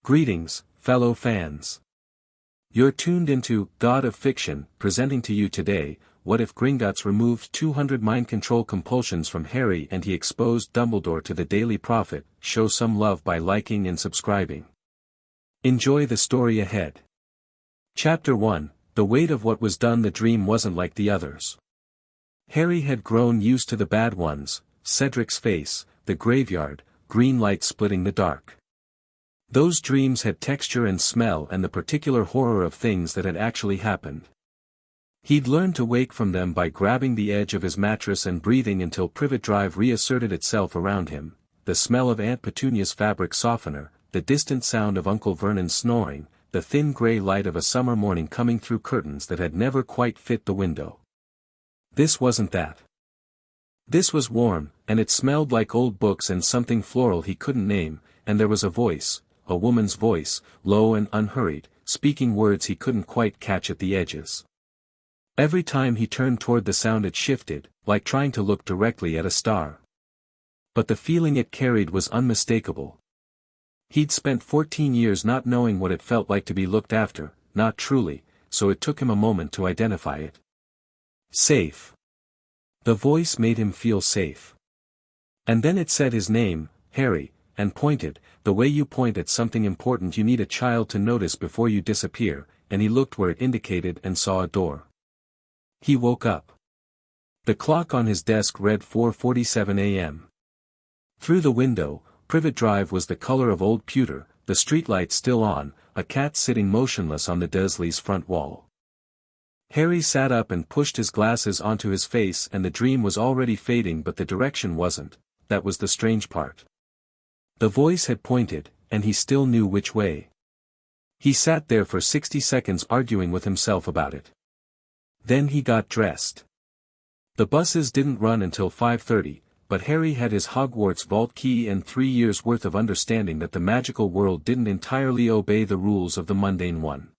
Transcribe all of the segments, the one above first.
Greetings, fellow fans. You're tuned into God of Fiction, presenting to you today, what if Gringotts removed 200 mind control compulsions from Harry and he exposed Dumbledore to the Daily Prophet? Show some love by liking and subscribing. Enjoy the story ahead. Chapter 1, The weight of what was done. The dream wasn't like the others. Harry had grown used to the bad ones, Cedric's face, the graveyard, green light splitting the dark. Those dreams had texture and smell and the particular horror of things that had actually happened. He'd learned to wake from them by grabbing the edge of his mattress and breathing until Privet Drive reasserted itself around him, the smell of Aunt Petunia's fabric softener, the distant sound of Uncle Vernon's snoring, the thin grey light of a summer morning coming through curtains that had never quite fit the window. This wasn't that. This was warm, and it smelled like old books and something floral he couldn't name, and there was a voice, a woman's voice, low and unhurried, speaking words he couldn't quite catch at the edges. Every time he turned toward the sound it shifted, like trying to look directly at a star. But the feeling it carried was unmistakable. He'd spent 14 years not knowing what it felt like to be looked after, not truly, so it took him a moment to identify it. Safe. The voice made him feel safe. And then it said his name, Harry, and pointed, the way you point at something important you need a child to notice before you disappear, and he looked where it indicated and saw a door. He woke up. The clock on his desk read 4:47 a.m. Through the window, Privet Drive was the color of old pewter, the streetlight still on, a cat sitting motionless on the Dursleys' front wall. Harry sat up and pushed his glasses onto his face, and the dream was already fading, but the direction wasn't. That was the strange part. The voice had pointed, and he still knew which way. He sat there for 60 seconds arguing with himself about it. Then he got dressed. The buses didn't run until 5:30, but Harry had his Hogwarts vault key and 3 years' worth of understanding that the magical world didn't entirely obey the rules of the mundane one.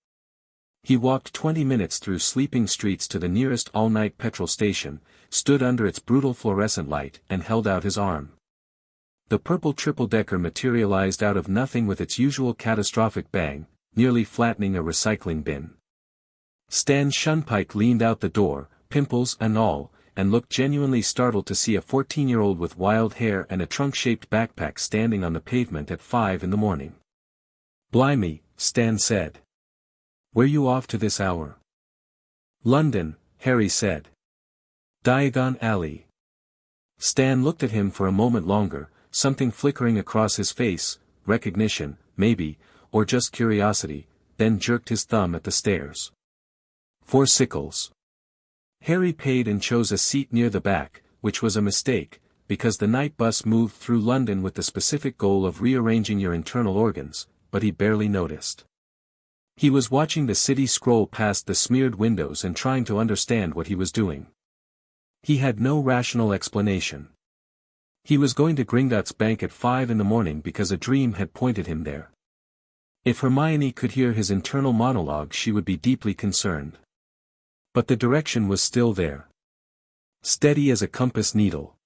He walked 20 minutes through sleeping streets to the nearest all-night petrol station, stood under its brutal fluorescent light, and held out his arm. The purple triple-decker materialized out of nothing with its usual catastrophic bang, nearly flattening a recycling bin. Stan Shunpike leaned out the door, pimples and all, and looked genuinely startled to see a 14-year-old with wild hair and a trunk-shaped backpack standing on the pavement at 5 in the morning. "Blimey," Stan said. "Where you off to this hour?" "London," Harry said. "Diagon Alley." Stan looked at him for a moment longer, something flickering across his face, recognition, maybe, or just curiosity, then jerked his thumb at the stairs. "For Sickles." Harry paid and chose a seat near the back, which was a mistake, because the night bus moved through London with the specific goal of rearranging your internal organs, but he barely noticed. He was watching the city scroll past the smeared windows and trying to understand what he was doing. He had no rational explanation. He was going to Gringotts Bank at 5 in the morning because a dream had pointed him there. If Hermione could hear his internal monologue, she would be deeply concerned. But the direction was still there. Steady as a compass needle.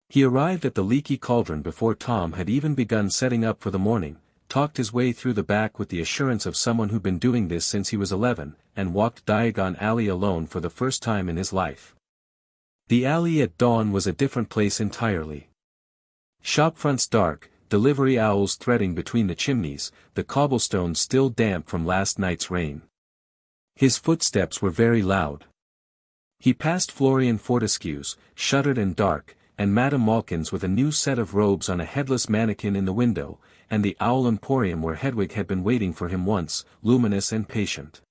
He arrived at the Leaky Cauldron before Tom had even begun setting up for the morning, talked his way through the back with the assurance of someone who'd been doing this since he was 11, and walked Diagon Alley alone for the first time in his life. The alley at dawn was a different place entirely. Shopfronts dark, delivery owls threading between the chimneys, the cobblestones still damp from last night's rain. His footsteps were very loud. He passed Florian Fortescue's, shuttered and dark, and Madame Malkin's with a new set of robes on a headless mannequin in the window, and the Owl Emporium where Hedwig had been waiting for him once, luminous and patient.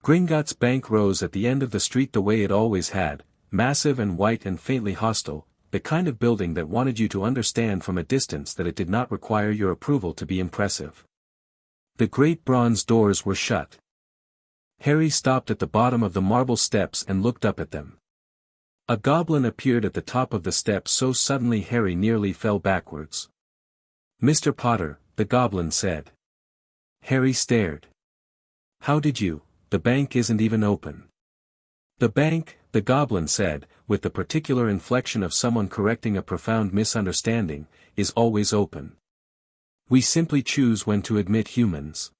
Gringotts Bank rose at the end of the street the way it always had, massive and white and faintly hostile, the kind of building that wanted you to understand from a distance that it did not require your approval to be impressive. The great bronze doors were shut. Harry stopped at the bottom of the marble steps and looked up at them. A goblin appeared at the top of the steps so suddenly Harry nearly fell backwards. "Mr. Potter," the goblin said. Harry stared. "How did you? The bank isn't even open." "The bank," the goblin said, with the particular inflection of someone correcting a profound misunderstanding, "is always open. We simply choose when to admit humans.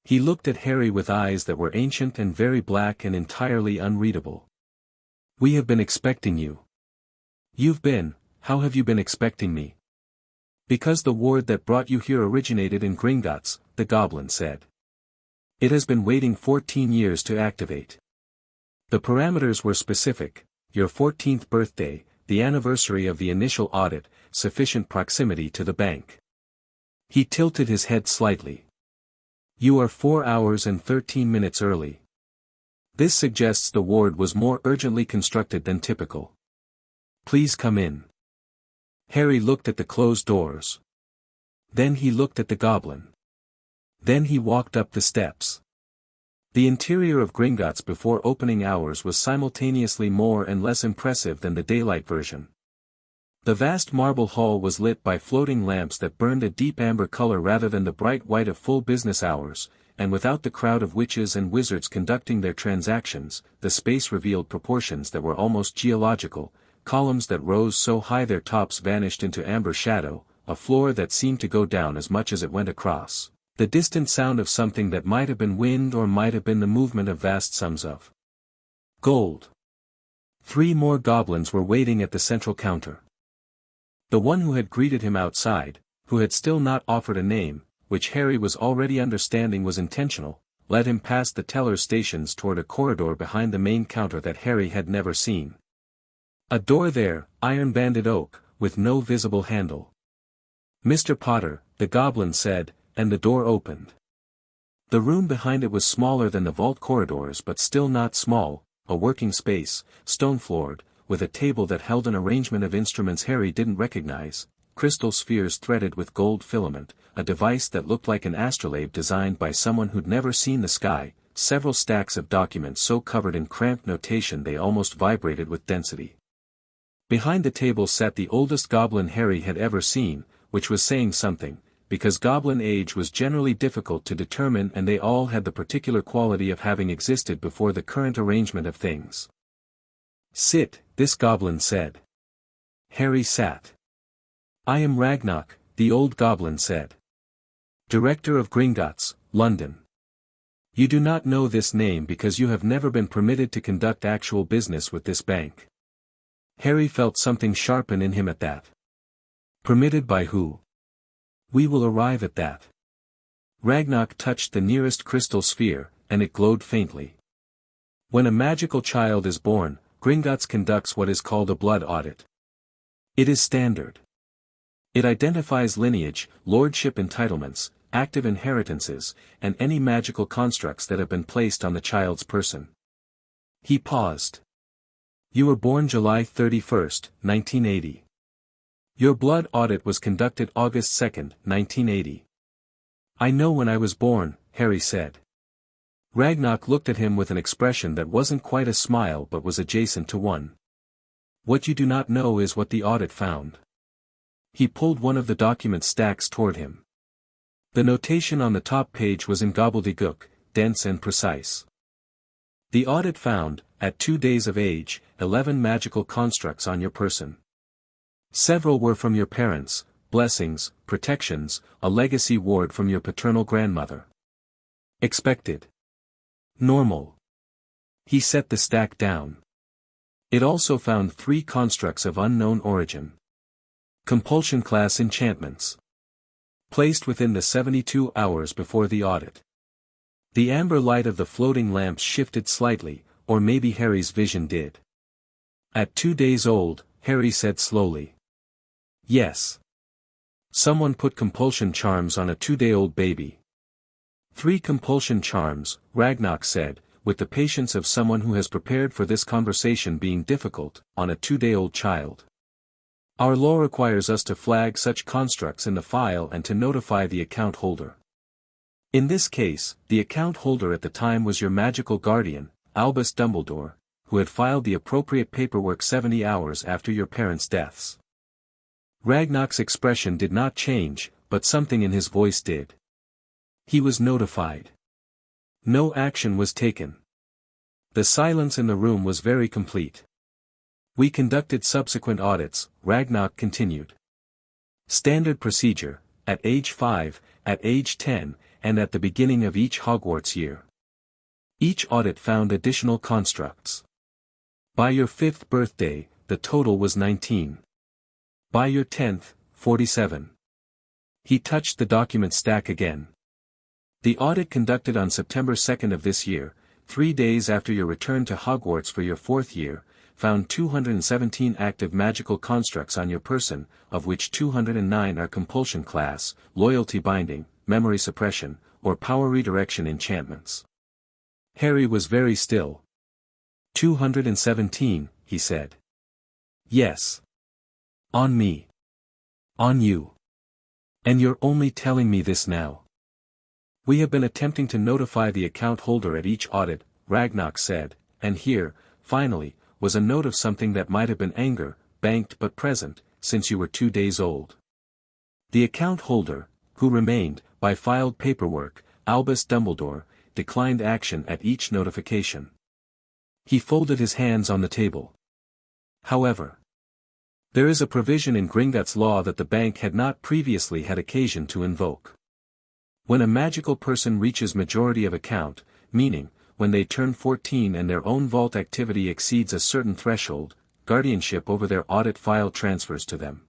He looked at Harry with eyes that were ancient and very black and entirely unreadable. We have been expecting you. How have you been expecting me? Because the ward that brought you here originated in Gringotts, the goblin said. It has been waiting 14 years to activate. The parameters were specific: your 14th birthday, the anniversary of the initial audit, sufficient proximity to the bank. He tilted his head slightly. You are 4 hours and 13 minutes early. This suggests the ward was more urgently constructed than typical. Please come in. Harry looked at the closed doors. Then he looked at the goblin. Then he walked up the steps. The interior of Gringotts before opening hours was simultaneously more and less impressive than the daylight version. The vast marble hall was lit by floating lamps that burned a deep amber color rather than the bright white of full business hours, and without the crowd of witches and wizards conducting their transactions, the space revealed proportions that were almost geological, columns that rose so high their tops vanished into amber shadow, a floor that seemed to go down as much as it went across, the distant sound of something that might have been wind or might have been the movement of vast sums of gold. 3 more goblins were waiting at the central counter. The one who had greeted him outside, who had still not offered a name, which Harry was already understanding was intentional, led him past the teller's stations toward a corridor behind the main counter that Harry had never seen. A door there, iron-banded oak, with no visible handle. Mr. Potter, the goblin said, and the door opened. The room behind it was smaller than the vault corridors but still not small, a working space, stone-floored, with a table that held an arrangement of instruments Harry didn't recognize, crystal spheres threaded with gold filament, a device that looked like an astrolabe designed by someone who'd never seen the sky, several stacks of documents so covered in cramped notation they almost vibrated with density. Behind the table sat the oldest goblin Harry had ever seen, which was saying something, because goblin age was generally difficult to determine and they all had the particular quality of having existed before the current arrangement of things. Sit, this goblin said. Harry sat. I am Ragnarok, the old goblin said. Director of Gringotts, London. You do not know this name because you have never been permitted to conduct actual business with this bank. Harry felt something sharpen in him at that. Permitted by who? We will arrive at that. Ragnarok touched the nearest crystal sphere, and it glowed faintly. When a magical child is born, Gringotts conducts what is called a blood audit. It is standard. It identifies lineage, lordship entitlements, active inheritances, and any magical constructs that have been placed on the child's person. He paused. You were born July 31st, 1980. Your blood audit was conducted August 2nd, 1980. I know when I was born, Harry said. Ragnarok looked at him with an expression that wasn't quite a smile but was adjacent to one. What you do not know is what the audit found. He pulled one of the document stacks toward him. The notation on the top page was in gobbledygook, dense and precise. The audit found, at 2 days of age, 11 magical constructs on your person. Several were from your parents, blessings, protections, a legacy ward from your paternal grandmother. Expected. Normal. He set the stack down. It also found 3 constructs of unknown origin. Compulsion class enchantments. Placed within the 72 hours before the audit. The amber light of the floating lamps shifted slightly, or maybe Harry's vision did. At 2 days old, Harry said slowly. Yes. Someone put compulsion charms on a 2-day-old baby. 3 compulsion charms, Ragnarok said, with the patience of someone who has prepared for this conversation being difficult, on a 2-day-old child. Our law requires us to flag such constructs in the file and to notify the account holder. In this case, the account holder at the time was your magical guardian, Albus Dumbledore, who had filed the appropriate paperwork 70 hours after your parents' deaths. Ragnarok's expression did not change, but something in his voice did. He was notified. No action was taken. The silence in the room was very complete. We conducted subsequent audits, Ragnarok continued. Standard procedure, at age 5, at age 10, and at the beginning of each Hogwarts year. Each audit found additional constructs. By your 5th birthday, the total was 19. By your 10th, 47. He touched the document stack again. The audit conducted on September 2nd of this year, 3 days after your return to Hogwarts for your 4th year, found 217 active magical constructs on your person, of which 209 are compulsion class, loyalty binding, memory suppression, or power redirection enchantments. Harry was very still. 217, he said. Yes. On me. On you. And you're only telling me this now. We have been attempting to notify the account holder at each audit, Ragnarok said, and here, finally, was a note of something that might have been anger, banked but present, since you were 2 days old. The account holder, who remained, by filed paperwork, Albus Dumbledore, declined action at each notification. He folded his hands on the table. However, there is a provision in Gringotts law that the bank had not previously had occasion to invoke. When a magical person reaches majority of account, meaning, when they turn 14 and their own vault activity exceeds a certain threshold, guardianship over their audit file transfers to them.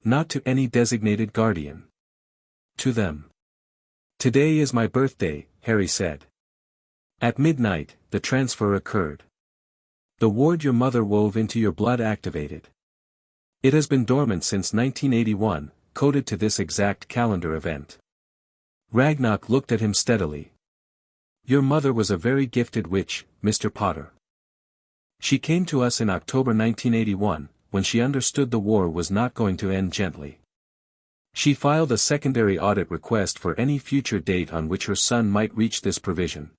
Not to any designated guardian. To them. Today is my birthday, Harry said. At midnight, the transfer occurred. The ward your mother wove into your blood activated. It has been dormant since 1981, coded to this exact calendar event. Ragnarok looked at him steadily. Your mother was a very gifted witch, Mr. Potter. She came to us in October 1981, when she understood the war was not going to end gently. She filed a secondary audit request for any future date on which her son might reach this provision.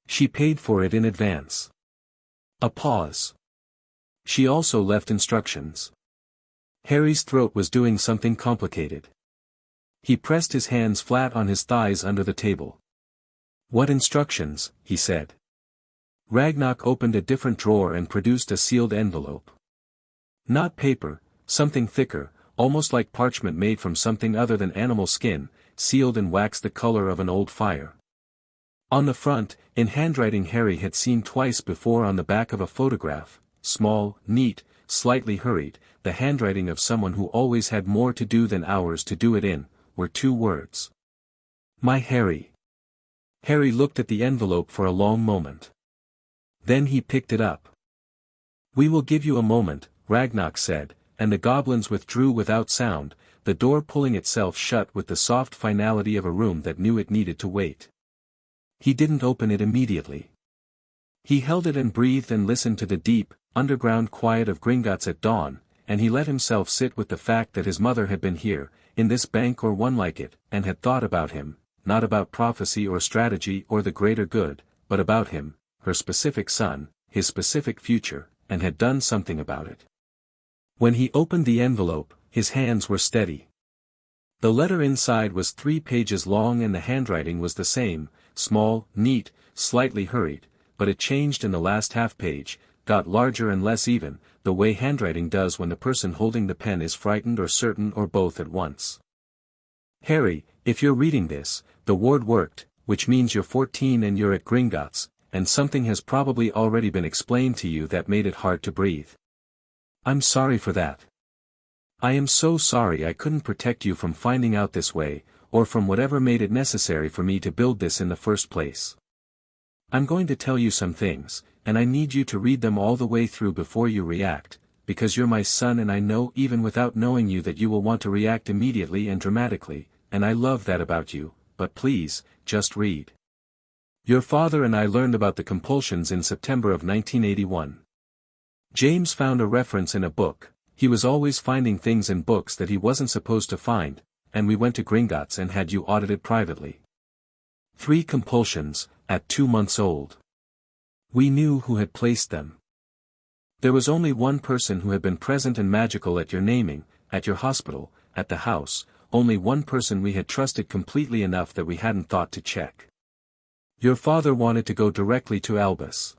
She paid for it in advance. A pause. She also left instructions. Harry's throat was doing something complicated. He pressed his hands flat on his thighs under the table. What instructions, he said. Ragnarok opened a different drawer and produced a sealed envelope. Not paper, something thicker, almost like parchment made from something other than animal skin, sealed and waxed the color of an old fire. On the front, in handwriting Harry had seen twice before on the back of a photograph, small, neat, slightly hurried, the handwriting of someone who always had more to do than hours to do it in, were 2 words. My Harry. Harry looked at the envelope for a long moment. Then he picked it up. We will give you a moment, Ragnarok said, and the goblins withdrew without sound, the door pulling itself shut with the soft finality of a room that knew it needed to wait. He didn't open it immediately. He held it and breathed and listened to the deep, underground quiet of Gringotts at dawn, and he let himself sit with the fact that his mother had been here, in this bank or one like it, and had thought about him, not about prophecy or strategy or the greater good, but about him, her specific son, his specific future, and had done something about it. When he opened the envelope, his hands were steady. The letter inside was 3 pages long and the handwriting was the same, small, neat, slightly hurried, but it changed in the last half page, got larger and less even, the way handwriting does when the person holding the pen is frightened or certain or both at once. Harry, if you're reading this, the ward worked, which means you're 14 and you're at Gringotts, and something has probably already been explained to you that made it hard to breathe. I'm sorry for that. I am so sorry I couldn't protect you from finding out this way, or from whatever made it necessary for me to build this in the first place. I'm going to tell you some things, and I need you to read them all the way through before you react, because you're my son and I know even without knowing you that you will want to react immediately and dramatically, and I love that about you, but please, just read. Your father and I learned about the compulsions in September of 1981. James found a reference in a book. He was always finding things in books that he wasn't supposed to find, and we went to Gringotts and had you audited privately. 3 compulsions, at 2 months old. We knew who had placed them. There was only one person who had been present and magical at your naming, at your hospital, at the house, only one person we had trusted completely enough that we hadn't thought to check. Your father wanted to go directly to Albus.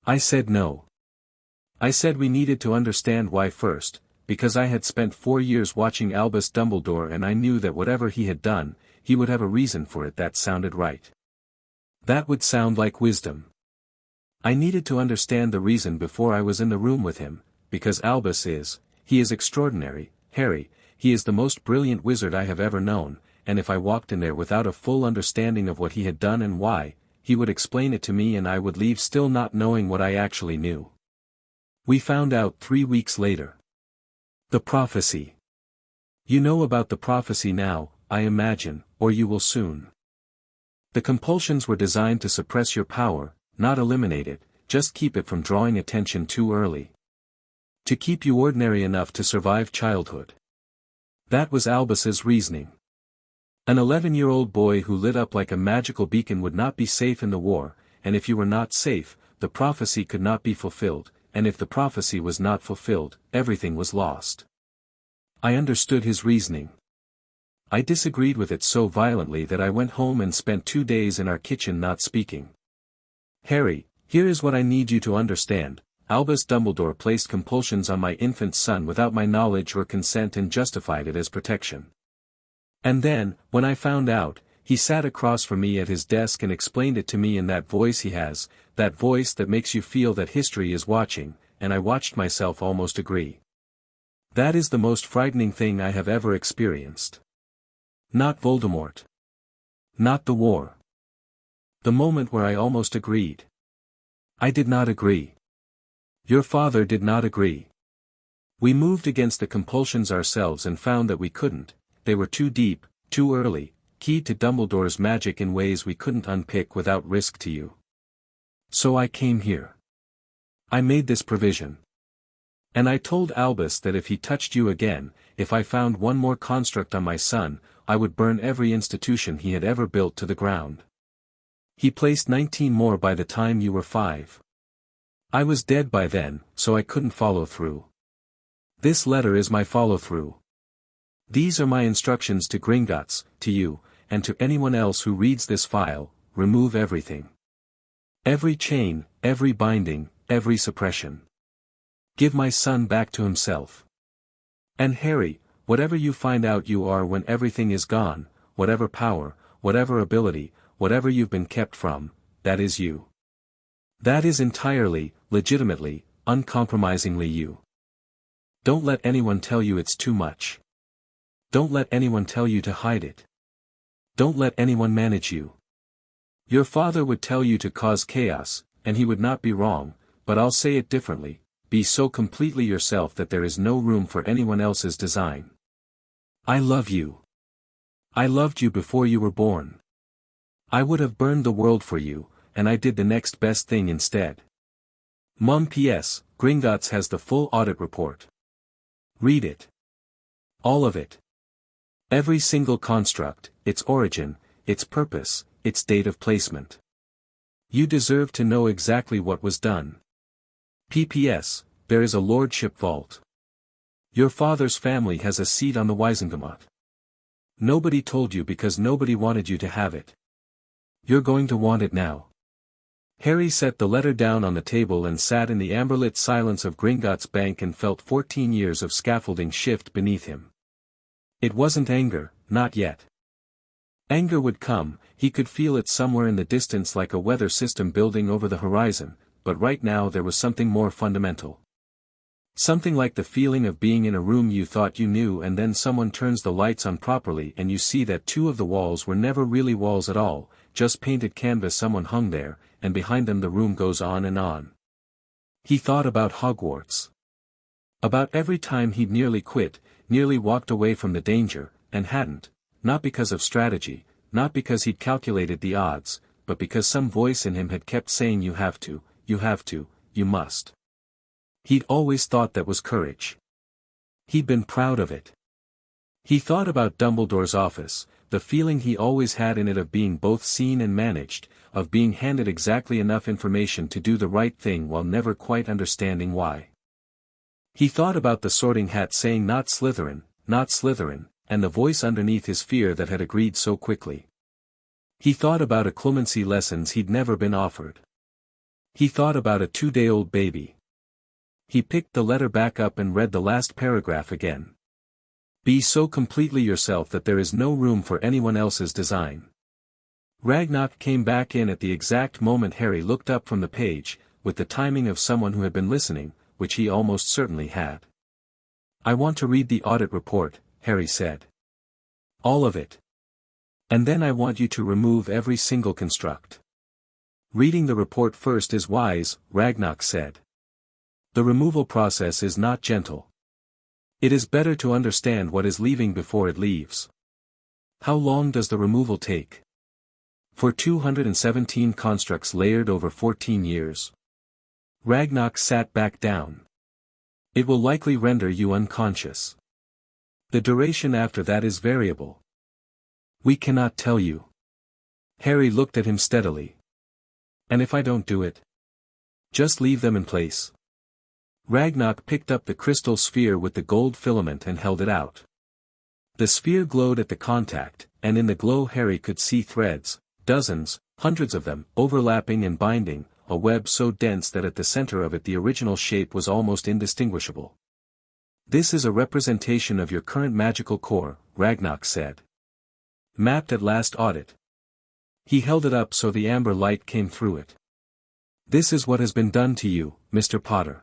I said no. I said we needed to understand why first, because I had spent 4 years watching Albus Dumbledore and I knew that whatever he had done, he would have a reason for it that sounded right. That would sound like wisdom. I needed to understand the reason before I was in the room with him, because Albus he is extraordinary, Harry, he is the most brilliant wizard I have ever known, and if I walked in there without a full understanding of what he had done and why, he would explain it to me and I would leave still not knowing what I actually knew. We found out 3 weeks later. The prophecy. You know about the prophecy now, I imagine, or you will soon. The compulsions were designed to suppress your power, not eliminate it, just keep it from drawing attention too early. To keep you ordinary enough to survive childhood. That was Albus's reasoning. An 11-year-old boy who lit up like a magical beacon would not be safe in the war, and if you were not safe, the prophecy could not be fulfilled, and if the prophecy was not fulfilled, everything was lost. I understood his reasoning. I disagreed with it so violently that I went home and spent 2 days in our kitchen not speaking. Harry, here is what I need you to understand. Albus Dumbledore placed compulsions on my infant son without my knowledge or consent and justified it as protection. And then, when I found out, he sat across from me at his desk and explained it to me in that voice he has, that voice that makes you feel that history is watching, and I watched myself almost agree. That is the most frightening thing I have ever experienced. Not Voldemort. Not the war. The moment where I almost agreed. I did not agree. Your father did not agree. We moved against the compulsions ourselves and found that we couldn't, they were too deep, too early, keyed to Dumbledore's magic in ways we couldn't unpick without risk to you. So I came here. I made this provision. And I told Albus that if he touched you again, if I found one more construct on my son, I would burn every institution he had ever built to the ground. He placed 19 more by the time you were 5. I was dead by then, so I couldn't follow through. This letter is my follow-through. These are my instructions to Gringotts, to you, and to anyone else who reads this file: remove everything. Every chain, every binding, every suppression. Give my son back to himself. And Harry, whatever you find out you are when everything is gone, whatever power, whatever ability, whatever you've been kept from, that is you. That is entirely, legitimately, uncompromisingly you. Don't let anyone tell you it's too much. Don't let anyone tell you to hide it. Don't let anyone manage you. Your father would tell you to cause chaos, and he would not be wrong, but I'll say it differently: be so completely yourself that there is no room for anyone else's design. I love you. I loved you before you were born. I would have burned the world for you, and I did the next best thing instead. Mum P.S. Gringotts has the full audit report. Read it. All of it. Every single construct, its origin, its purpose, its date of placement. You deserve to know exactly what was done. P.P.S. There is a lordship vault. Your father's family has a seat on the Wizengamot. Nobody told you because nobody wanted you to have it. You're going to want it now. Harry set the letter down on the table and sat in the amberlit silence of Gringotts Bank and felt 14 years of scaffolding shift beneath him. It wasn't anger, not yet. Anger would come, he could feel it somewhere in the distance like a weather system building over the horizon, but right now there was something more fundamental. Something like the feeling of being in a room you thought you knew and then someone turns the lights on properly and you see that 2 of the walls were never really walls at all, just painted canvas someone hung there, and behind them the room goes on and on. He thought about Hogwarts. About every time he'd nearly quit, nearly walked away from the danger, and hadn't, not because of strategy, not because he'd calculated the odds, but because some voice in him had kept saying you have to, you must. He'd always thought that was courage. He'd been proud of it. He thought about Dumbledore's office, the feeling he always had in it of being both seen and managed, of being handed exactly enough information to do the right thing while never quite understanding why. He thought about the sorting hat saying not Slytherin, and the voice underneath his fear that had agreed so quickly. He thought about occlumency lessons he'd never been offered. He thought about a 2-day-old baby. He picked the letter back up and read the last paragraph again. Be so completely yourself that there is no room for anyone else's design. Ragnarok came back in at the exact moment Harry looked up from the page, with the timing of someone who had been listening, which he almost certainly had. I want to read the audit report, Harry said. All of it. And then I want you to remove every single construct. Reading the report first is wise, Ragnarok said. The removal process is not gentle. It is better to understand what is leaving before it leaves. How long does the removal take? For 217 constructs layered over 14 years. Ragnarok sat back down. It will likely render you unconscious. The duration after that is variable. We cannot tell you. Harry looked at him steadily. And if I don't do it? Just leave them in place. Ragnarok picked up the crystal sphere with the gold filament and held it out. The sphere glowed at the contact, and in the glow Harry could see threads, dozens, hundreds of them, overlapping and binding, a web so dense that at the center of it the original shape was almost indistinguishable. This is a representation of your current magical core, Ragnarok said. Mapped at last audit. He held it up so the amber light came through it. This is what has been done to you, Mr. Potter.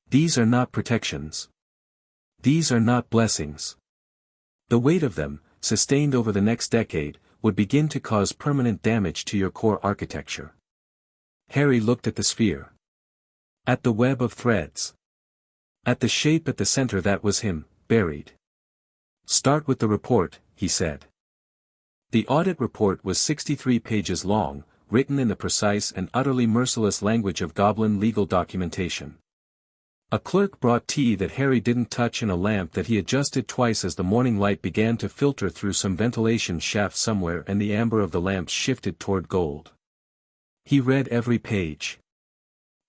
These are not protections. These are not blessings. The weight of them, sustained over the next decade, would begin to cause permanent damage to your core architecture. Harry looked at the sphere. At the web of threads. At the shape at the center that was him, buried. Start with the report, he said. The audit report was 63 pages long, written in the precise and utterly merciless language of goblin legal documentation. A clerk brought tea that Harry didn't touch and a lamp that he adjusted twice as the morning light began to filter through some ventilation shaft somewhere and the amber of the lamps shifted toward gold. He read every page.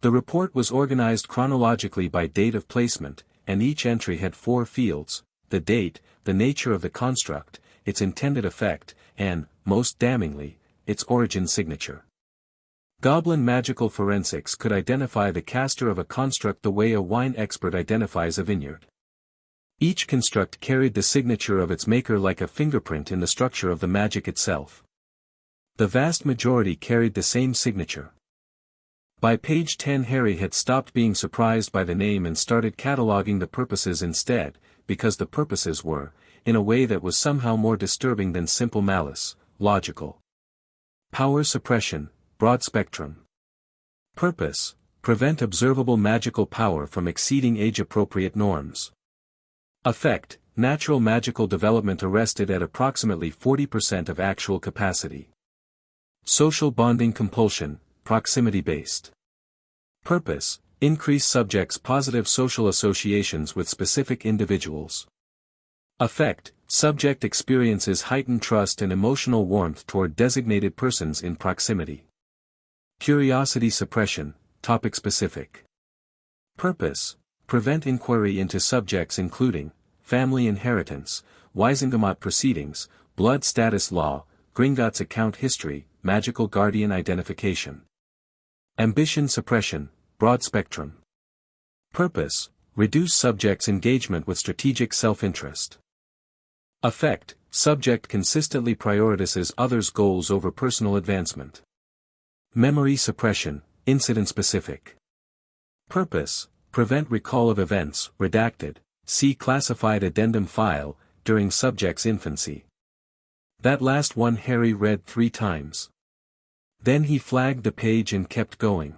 The report was organized chronologically by date of placement, and each entry had 4 fields: the date, the nature of the construct, its intended effect, and, most damningly, its origin signature. Goblin magical forensics could identify the caster of a construct the way a wine expert identifies a vineyard. Each construct carried the signature of its maker like a fingerprint in the structure of the magic itself. The vast majority carried the same signature. By page 10 Harry had stopped being surprised by the name and started cataloging the purposes instead, because the purposes were, in a way that was somehow more disturbing than simple malice, logical. Power suppression, broad spectrum. Purpose: prevent observable magical power from exceeding age-appropriate norms. Effect: natural magical development arrested at approximately 40% of actual capacity. Social bonding compulsion, proximity-based. Purpose: increase subjects' positive social associations with specific individuals. Effect: subject experiences heightened trust and emotional warmth toward designated persons in proximity. Curiosity suppression, topic-specific. Purpose: prevent inquiry into subjects including family inheritance, Wisengamot proceedings, blood status law, Gringotts account history, magical guardian identification. Ambition suppression, broad spectrum. Purpose: reduce subjects' engagement with strategic self-interest. Effect: subject consistently prioritizes others' goals over personal advancement. Memory suppression, incident-specific. Purpose: prevent recall of events, redacted, see classified addendum file, during subject's infancy. That last one Harry read 3 times. Then he flagged the page and kept going.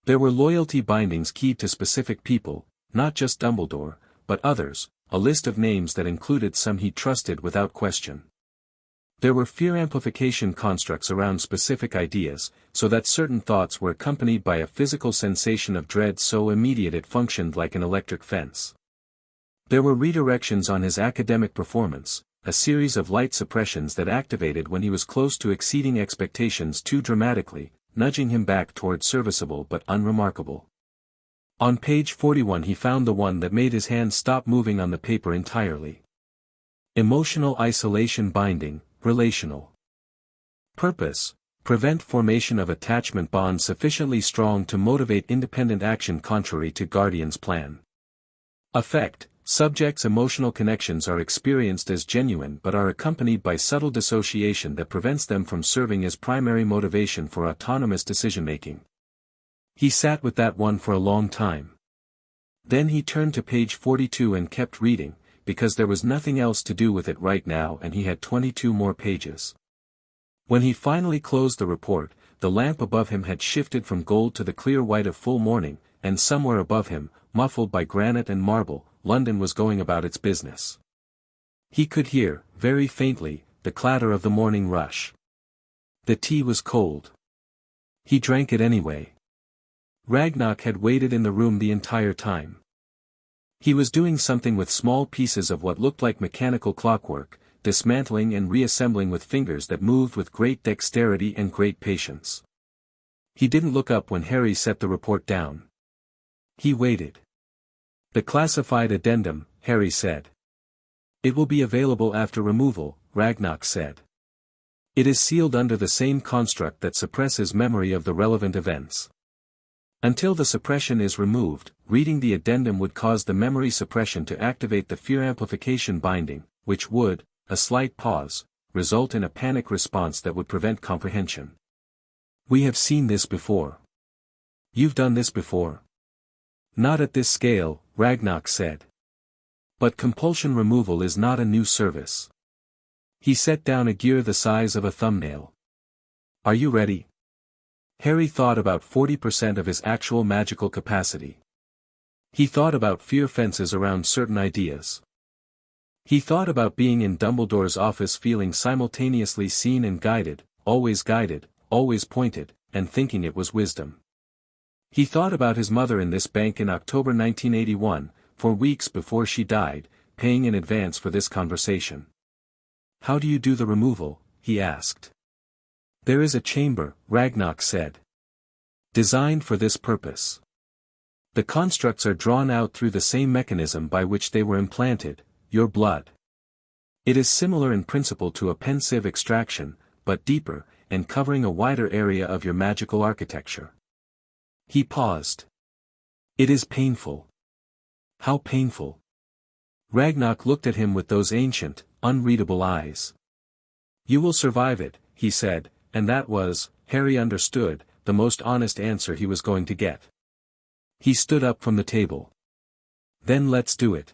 There were loyalty bindings keyed to specific people, not just Dumbledore, but others, a list of names that included some he trusted without question. There were fear amplification constructs around specific ideas, so that certain thoughts were accompanied by a physical sensation of dread so immediate it functioned like an electric fence. There were redirections on his academic performance, a series of light suppressions that activated when he was close to exceeding expectations too dramatically, nudging him back toward serviceable but unremarkable. On page 41 he found the one that made his hand stop moving on the paper entirely. Emotional isolation binding, relational. Purpose: Prevent formation of attachment bonds sufficiently strong to motivate independent action contrary to guardian's plan. Effect: subject's emotional connections are experienced as genuine but are accompanied by subtle dissociation that prevents them from serving as primary motivation for autonomous decision-making. He sat with that one for a long time. Then he turned to page 42 and kept reading, because there was nothing else to do with it right now and he had 22 more pages. When he finally closed the report, the lamp above him had shifted from gold to the clear white of full morning, and somewhere above him, muffled by granite and marble, London was going about its business. He could hear, very faintly, the clatter of the morning rush. The tea was cold. He drank it anyway. Ragnarok had waited in the room the entire time. He was doing something with small pieces of what looked like mechanical clockwork, dismantling and reassembling with fingers that moved with great dexterity and great patience. He didn't look up when Harry set the report down. He waited. "The classified addendum," Harry said. "It will be available after removal," Ragnarok said. "It is sealed under the same construct that suppresses memory of the relevant events. Until the suppression is removed, reading the addendum would cause the memory suppression to activate the fear amplification binding, which would, a slight pause, result in a panic response that would prevent comprehension. We have seen this before. You've done this before." "Not at this scale," Ragnarok said. "But compulsion removal is not a new service." He set down a gear the size of a thumbnail. "Are you ready?" Harry thought about 40% of his actual magical capacity. He thought about fear fences around certain ideas. He thought about being in Dumbledore's office feeling simultaneously seen and guided, always pointed, and thinking it was wisdom. He thought about his mother in this bank in October 1981, for weeks before she died, paying in advance for this conversation. "How do you do the removal?" he asked. "There is a chamber," Ragnarok said. "Designed for this purpose. The constructs are drawn out through the same mechanism by which they were implanted, your blood. It is similar in principle to a pensieve extraction, but deeper, and covering a wider area of your magical architecture." He paused. "It is painful." "How painful?" Ragnarok looked at him with those ancient, unreadable eyes. "You will survive it," he said, and that was, Harry understood, the most honest answer he was going to get. He stood up from the table. "Then let's do it."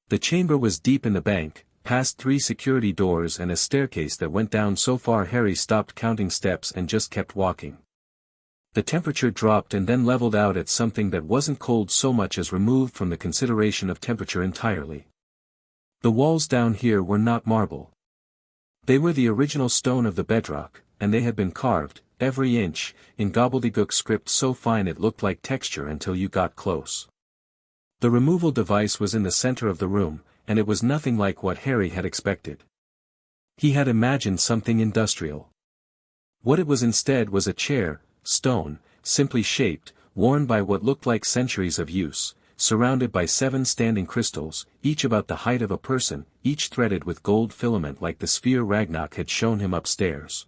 The chamber was deep in the bank, past 3 security doors and a staircase that went down so far Harry stopped counting steps and just kept walking. The temperature dropped and then leveled out at something that wasn't cold so much as removed from the consideration of temperature entirely. The walls down here were not marble. They were the original stone of the bedrock, and they had been carved, every inch, in gobbledygook script so fine it looked like texture until you got close. The removal device was in the center of the room, and it was nothing like what Harry had expected. He had imagined something industrial. What it was instead was a chair, stone, simply shaped, worn by what looked like centuries of use, surrounded by 7 standing crystals, each about the height of a person, each threaded with gold filament like the sphere Ragnarok had shown him upstairs.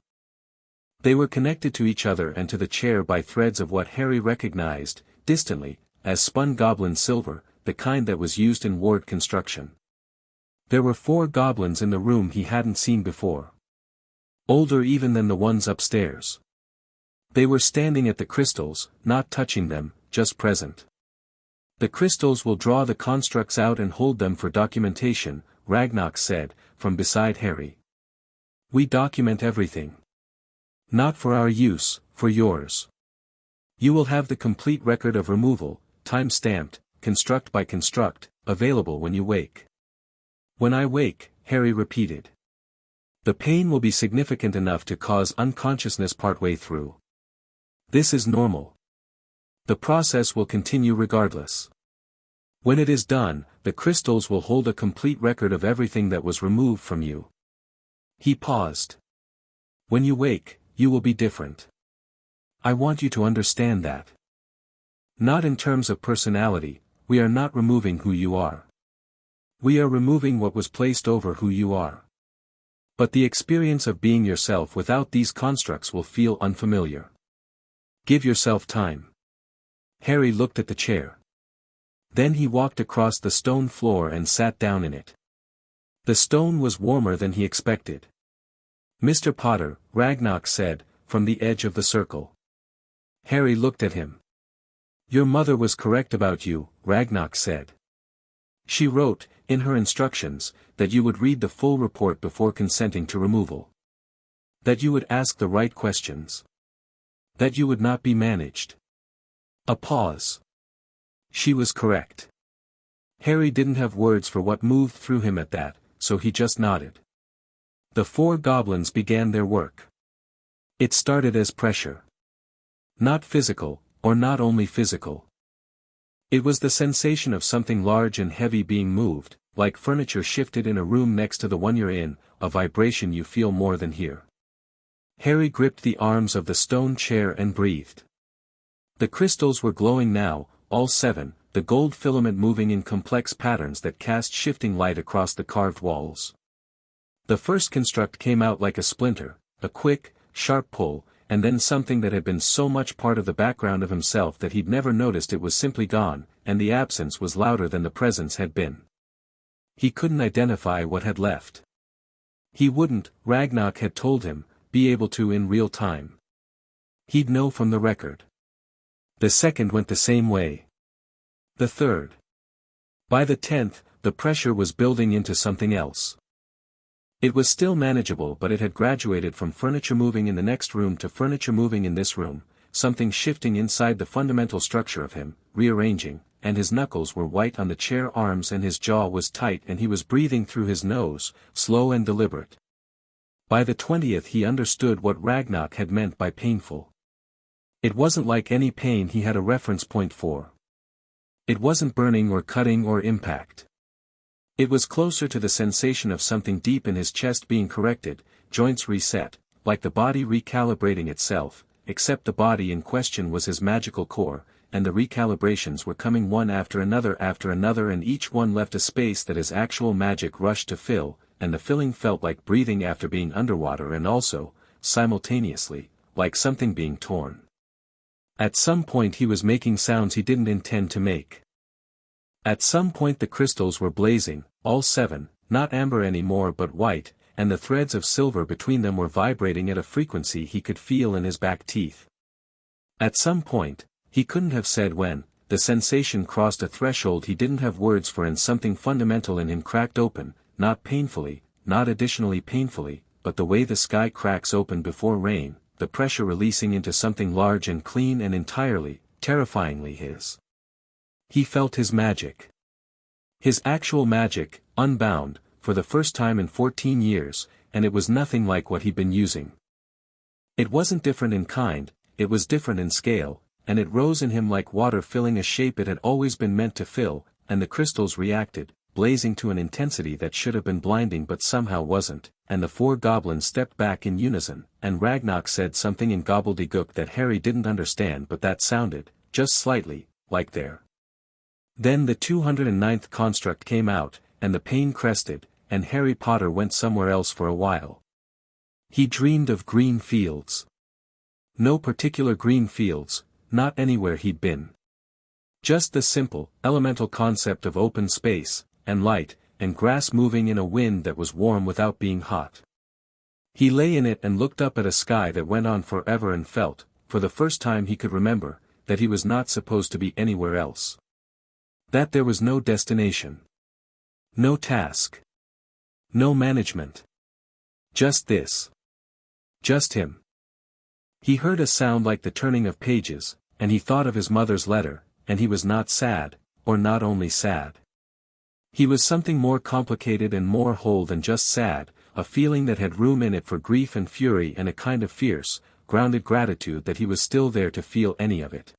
They were connected to each other and to the chair by threads of what Harry recognized, distantly, as spun goblin silver, the kind that was used in ward construction. There were 4 goblins in the room he hadn't seen before. Older even than the ones upstairs. They were standing at the crystals, not touching them, just present. "The crystals will draw the constructs out and hold them for documentation," Ragnarok said, from beside Harry. "We document everything. Not for our use, for yours. You will have the complete record of removal, time-stamped, construct by construct, available when you wake." "When I wake," Harry repeated. "The pain will be significant enough to cause unconsciousness partway through. This is normal. The process will continue regardless. When it is done, the crystals will hold a complete record of everything that was removed from you." He paused. "When you wake, you will be different. I want you to understand that. Not in terms of personality, we are not removing who you are. We are removing what was placed over who you are. But the experience of being yourself without these constructs will feel unfamiliar. Give yourself time. Harry looked at the chair. Then he walked across the stone floor and sat down in it. The stone was warmer than he expected. "Mr. Potter," Ragnarok said, from the edge of the circle. Harry looked at him. "Your mother was correct about you," Ragnarok said. "She wrote, in her instructions, that you would read the full report before consenting to removal. That you would ask the right questions. That you would not be managed." A pause. She was correct. Harry didn't have words for what moved through him at that, so he just nodded. The four goblins began their work. It started as pressure. Not physical, or not only physical. It was the sensation of something large and heavy being moved, like furniture shifted in a room next to the one you're in, a vibration you feel more than hear. Harry gripped the arms of the stone chair and breathed. The crystals were glowing now, all 7, the gold filament moving in complex patterns that cast shifting light across the carved walls. The first construct came out like a splinter, a quick, sharp pull, and then something that had been so much part of the background of himself that he'd never noticed it was simply gone, and the absence was louder than the presence had been. He couldn't identify what had left. He wouldn't, Ragnarok had told him, be able to in real time. He'd know from the record. The second went the same way. The third. By the 10th, the pressure was building into something else. It was still manageable, but it had graduated from furniture moving in the next room to furniture moving in this room, something shifting inside the fundamental structure of him, rearranging, and his knuckles were white on the chair arms and his jaw was tight and he was breathing through his nose, slow and deliberate. By the 20th he understood what Ragnarok had meant by painful. It wasn't like any pain he had a reference point for. It wasn't burning or cutting or impact. It was closer to the sensation of something deep in his chest being corrected, joints reset, like the body recalibrating itself, except the body in question was his magical core, and the recalibrations were coming one after another and each one left a space that his actual magic rushed to fill, and the filling felt like breathing after being underwater and also, simultaneously, like something being torn. At some point he was making sounds he didn't intend to make. At some point the crystals were blazing, all 7, not amber anymore but white, and the threads of silver between them were vibrating at a frequency he could feel in his back teeth. At some point, he couldn't have said when, the sensation crossed a threshold he didn't have words for and something fundamental in him cracked open, not painfully, not additionally painfully, but the way the sky cracks open before rain, the pressure releasing into something large and clean and entirely, terrifyingly his. He felt his magic. His actual magic, unbound, for the first time in 14 years, and it was nothing like what he'd been using. It wasn't different in kind, it was different in scale, and it rose in him like water filling a shape it had always been meant to fill, and the crystals reacted, blazing to an intensity that should have been blinding but somehow wasn't, and the four goblins stepped back in unison, and Ragnarok said something in gobbledygook that Harry didn't understand but that sounded, just slightly, like there. Then the 209th construct came out, and the pain crested, and Harry Potter went somewhere else for a while. He dreamed of green fields. No particular green fields, not anywhere he'd been. Just the simple, elemental concept of open space, and light, and grass moving in a wind that was warm without being hot. He lay in it and looked up at a sky that went on forever and felt, for the first time he could remember, that he was not supposed to be anywhere else. That there was no destination. No task. No management. Just this. Just him. He heard a sound like the turning of pages, and he thought of his mother's letter, and he was not sad, or not only sad. He was something more complicated and more whole than just sad, a feeling that had room in it for grief and fury and a kind of fierce, grounded gratitude that he was still there to feel any of it.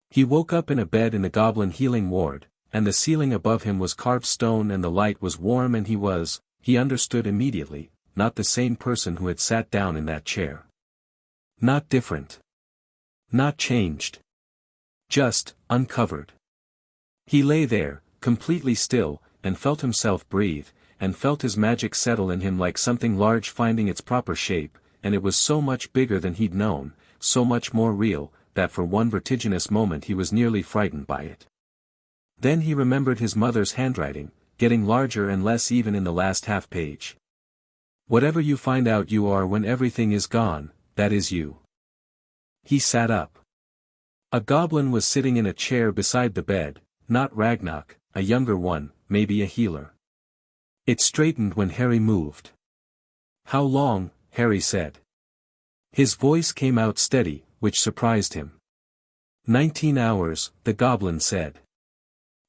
He woke up in a bed in the goblin healing ward, and the ceiling above him was carved stone and the light was warm and he understood immediately, not the same person who had sat down in that chair. Not different. Not changed. Just, uncovered. He lay there, completely still, and felt himself breathe, and felt his magic settle in him like something large finding its proper shape, and it was so much bigger than he'd known, so much more real, that for one vertiginous moment he was nearly frightened by it. Then he remembered his mother's handwriting, getting larger and less even in the last half page. Whatever you find out you are when everything is gone, that is you. He sat up. A goblin was sitting in a chair beside the bed, not Ragnarok, a younger one, maybe a healer. It straightened when Harry moved. "How long?" Harry said. His voice came out steady, which surprised him. 19 hours, the goblin said.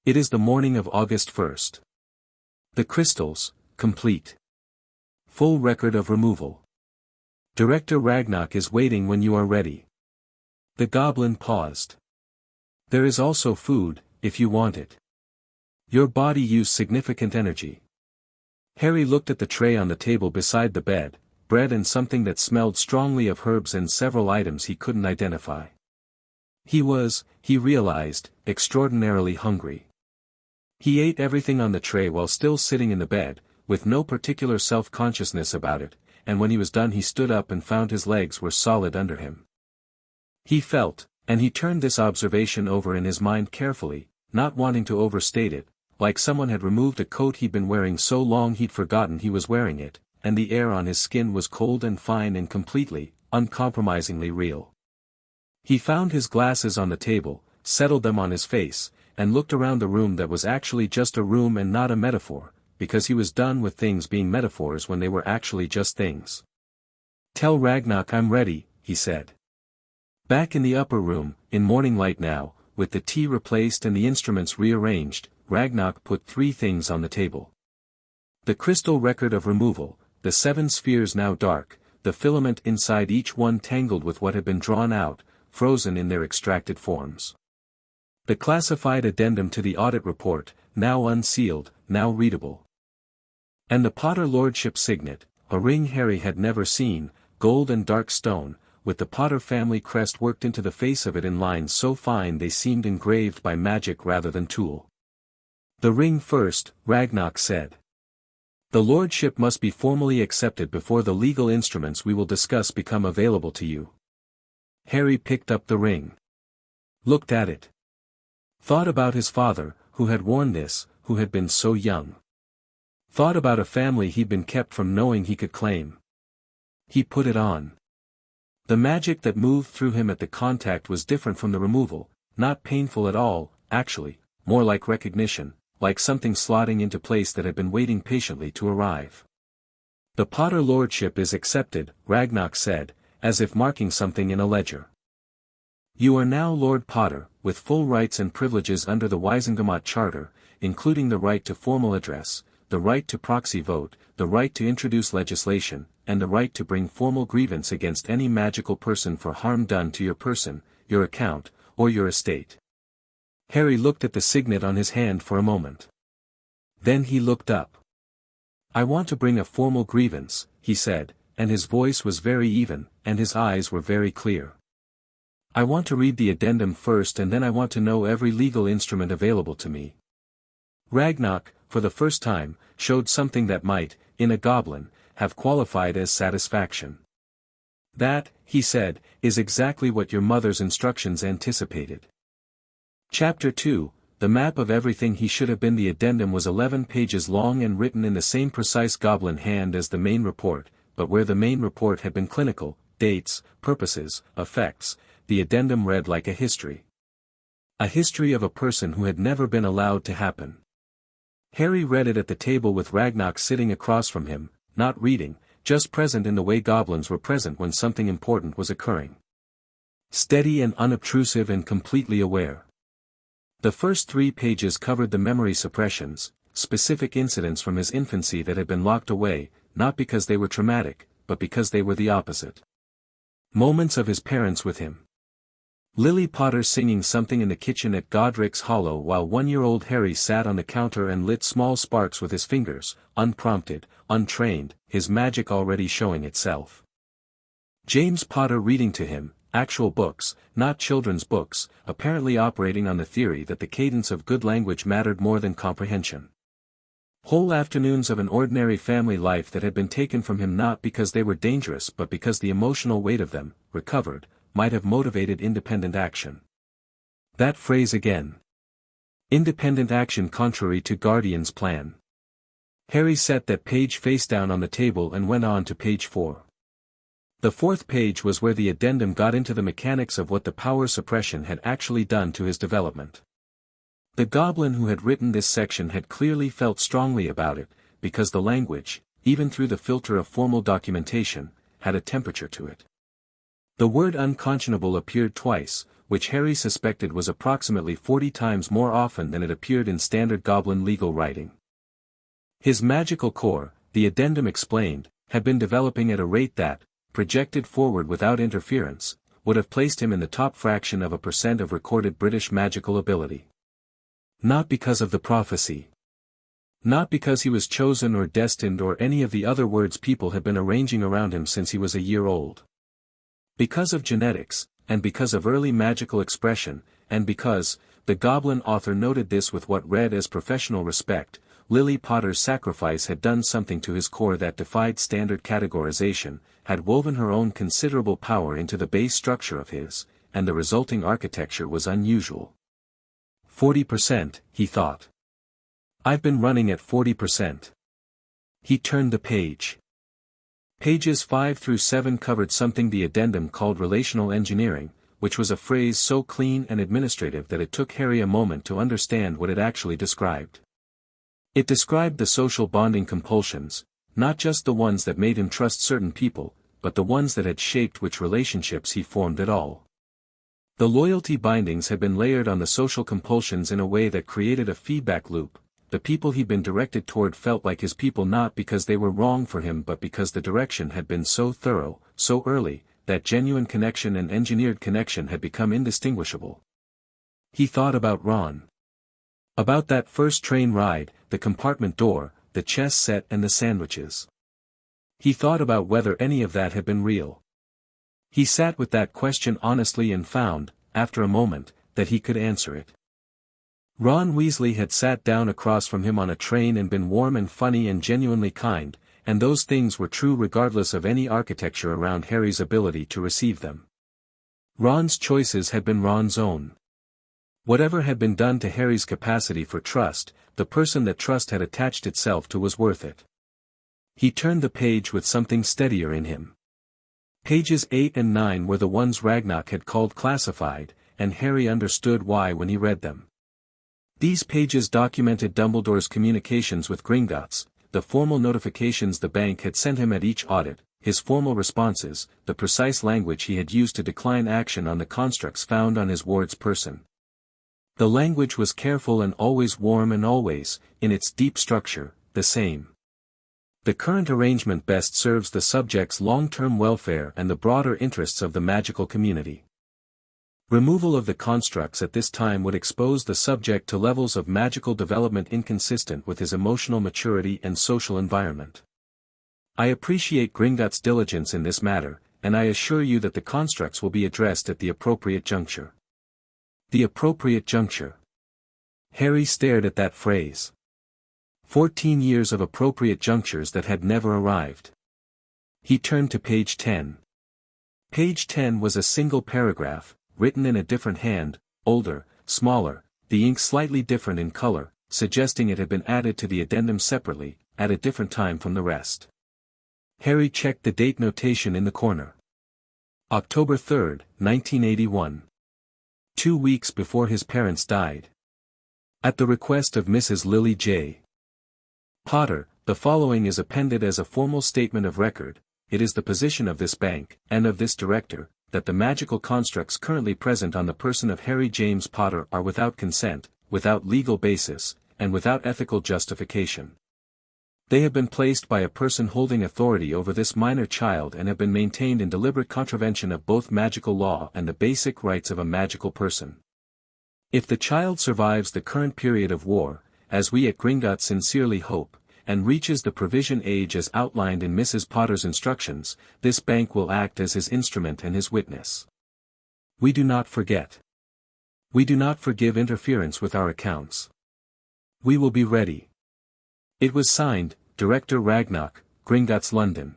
It is the morning of August 1st. The crystals, complete. Full record of removal. Director Ragnarok is waiting when you are ready. The goblin paused. There is also food, if you want it. Your body used significant energy. Harry looked at the tray on the table beside the bed, bread and something that smelled strongly of herbs and several items he couldn't identify. He was, he realized, extraordinarily hungry. He ate everything on the tray while still sitting in the bed, with no particular self-consciousness about it, and when he was done he stood up and found his legs were solid under him. He felt, and he turned this observation over in his mind carefully, not wanting to overstate it, like someone had removed a coat he'd been wearing so long he'd forgotten he was wearing it, and the air on his skin was cold and fine and completely, uncompromisingly real. He found his glasses on the table, settled them on his face, and looked around the room that was actually just a room and not a metaphor, because he was done with things being metaphors when they were actually just things. "Tell Ragnarok I'm ready," he said. Back in the upper room, in morning light now, with the tea replaced and the instruments rearranged, Ragnarok put 3 things on the table. The crystal record of removal, the 7 spheres now dark, the filament inside each one tangled with what had been drawn out, frozen in their extracted forms. The classified addendum to the audit report, now unsealed, now readable. And the Potter Lordship signet, a ring Harry had never seen, gold and dark stone, with the Potter family crest worked into the face of it in lines so fine they seemed engraved by magic rather than tool. "The ring first," Ragnarok said. "The lordship must be formally accepted before the legal instruments we will discuss become available to you." Harry picked up the ring. Looked at it. Thought about his father, who had worn this, who had been so young. Thought about a family he'd been kept from knowing he could claim. He put it on. The magic that moved through him at the contact was different from the removal, not painful at all, actually, more like recognition, like something slotting into place that had been waiting patiently to arrive. "The Potter Lordship is accepted," Ragnarok said, as if marking something in a ledger. "You are now Lord Potter, with full rights and privileges under the Wisengamot Charter, including the right to formal address, the right to proxy vote, the right to introduce legislation, and the right to bring formal grievance against any magical person for harm done to your person, your account, or your estate." Harry looked at the signet on his hand for a moment. Then he looked up. "I want to bring a formal grievance," he said, and his voice was very even, and his eyes were very clear. "I want to read the addendum first and then I want to know every legal instrument available to me." Ragnarok, for the first time, showed something that might, in a goblin, have qualified as satisfaction. "That," he said, "is exactly what your mother's instructions anticipated." Chapter 2, the map of everything he should have been. The addendum was 11 pages long and written in the same precise goblin hand as the main report, but where the main report had been clinical, dates, purposes, effects, the addendum read like a history. A history of a person who had never been allowed to happen. Harry read it at the table with Ragnarok sitting across from him, not reading, just present in the way goblins were present when something important was occurring. Steady and unobtrusive and completely aware. The first 3 pages covered the memory suppressions, specific incidents from his infancy that had been locked away, not because they were traumatic, but because they were the opposite. Moments of his parents with him. Lily Potter singing something in the kitchen at Godric's Hollow while 1-year-old Harry sat on the counter and lit small sparks with his fingers, unprompted, untrained, his magic already showing itself. James Potter reading to him, actual books, not children's books, apparently operating on the theory that the cadence of good language mattered more than comprehension. Whole afternoons of an ordinary family life that had been taken from him not because they were dangerous but because the emotional weight of them, recovered, might have motivated independent action. That phrase again. Independent action contrary to Guardian's plan. Harry set that page face down on the table and went on to page 4. The fourth page was where the addendum got into the mechanics of what the power suppression had actually done to his development. The goblin who had written this section had clearly felt strongly about it, because the language, even through the filter of formal documentation, had a temperature to it. The word unconscionable appeared twice, which Harry suspected was approximately 40 times more often than it appeared in standard goblin legal writing. His magical core, the addendum explained, had been developing at a rate that, projected forward without interference, would have placed him in the top fraction of a % of recorded British magical ability. Not because of the prophecy. Not because he was chosen or destined or any of the other words people had been arranging around him since he was a year old. Because of genetics, and because of early magical expression, and because, the goblin author noted this with what read as professional respect, Lily Potter's sacrifice had done something to his core that defied standard categorization, had woven her own considerable power into the base structure of his, and the resulting architecture was unusual. 40%, he thought. I've been running at 40%. He turned the page. Pages 5 through 7 covered something the addendum called relational engineering, which was a phrase so clean and administrative that it took Harry a moment to understand what it actually described. It described the social bonding compulsions, not just the ones that made him trust certain people, but the ones that had shaped which relationships he formed at all. The loyalty bindings had been layered on the social compulsions in a way that created a feedback loop. The people he'd been directed toward felt like his people not because they were wrong for him but because the direction had been so thorough, so early, that genuine connection and engineered connection had become indistinguishable. He thought about Ron. About that first train ride, the compartment door, the chess set and the sandwiches. He thought about whether any of that had been real. He sat with that question honestly and found, after a moment, that he could answer it. Ron Weasley had sat down across from him on a train and been warm and funny and genuinely kind, and those things were true regardless of any architecture around Harry's ability to receive them. Ron's choices had been Ron's own. Whatever had been done to Harry's capacity for trust, the person that trust had attached itself to was worth it. He turned the page with something steadier in him. Pages 8 and 9 were the ones Ragnarok had called classified, and Harry understood why when he read them. These pages documented Dumbledore's communications with Gringotts, the formal notifications the bank had sent him at each audit, his formal responses, the precise language he had used to decline action on the constructs found on his ward's person. The language was careful and always warm and always, in its deep structure, the same. The current arrangement best serves the subject's long-term welfare and the broader interests of the magical community. Removal of the constructs at this time would expose the subject to levels of magical development inconsistent with his emotional maturity and social environment. I appreciate Gringotts' diligence in this matter, and I assure you that the constructs will be addressed at the appropriate juncture. The appropriate juncture. Harry stared at that phrase. 14 years of appropriate junctures that had never arrived. He turned to page 10. Page 10 was a single paragraph, written in a different hand, older, smaller, the ink slightly different in color, suggesting it had been added to the addendum separately, at a different time from the rest. Harry checked the date notation in the corner. October 3, 1981. 2 weeks before his parents died. At the request of Mrs. Lily J. Potter, the following is appended as a formal statement of record. It is the position of this bank, and of this director, that the magical constructs currently present on the person of Harry James Potter are without consent, without legal basis, and without ethical justification. They have been placed by a person holding authority over this minor child and have been maintained in deliberate contravention of both magical law and the basic rights of a magical person. If the child survives the current period of war, as we at Gringotts sincerely hope, and reaches the provision age as outlined in Mrs. Potter's instructions, this bank will act as his instrument and his witness. We do not forget. We do not forgive interference with our accounts. We will be ready. It was signed, Director Ragnarok, Gringotts London.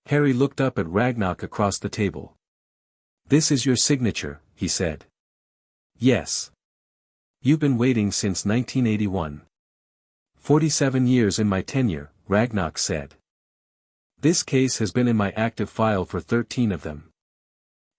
Harry looked up at Ragnarok across the table. "This is your signature," he said. "Yes. You've been waiting since 1981. 47 years in my tenure," Ragnarok said. "This case has been in my active file for 13 of them."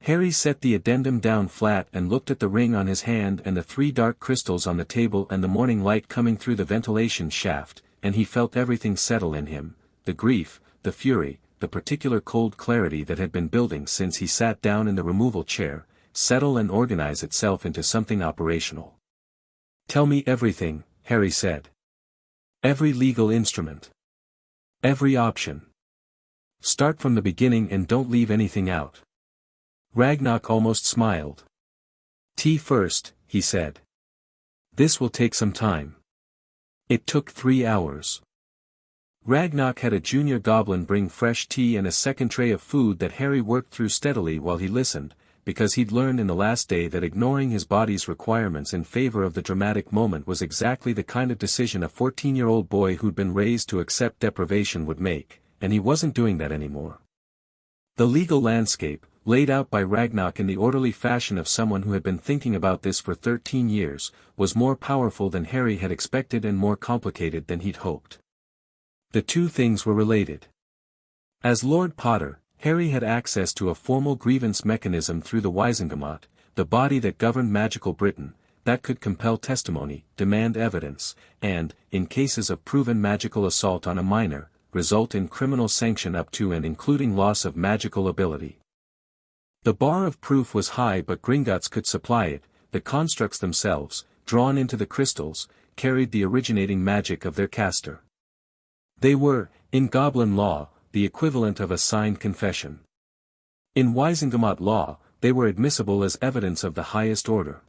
Harry set the addendum down flat and looked at the ring on his hand and the 3 dark crystals on the table and the morning light coming through the ventilation shaft, and he felt everything settle in him, the grief, the fury, the particular cold clarity that had been building since he sat down in the removal chair, settle and organize itself into something operational. "Tell me everything," Harry said. "Every legal instrument. Every option. Start from the beginning and don't leave anything out." Ragnarok almost smiled. "Tea first," he said. "This will take some time." It took 3 hours. Ragnarok had a junior goblin bring fresh tea and a second tray of food that Harry worked through steadily while he listened, because he'd learned in the last day that ignoring his body's requirements in favor of the dramatic moment was exactly the kind of decision a 14-year-old boy who'd been raised to accept deprivation would make, and he wasn't doing that anymore. The legal landscape, laid out by Ragnarok in the orderly fashion of someone who had been thinking about this for 13 years, was more powerful than Harry had expected and more complicated than he'd hoped. The two things were related. As Lord Potter, Harry had access to a formal grievance mechanism through the Wizengamot, the body that governed magical Britain, that could compel testimony, demand evidence, and, in cases of proven magical assault on a minor, result in criminal sanction up to and including loss of magical ability. The bar of proof was high, but Gringotts could supply it. The constructs themselves, drawn into the crystals, carried the originating magic of their caster. They were, in goblin law, the equivalent of a signed confession. In Wizengamot law, they were admissible as evidence of the highest order.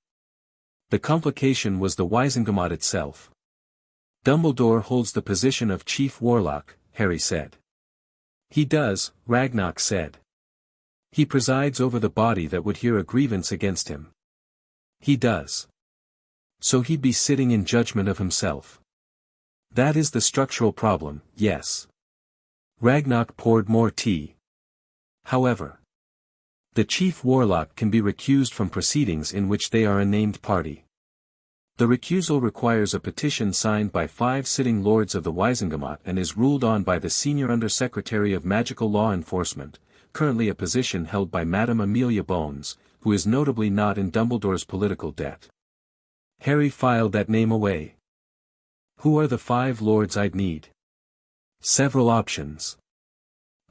The complication was the Wizengamot itself. "Dumbledore holds the position of chief warlock," Harry said. "He does," Ragnarok said. "He presides over the body that would hear a grievance against him." "He does. So he'd be sitting in judgment of himself." "That is the structural problem, yes." Ragnarok poured more tea. "However, the chief warlock can be recused from proceedings in which they are a named party. The recusal requires a petition signed by 5 sitting lords of the Wizengamot and is ruled on by the Senior Undersecretary of Magical Law Enforcement, currently a position held by Madame Amelia Bones, who is notably not in Dumbledore's political debt." Harry filed that name away. "Who are the 5 lords I'd need?" "Several options.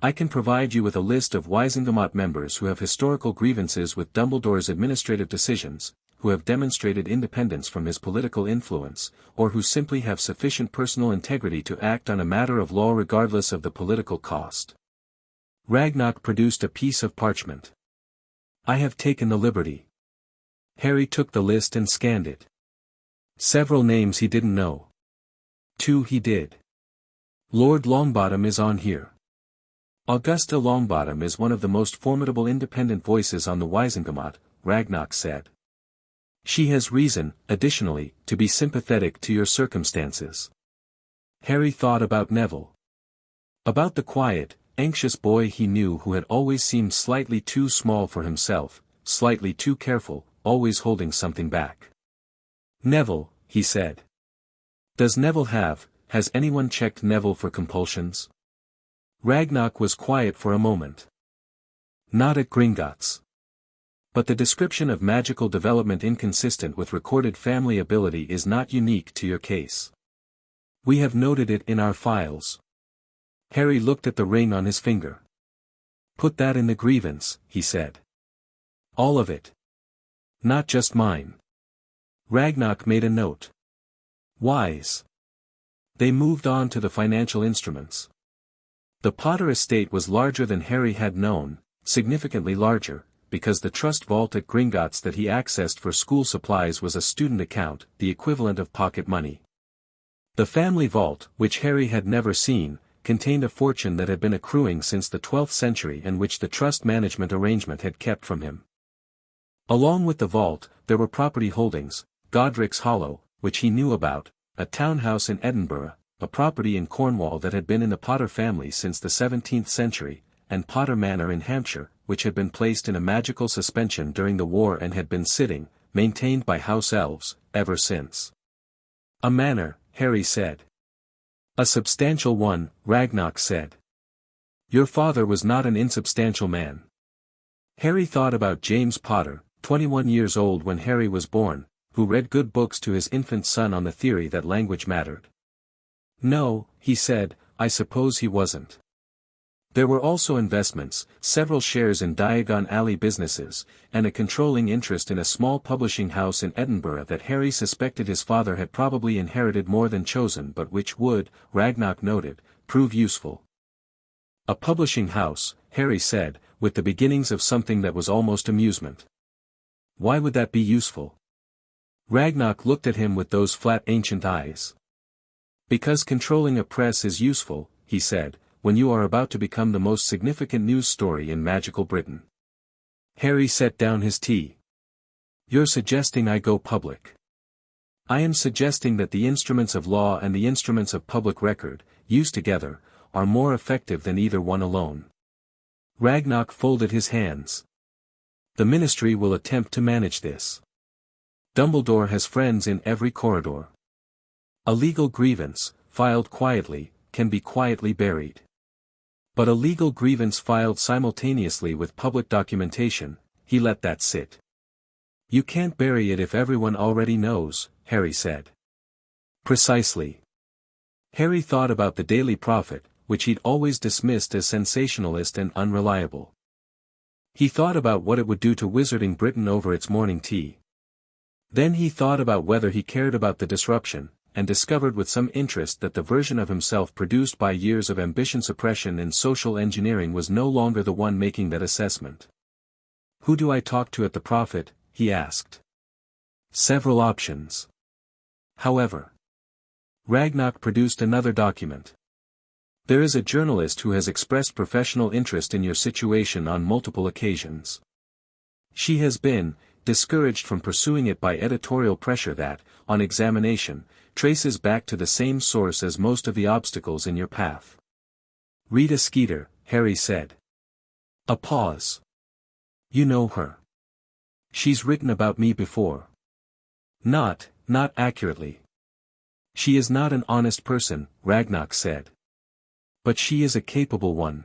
I can provide you with a list of Wizengamot members who have historical grievances with Dumbledore's administrative decisions, who have demonstrated independence from his political influence, or who simply have sufficient personal integrity to act on a matter of law regardless of the political cost." Ragnarok produced a piece of parchment. "I have taken the liberty." Harry took the list and scanned it. Several names he didn't know. 2 he did. Lord Longbottom is on here. Augusta Longbottom is one of the most formidable independent voices on the Wizengamot, Ragnarok said. She has reason, additionally, to be sympathetic to your circumstances. Harry thought about Neville. About the quiet, anxious boy he knew who had always seemed slightly too small for himself, slightly too careful, always holding something back. "Neville," he said. "Does Neville has anyone checked Neville for compulsions?" Ragnarok was quiet for a moment. "Not at Gringotts. But the description of magical development inconsistent with recorded family ability is not unique to your case. We have noted it in our files." Harry looked at the ring on his finger. "Put that in the grievance," he said. "All of it. Not just mine." Ragnarok made a note. "Wise." They moved on to the financial instruments. The Potter estate was larger than Harry had known, significantly larger, because the trust vault at Gringotts that he accessed for school supplies was a student account, the equivalent of pocket money. The family vault, which Harry had never seen, contained a fortune that had been accruing since the 12th century and which the trust management arrangement had kept from him. Along with the vault, there were property holdings, Godric's Hollow, which he knew about, a townhouse in Edinburgh, a property in Cornwall that had been in the Potter family since the 17th century, and Potter Manor in Hampshire, which had been placed in a magical suspension during the war and had been sitting, maintained by house elves, ever since. A manor, Harry said. A substantial one, Ragnarok said. Your father was not an insubstantial man. Harry thought about James Potter, 21 years old when Harry was born, who read good books to his infant son on the theory that language mattered. No, he said, I suppose he wasn't. There were also investments, several shares in Diagon Alley businesses, and a controlling interest in a small publishing house in Edinburgh that Harry suspected his father had probably inherited more than chosen but which would, Ragnarok noted, prove useful. A publishing house, Harry said, with the beginnings of something that was almost amusement. Why would that be useful? Ragnarok looked at him with those flat ancient eyes. Because controlling a press is useful, he said, when you are about to become the most significant news story in magical Britain. Harry set down his tea. You're suggesting I go public. I am suggesting that the instruments of law and the instruments of public record, used together, are more effective than either one alone. Ragnarok folded his hands. The ministry will attempt to manage this. Dumbledore has friends in every corridor. A legal grievance, filed quietly, can be quietly buried. But a legal grievance filed simultaneously with public documentation, he let that sit. You can't bury it if everyone already knows, Harry said. Precisely. Harry thought about the Daily Prophet, which he'd always dismissed as sensationalist and unreliable. He thought about what it would do to Wizarding Britain over its morning tea. Then he thought about whether he cared about the disruption, and discovered with some interest that the version of himself produced by years of ambition suppression and social engineering was no longer the one making that assessment. Who do I talk to at the Prophet? He asked. Several options. However. Ragnarok produced another document. There is a journalist who has expressed professional interest in your situation on multiple occasions. She has been discouraged from pursuing it by editorial pressure that, on examination, traces back to the same source as most of the obstacles in your path. Rita Skeeter, Harry said. A pause. You know her. She's written about me before. Not accurately. She is not an honest person, Ragnarok said. But she is a capable one.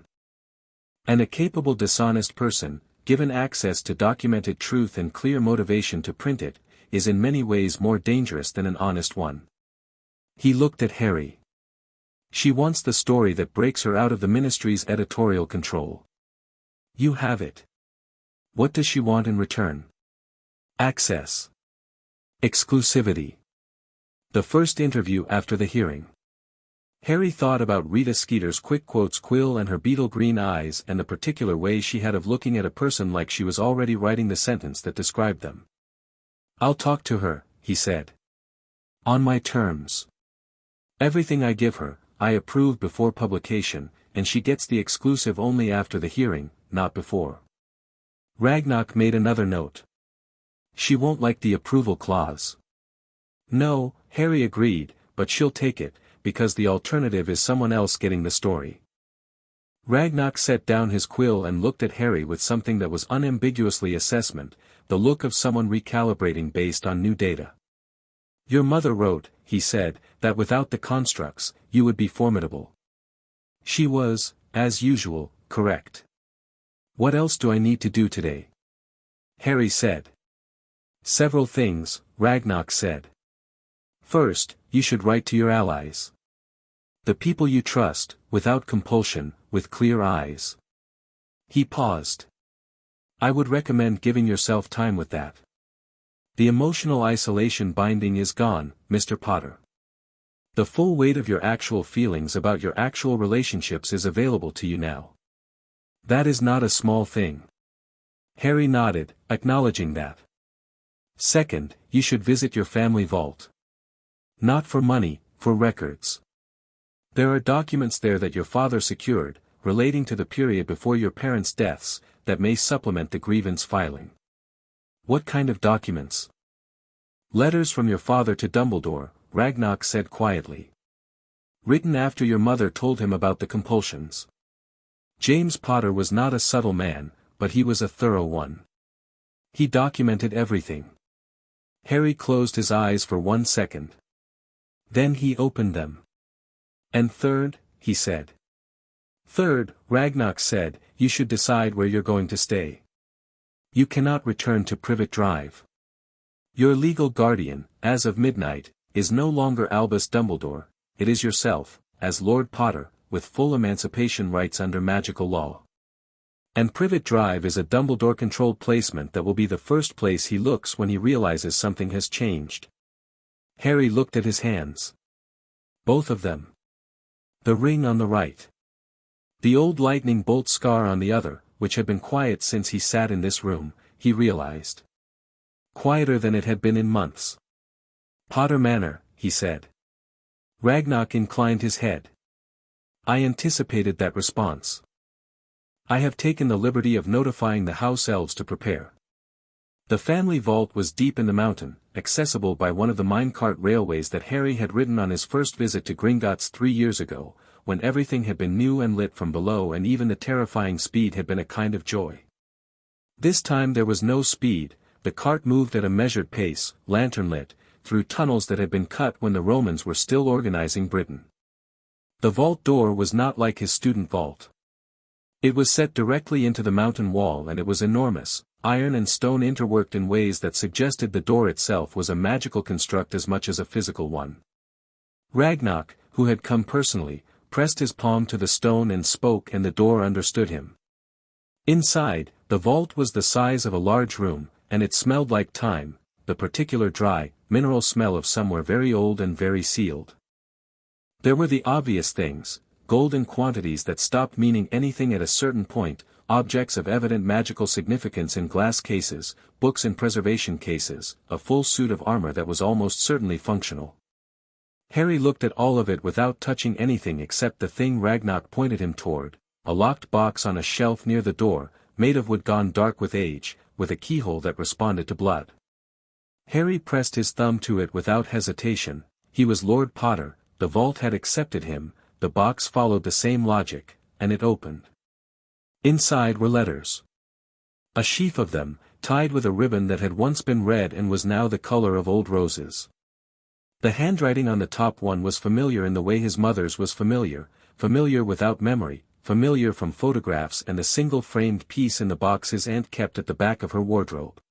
And a capable dishonest person, given access to documented truth and clear motivation to print it, is in many ways more dangerous than an honest one. He looked at Harry. She wants the story that breaks her out of the ministry's editorial control. You have it. What does she want in return? Access. Exclusivity. The first interview after the hearing. Harry thought about Rita Skeeter's quick quotes quill and her beetle green eyes and the particular way she had of looking at a person like she was already writing the sentence that described them. I'll talk to her, he said. On my terms. Everything I give her, I approve before publication, and she gets the exclusive only after the hearing, not before. Ragnarok made another note. She won't like the approval clause. No, Harry agreed, but she'll take it, because the alternative is someone else getting the story. Ragnarok set down his quill and looked at Harry with something that was unambiguously assessment, the look of someone recalibrating based on new data. Your mother wrote, he said, that without the constructs, you would be formidable. She was, as usual, correct. What else do I need to do today? Harry said. Several things, Ragnarok said. First, you should write to your allies. The people you trust, without compulsion, with clear eyes. He paused. I would recommend giving yourself time with that. The emotional isolation binding is gone, Mr. Potter. The full weight of your actual feelings about your actual relationships is available to you now. That is not a small thing. Harry nodded, acknowledging that. Second, you should visit your family vault. Not for money, for records. There are documents there that your father secured, relating to the period before your parents' deaths, that may supplement the grievance filing. What kind of documents? Letters from your father to Dumbledore, Ragnarok said quietly. Written after your mother told him about the compulsions. James Potter was not a subtle man, but he was a thorough one. He documented everything. Harry closed his eyes for 1 second. Then he opened them. And third, he said. Third, Ragnarok said, you should decide where you're going to stay. You cannot return to Privet Drive. Your legal guardian, as of midnight, is no longer Albus Dumbledore, it is yourself, as Lord Potter, with full emancipation rights under magical law. And Privet Drive is a Dumbledore-controlled placement that will be the first place he looks when he realizes something has changed. Harry looked at his hands. Both of them. The ring on the right. The old lightning bolt scar on the other, which had been quiet since he sat in this room, he realized. Quieter than it had been in months. Potter Manor, he said. Ragnarok inclined his head. I anticipated that response. I have taken the liberty of notifying the house elves to prepare. The family vault was deep in the mountain, accessible by one of the minecart railways that Harry had ridden on his first visit to Gringotts 3 years ago, when everything had been new and lit from below and even the terrifying speed had been a kind of joy. This time there was no speed, the cart moved at a measured pace, lantern-lit, through tunnels that had been cut when the Romans were still organizing Britain. The vault door was not like his student vault. It was set directly into the mountain wall and it was enormous, iron and stone interworked in ways that suggested the door itself was a magical construct as much as a physical one. Ragnarok, who had come personally, pressed his palm to the stone and spoke and the door understood him. Inside, the vault was the size of a large room, and it smelled like time, the particular dry, mineral smell of somewhere very old and very sealed. There were the obvious things, gold in quantities that stopped meaning anything at a certain point, objects of evident magical significance in glass cases, books in preservation cases, a full suit of armor that was almost certainly functional. Harry looked at all of it without touching anything except the thing Ragnarok pointed him toward, a locked box on a shelf near the door, made of wood gone dark with age, with a keyhole that responded to blood. Harry pressed his thumb to it without hesitation. He was Lord Potter, the vault had accepted him, the box followed the same logic, and it opened. Inside were letters. A sheaf of them, tied with a ribbon that had once been red and was now the color of old roses. The handwriting on the top one was familiar in the way his mother's was familiar, familiar without memory, familiar from photographs and the single framed piece in the box his aunt kept at the back of her wardrobe.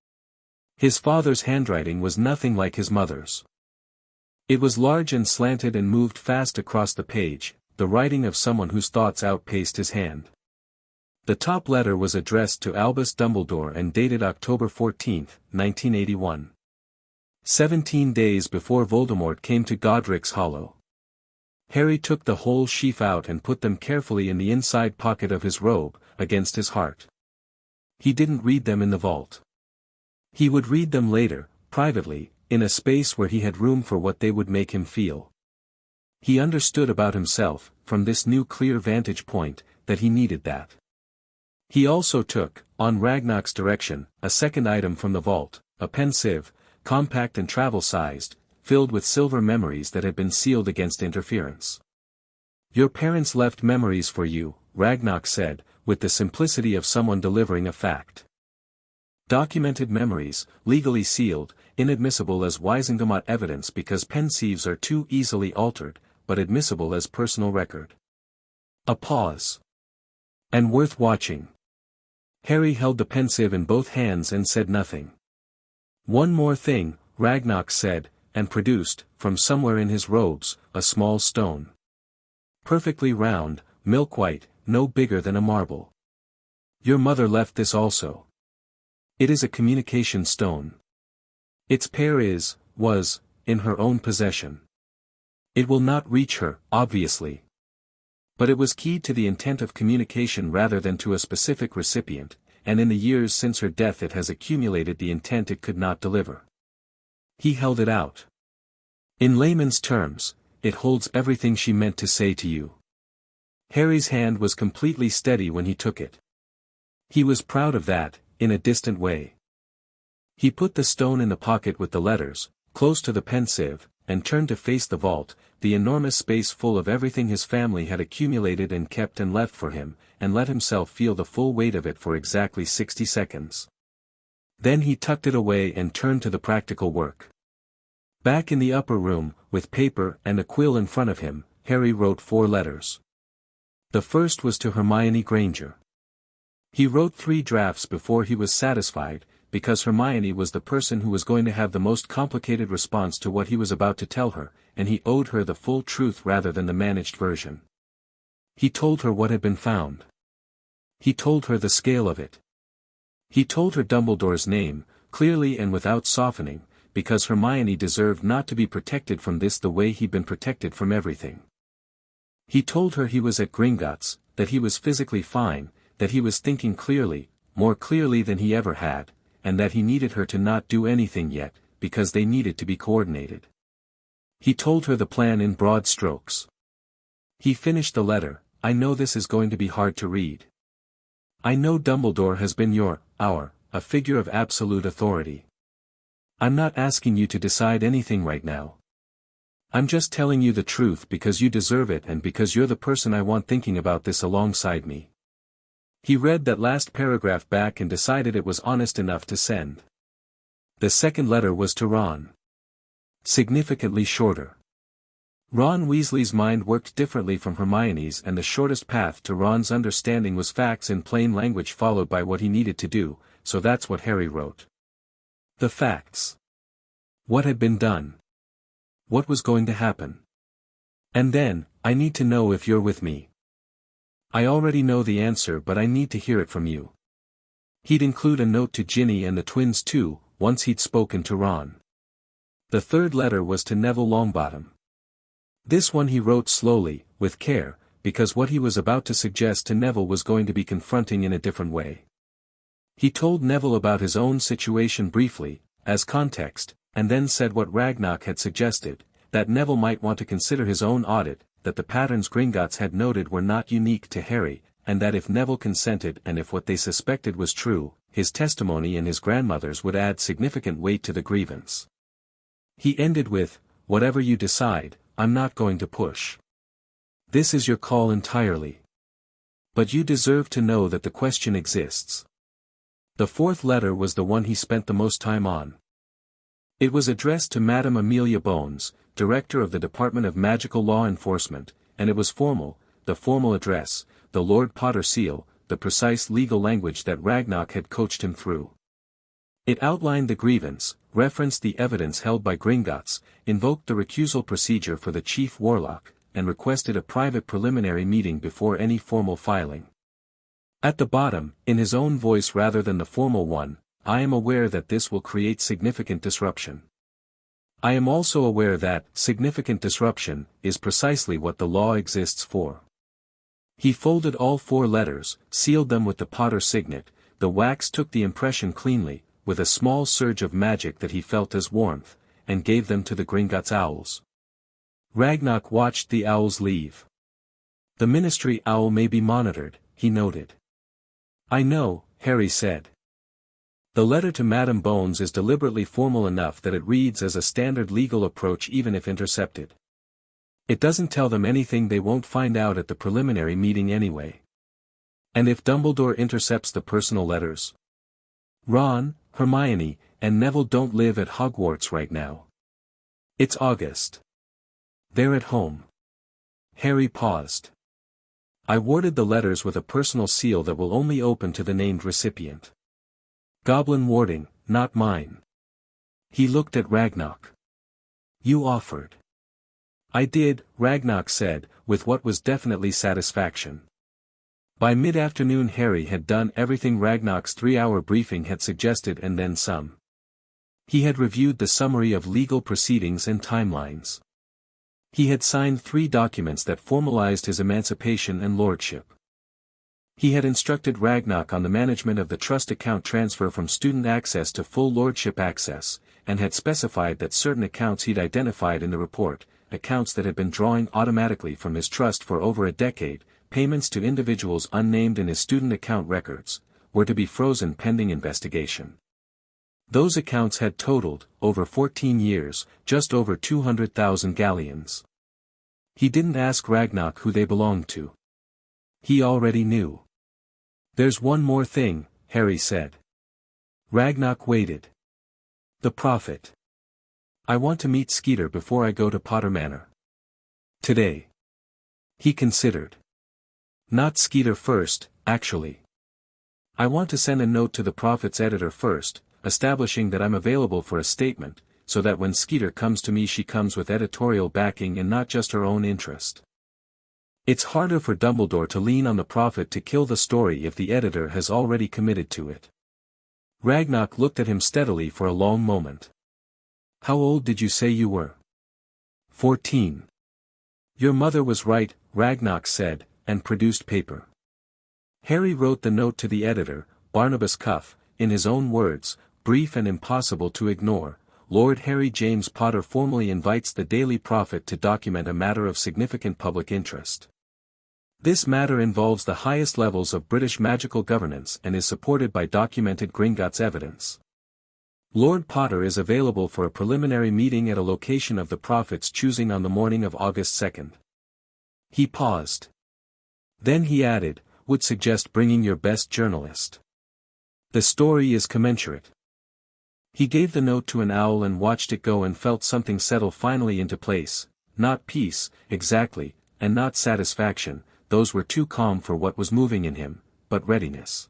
His father's handwriting was nothing like his mother's. It was large and slanted and moved fast across the page, the writing of someone whose thoughts outpaced his hand. The top letter was addressed to Albus Dumbledore and dated October 14, 1981. 17 days before Voldemort came to Godric's Hollow. Harry took the whole sheaf out and put them carefully in the inside pocket of his robe, against his heart. He didn't read them in the vault. He would read them later, privately, in a space where he had room for what they would make him feel. He understood about himself, from this new clear vantage point, that he needed that. He also took, on Ragnarok's direction, a second item from the vault, a pensieve, compact and travel-sized, filled with silver memories that had been sealed against interference. Your parents left memories for you, Ragnarok said, with the simplicity of someone delivering a fact. Documented memories, legally sealed, inadmissible as Wisingamot evidence because pensieves are too easily altered, but admissible as personal record. A pause. And worth watching. Harry held the pensieve in both hands and said nothing. One more thing, Ragnarok said, and produced, from somewhere in his robes, a small stone. Perfectly round, milk-white, no bigger than a marble. Your mother left this also. It is a communication stone. Its pair was, in her own possession. It will not reach her, obviously. But it was keyed to the intent of communication rather than to a specific recipient, and in the years since her death it has accumulated the intent it could not deliver. He held it out. In layman's terms, it holds everything she meant to say to you. Harry's hand was completely steady when he took it. He was proud of that, in a distant way. He put the stone in the pocket with the letters, close to the pensieve, and turned to face the vault, the enormous space full of everything his family had accumulated and kept and left for him, and let himself feel the full weight of it for exactly 60 seconds. Then he tucked it away and turned to the practical work. Back in the upper room, with paper and a quill in front of him, Harry wrote 4 letters. The first was to Hermione Granger. He wrote 3 drafts before he was satisfied, because Hermione was the person who was going to have the most complicated response to what he was about to tell her, and he owed her the full truth rather than the managed version. He told her what had been found. He told her the scale of it. He told her Dumbledore's name, clearly and without softening, because Hermione deserved not to be protected from this the way he'd been protected from everything. He told her he was at Gringotts, that he was physically fine, that he was thinking clearly, more clearly than he ever had, and that he needed her to not do anything yet, because they needed to be coordinated. He told her the plan in broad strokes. He finished the letter. I know this is going to be hard to read. I know Dumbledore has been a figure of absolute authority. I'm not asking you to decide anything right now. I'm just telling you the truth because you deserve it and because you're the person I want thinking about this alongside me. He read that last paragraph back and decided it was honest enough to send. The second letter was to Ron. Significantly shorter. Ron Weasley's mind worked differently from Hermione's, and the shortest path to Ron's understanding was facts in plain language followed by what he needed to do, so that's what Harry wrote. The facts. What had been done. What was going to happen. And then, I need to know if you're with me. I already know the answer but I need to hear it from you. He'd include a note to Ginny and the twins too, once he'd spoken to Ron. The third letter was to Neville Longbottom. This one he wrote slowly, with care, because what he was about to suggest to Neville was going to be confronting in a different way. He told Neville about his own situation briefly, as context, and then said what Ragnarok had suggested, that Neville might want to consider his own audit, that the patterns Gringotts had noted were not unique to Harry, and that if Neville consented and if what they suspected was true, his testimony and his grandmother's would add significant weight to the grievance. He ended with, whatever you decide, I'm not going to push. This is your call entirely. But you deserve to know that the question exists. The fourth letter was the one he spent the most time on. It was addressed to Madame Amelia Bones, Director of the Department of Magical Law Enforcement, and it was formal, the formal address, the Lord Potter seal, the precise legal language that Ragnarok had coached him through. It outlined the grievance, referenced the evidence held by Gringotts, invoked the recusal procedure for the Chief Warlock, and requested a private preliminary meeting before any formal filing. At the bottom, in his own voice rather than the formal one, I am aware that this will create significant disruption. I am also aware that significant disruption is precisely what the law exists for. He folded all 4 letters, sealed them with the Potter signet. The wax took the impression cleanly, with a small surge of magic that he felt as warmth, and gave them to the Gringotts owls. Ragnarok watched the owls leave. The Ministry owl may be monitored, he noted. I know, Harry said. The letter to Madame Bones is deliberately formal enough that it reads as a standard legal approach even if intercepted. It doesn't tell them anything they won't find out at the preliminary meeting anyway. And if Dumbledore intercepts the personal letters? Ron, Hermione, and Neville don't live at Hogwarts right now. It's August. They're at home. Harry paused. I warded the letters with a personal seal that will only open to the named recipient. Goblin warding, not mine. He looked at Ragnarok. You offered. I did, Ragnarok said, with what was definitely satisfaction. By mid-afternoon Harry had done everything Ragnarok's 3-hour briefing had suggested and then some. He had reviewed the summary of legal proceedings and timelines. He had signed 3 documents that formalized his emancipation and lordship. He had instructed Ragnarok on the management of the trust account transfer from student access to full lordship access, and had specified that certain accounts he'd identified in the report, accounts that had been drawing automatically from his trust for over a decade, payments to individuals unnamed in his student account records, were to be frozen pending investigation. Those accounts had totaled, over 14 years, just over 200,000 galleons. He didn't ask Ragnarok who they belonged to. He already knew. "There's one more thing," Harry said. Ragnarok waited. "The prophet. I want to meet Skeeter before I go to Potter Manor. Today." He considered. "Not Skeeter first, actually. I want to send a note to the prophet's editor first, establishing that I'm available for a statement, so that when Skeeter comes to me she comes with editorial backing and not just her own interest. It's harder for Dumbledore to lean on the prophet to kill the story if the editor has already committed to it." Ragnarok looked at him steadily for a long moment. "How old did you say you were?" 14. "Your mother was right," Ragnarok said, and produced paper. Harry wrote the note to the editor, Barnabas Cuff, in his own words, brief and impossible to ignore. "Lord Harry James Potter formally invites the Daily Prophet to document a matter of significant public interest. This matter involves the highest levels of British magical governance and is supported by documented Gringotts evidence. Lord Potter is available for a preliminary meeting at a location of the Prophet's choosing on the morning of August 2nd. He paused. Then he added, "Would suggest bringing your best journalist. The story is commensurate." He gave the note to an owl and watched it go and felt something settle finally into place, not peace, exactly, and not satisfaction, those were too calm for what was moving in him, but readiness.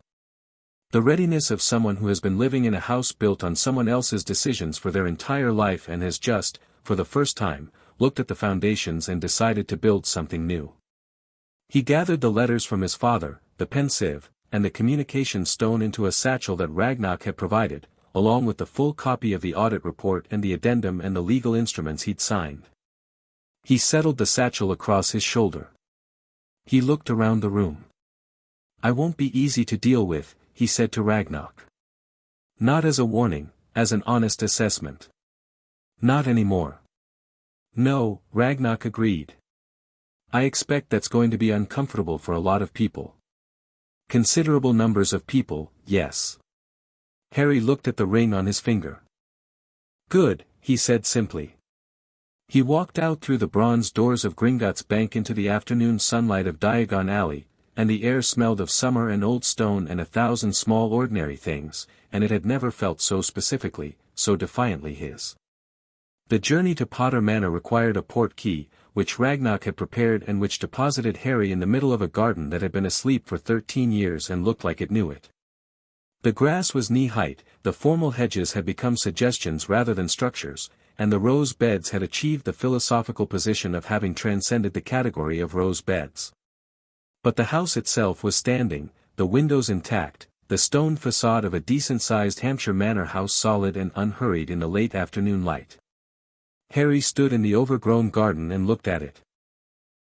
The readiness of someone who has been living in a house built on someone else's decisions for their entire life and has just, for the first time, looked at the foundations and decided to build something new. He gathered the letters from his father, the pensieve, and the communication stone into a satchel that Ragnarok had provided, along with the full copy of the audit report and the addendum and the legal instruments he'd signed. He settled the satchel across his shoulder. He looked around the room. "I won't be easy to deal with," he said to Ragnarok. "Not as a warning, as an honest assessment." "Not anymore." "No," Ragnarok agreed. "I expect that's going to be uncomfortable for a lot of people." "Considerable numbers of people, yes." Harry looked at the ring on his finger. "Good," he said simply. He walked out through the bronze doors of Gringotts Bank into the afternoon sunlight of Diagon Alley, and the air smelled of summer and old stone and 1,000 small ordinary things, and it had never felt so specifically, so defiantly his. The journey to Potter Manor required a port key, which Ragnarok had prepared and which deposited Harry in the middle of a garden that had been asleep for 13 years and looked like it knew it. The grass was knee-height, the formal hedges had become suggestions rather than structures, and the rose beds had achieved the philosophical position of having transcended the category of rose beds. But the house itself was standing, the windows intact, the stone facade of a decent-sized Hampshire manor house solid and unhurried in the late afternoon light. Harry stood in the overgrown garden and looked at it.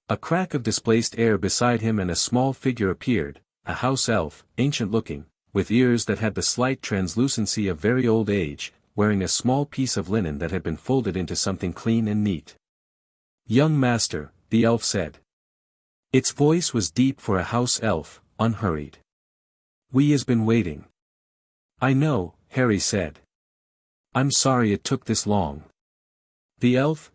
A crack of displaced air beside him and a small figure appeared, a house elf, ancient-looking, with ears that had the slight translucency of very old age, wearing a small piece of linen that had been folded into something clean and neat. "Young master," the elf said. Its voice was deep for a house elf, unhurried. "We has been waiting." "I know," Harry said. "I'm sorry it took this long." The elf,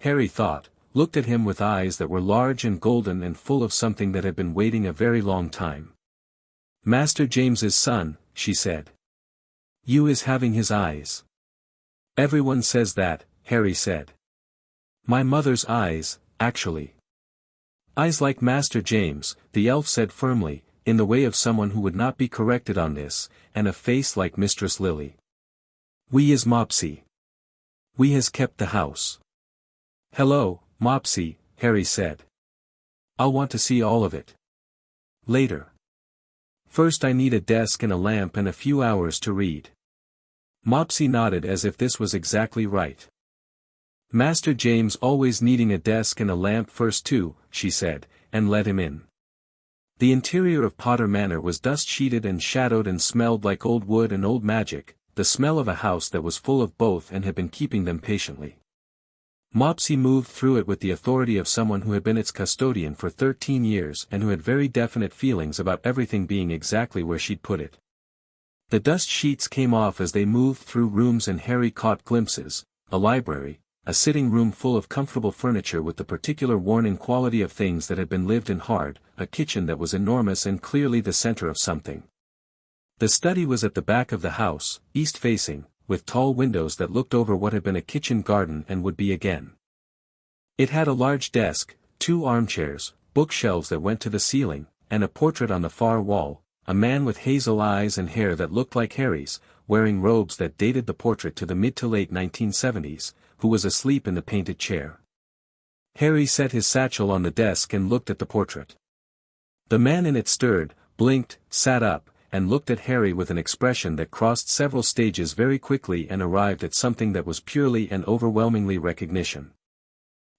Harry thought, looked at him with eyes that were large and golden and full of something that had been waiting a very long time. "Master James's son," she said. "You is having his eyes." "Everyone says that," Harry said. "My mother's eyes, actually." "Eyes like Master James," the elf said firmly, in the way of someone who would not be corrected on this, "and a face like Mistress Lily. We is Mopsy. We has kept the house." "Hello, Mopsy," Harry said. "I'll want to see all of it. Later. First I need a desk and a lamp and a few hours to read." Mopsy nodded as if this was exactly right. "Master James always needing a desk and a lamp first too," she said, and let him in. The interior of Potter Manor was dust-sheeted and shadowed and smelled like old wood and old magic, the smell of a house that was full of both and had been keeping them patiently. Mopsy moved through it with the authority of someone who had been its custodian for 13 years and who had very definite feelings about everything being exactly where she'd put it. The dust sheets came off as they moved through rooms and Harry caught glimpses, a library, a sitting room full of comfortable furniture with the particular worn-in quality of things that had been lived in hard, a kitchen that was enormous and clearly the center of something. The study was at the back of the house, east-facing, with tall windows that looked over what had been a kitchen garden and would be again. It had a large desk, 2 armchairs, bookshelves that went to the ceiling, and a portrait on the far wall, a man with hazel eyes and hair that looked like Harry's, wearing robes that dated the portrait to the mid to late 1970s, who was asleep in the painted chair. Harry set his satchel on the desk and looked at the portrait. The man in it stirred, blinked, sat up, and looked at Harry with an expression that crossed several stages very quickly and arrived at something that was purely and overwhelmingly recognition.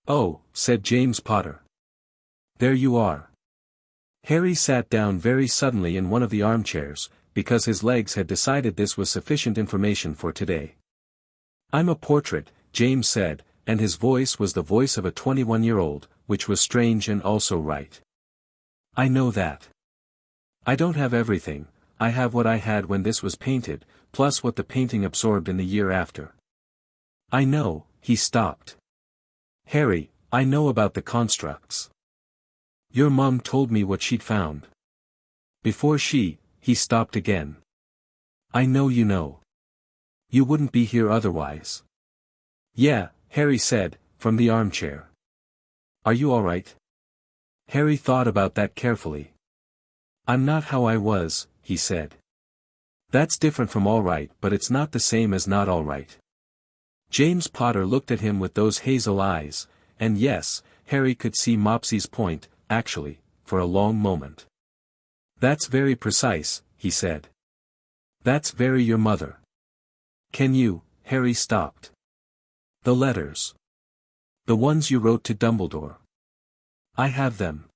"Oh," said James Potter. "There you are." Harry sat down very suddenly in one of the armchairs, because his legs had decided this was sufficient information for today. "I'm a portrait," James said, and his voice was the voice of a 21-year-old, which was strange and also right. "I know that. I don't have everything, I have what I had when this was painted, plus what the painting absorbed in the year after." "I know," he stopped. "Harry, I know about the constructs. Your mum told me what she'd found. Before he stopped again. I know you know. You wouldn't be here otherwise." "Yeah," Harry said, from the armchair. "Are you alright?" Harry thought about that carefully. "I'm not how I was," he said. "That's different from alright, but it's not the same as not alright." James Potter looked at him with those hazel eyes, and yes, Harry could see Mopsy's point, actually, for a long moment. "That's very precise," he said. "That's very your mother. Can you?" Harry stopped. "The letters. The ones you wrote to Dumbledore. I have them.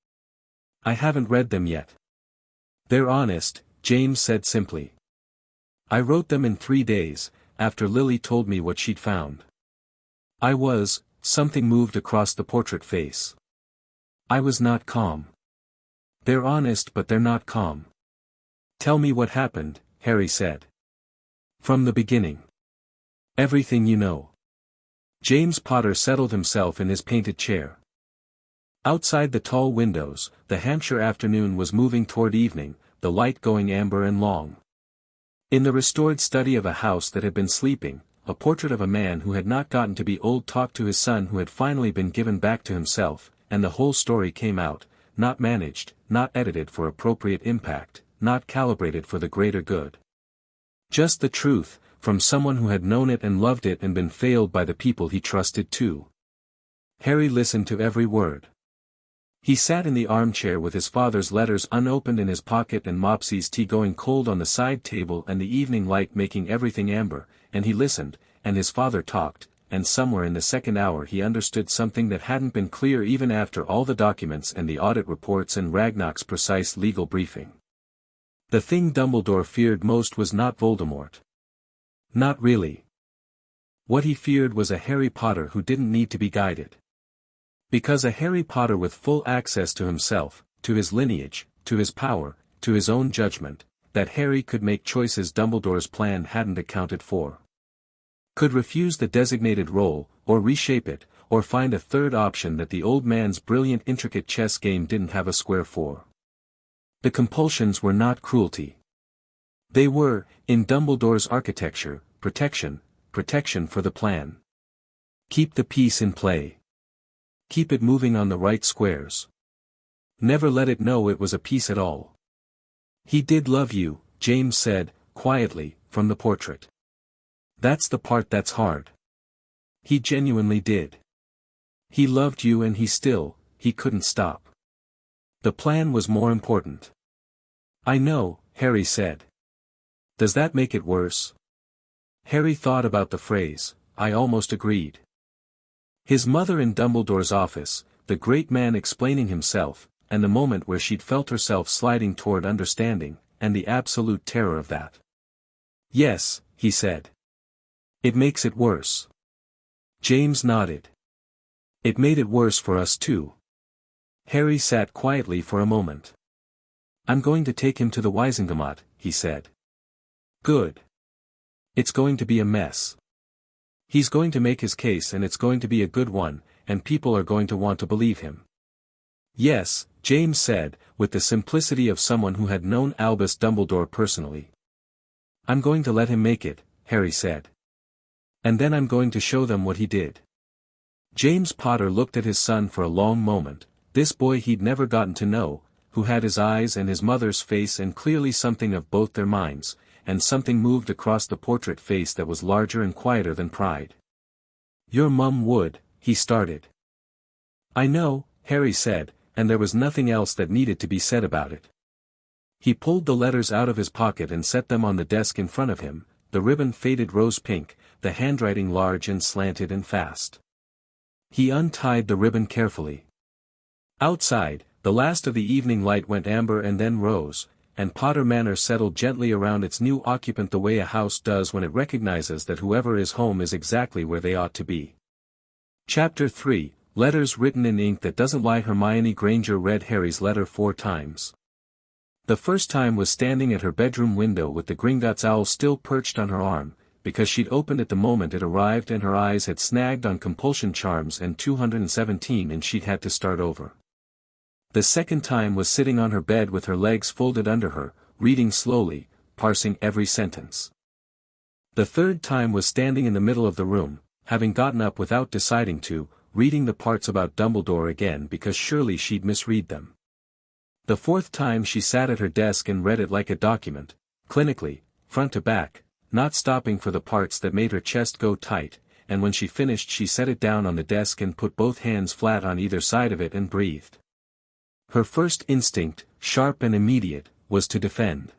I haven't read them yet." "They're honest," James said simply. "I wrote them in 3 days, after Lily told me what she'd found. Something moved across the portrait face. I was not calm." "They're honest but they're not calm." "Tell me what happened," Harry said. "From the beginning. Everything you know." James Potter settled himself in his painted chair. Outside the tall windows, the Hampshire afternoon was moving toward evening, the light going amber and long. In the restored study of a house that had been sleeping, a portrait of a man who had not gotten to be old talked to his son who had finally been given back to himself, and the whole story came out, not managed, not edited for appropriate impact, not calibrated for the greater good. Just the truth, from someone who had known it and loved it and been failed by the people he trusted too. Harry listened to every word. He sat in the armchair with his father's letters unopened in his pocket and Mopsy's tea going cold on the side table and the evening light making everything amber, and he listened, and his father talked, and somewhere in the second hour he understood something that hadn't been clear even after all the documents and the audit reports and Ragnar's precise legal briefing. The thing Dumbledore feared most was not Voldemort. Not really. What he feared was a Harry Potter who didn't need to be guided. Because a Harry Potter with full access to himself, to his lineage, to his power, to his own judgment, that Harry could make choices Dumbledore's plan hadn't accounted for. Could refuse the designated role, or reshape it, or find a third option that the old man's brilliant intricate chess game didn't have a square for. The compulsions were not cruelty. They were, in Dumbledore's architecture, protection for the plan. Keep the piece in play. Keep it moving on the right squares. Never let it know it was a piece at all. "He did love you," James said, quietly, from the portrait. "That's the part that's hard. He genuinely did. He loved you and he couldn't stop. The plan was more important." "I know," Harry said. "Does that make it worse?" Harry thought about the phrase. I almost agreed. His mother in Dumbledore's office, the great man explaining himself, and the moment where she'd felt herself sliding toward understanding, and the absolute terror of that. "Yes," he said. "It makes it worse." James nodded. "It made it worse for us too." Harry sat quietly for a moment. "I'm going to take him to the Wizengamot," he said. Good. It's going to be a mess. He's going to make his case and it's going to be a good one, and people are going to want to believe him. Yes, James said, with the simplicity of someone who had known Albus Dumbledore personally. I'm going to let him make it, Harry said. And then I'm going to show them what he did. James Potter looked at his son for a long moment, this boy he'd never gotten to know, who had his eyes and his mother's face and clearly something of both their minds, and something moved across the portrait face that was larger and quieter than pride. Your mum would, he started. I know, Harry said, and there was nothing else that needed to be said about it. He pulled the letters out of his pocket and set them on the desk in front of him, the ribbon faded rose pink, the handwriting large and slanted and fast. He untied the ribbon carefully. Outside, the last of the evening light went amber and then rose, and Potter Manor settled gently around its new occupant the way a house does when it recognizes that whoever is home is exactly where they ought to be. Chapter 3, Letters Written in Ink That Doesn't Lie. Hermione Granger read Harry's letter 4 times. The first time was standing at her bedroom window with the Gringotts owl still perched on her arm, because she'd opened it the moment it arrived and her eyes had snagged on compulsion charms and 217 and she'd had to start over. The second time was sitting on her bed with her legs folded under her, reading slowly, parsing every sentence. The third time was standing in the middle of the room, having gotten up without deciding to, reading the parts about Dumbledore again because surely she'd misread them. The fourth time she sat at her desk and read it like a document, clinically, front to back, not stopping for the parts that made her chest go tight, and when she finished she set it down on the desk and put both hands flat on either side of it and breathed. Her first instinct, sharp and immediate, was to defend.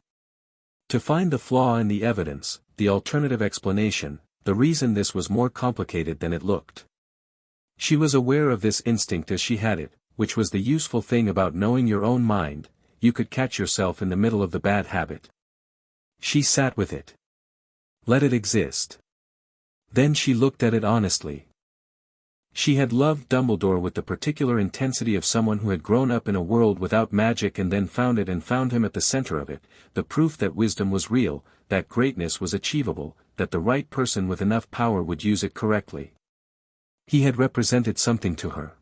To find the flaw in the evidence, the alternative explanation, the reason this was more complicated than it looked. She was aware of this instinct as she had it, which was the useful thing about knowing your own mind, you could catch yourself in the middle of the bad habit. She sat with it. Let it exist. Then she looked at it honestly. She had loved Dumbledore with the particular intensity of someone who had grown up in a world without magic and then found it and found him at the center of it, the proof that wisdom was real, that greatness was achievable, that the right person with enough power would use it correctly. He had represented something to her.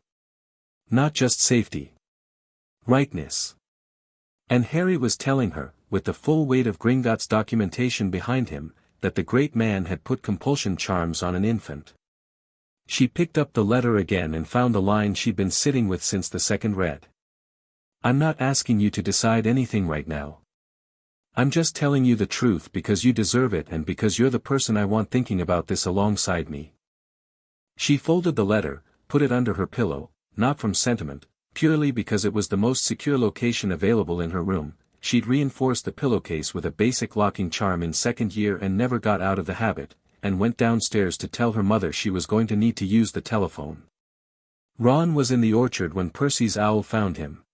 Not just safety. Rightness. And Harry was telling her, with the full weight of Gringotts documentation behind him, that the great man had put compulsion charms on an infant. She picked up the letter again and found the line she'd been sitting with since the second read. I'm not asking you to decide anything right now. I'm just telling you the truth because you deserve it and because you're the person I want thinking about this alongside me. She folded the letter, put it under her pillow, not from sentiment, purely because it was the most secure location available in her room. She'd reinforced the pillowcase with a basic locking charm in second year and never got out of the habit, and went downstairs to tell her mother she was going to need to use the telephone. Ron was in the orchard when Percy's owl found him.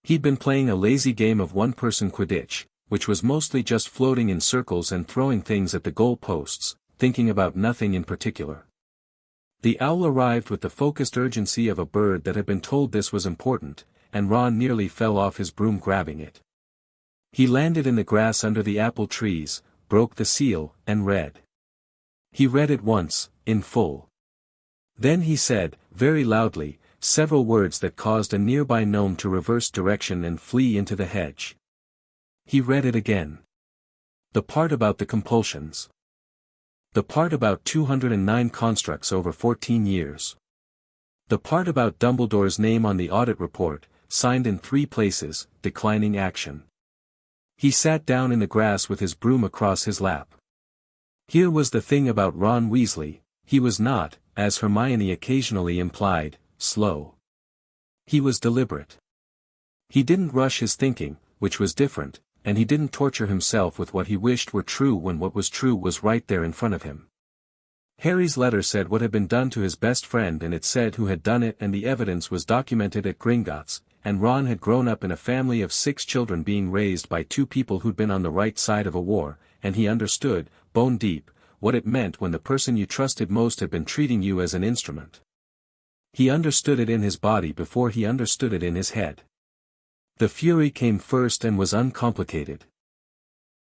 He'd been playing a lazy game of one-person Quidditch, which was mostly just floating in circles and throwing things at the goal posts, thinking about nothing in particular. The owl arrived with the focused urgency of a bird that had been told this was important, and Ron nearly fell off his broom grabbing it. He landed in the grass under the apple trees, broke the seal, and read. He read it once, in full. Then he said, very loudly, several words that caused a nearby gnome to reverse direction and flee into the hedge. He read it again. The part about the compulsions. The part about 209 constructs over 14 years. The part about Dumbledore's name on the audit report, signed in 3 places, declining action. He sat down in the grass with his broom across his lap. Here was the thing about Ron Weasley, he was not, as Hermione occasionally implied, slow. He was deliberate. He didn't rush his thinking, which was different, and he didn't torture himself with what he wished were true when what was true was right there in front of him. Harry's letter said what had been done to his best friend and it said who had done it and the evidence was documented at Gringotts, and Ron had grown up in a family of 6 children being raised by 2 people who'd been on the right side of a war, and he understood, bone deep, what it meant when the person you trusted most had been treating you as an instrument. He understood it in his body before he understood it in his head. The fury came first and was uncomplicated.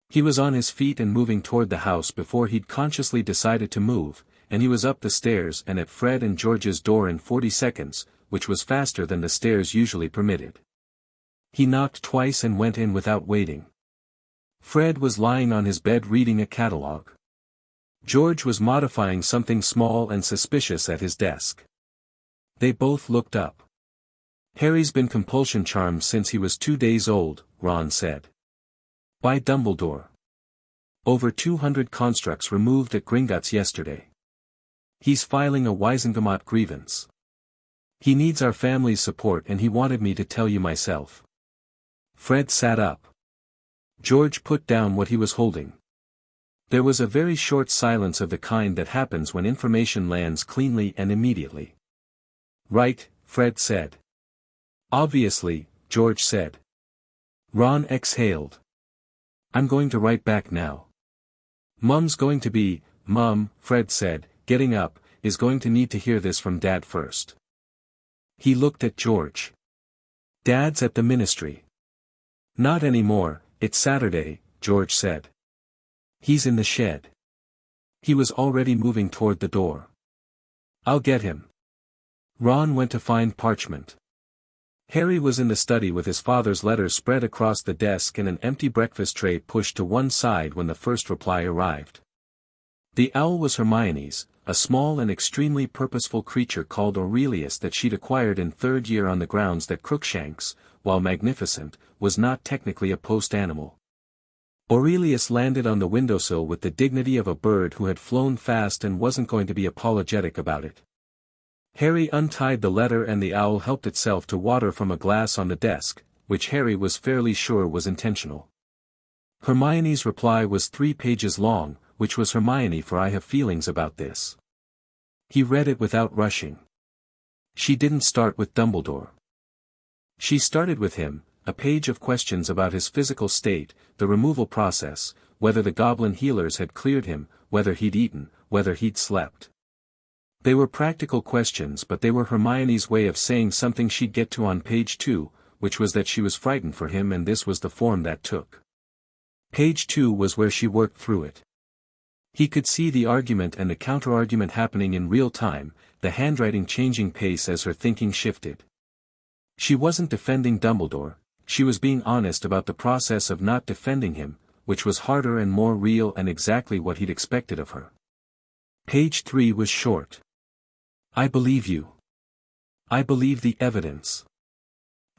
He was on his feet and moving toward the house before he'd consciously decided to move, and he was up the stairs and at Fred and George's door in 40 seconds, which was faster than the stairs usually permitted. He knocked twice and went in without waiting. Fred was lying on his bed reading a catalog. George was modifying something small and suspicious at his desk. They both looked up. "Harry's been compulsion charmed since he was 2 days old," Ron said. "By Dumbledore. Over 200 constructs removed at Gringotts yesterday. He's filing a Wisengamot grievance. He needs our family's support and he wanted me to tell you myself." Fred sat up. George put down what he was holding. There was a very short silence of the kind that happens when information lands cleanly and immediately. "Right," Fred said. "Obviously," George said. Ron exhaled. "I'm going to write back now. Mum's going to be, Mum," Fred said, getting up, "is going to need to hear this from Dad first." He looked at George. "Dad's at the ministry." "Not anymore, it's Saturday," George said. "He's in the shed." He was already moving toward the door. "I'll get him." Ron went to find parchment. Harry was in the study with his father's letters spread across the desk and an empty breakfast tray pushed to one side when the first reply arrived. The owl was Hermione's, a small and extremely purposeful creature called Aurelius that she'd acquired in third year on the grounds that Crookshanks, while magnificent, was not technically a post animal. Aurelius landed on the windowsill with the dignity of a bird who had flown fast and wasn't going to be apologetic about it. Harry untied the letter and the owl helped itself to water from a glass on the desk, which Harry was fairly sure was intentional. Hermione's reply was 3 pages long, which was Hermione for "I have feelings about this." He read it without rushing. She didn't start with Dumbledore. She started with him, a page of questions about his physical state, the removal process, whether the goblin healers had cleared him, whether he'd eaten, whether he'd slept. They were practical questions but they were Hermione's way of saying something she'd get to on page 2, which was that she was frightened for him and this was the form that took. Page 2 was where she worked through it. He could see the argument and the counter-argument happening in real time, the handwriting changing pace as her thinking shifted. She wasn't defending Dumbledore, she was being honest about the process of not defending him, which was harder and more real and exactly what he'd expected of her. Page 3 was short. "I believe you. I believe the evidence.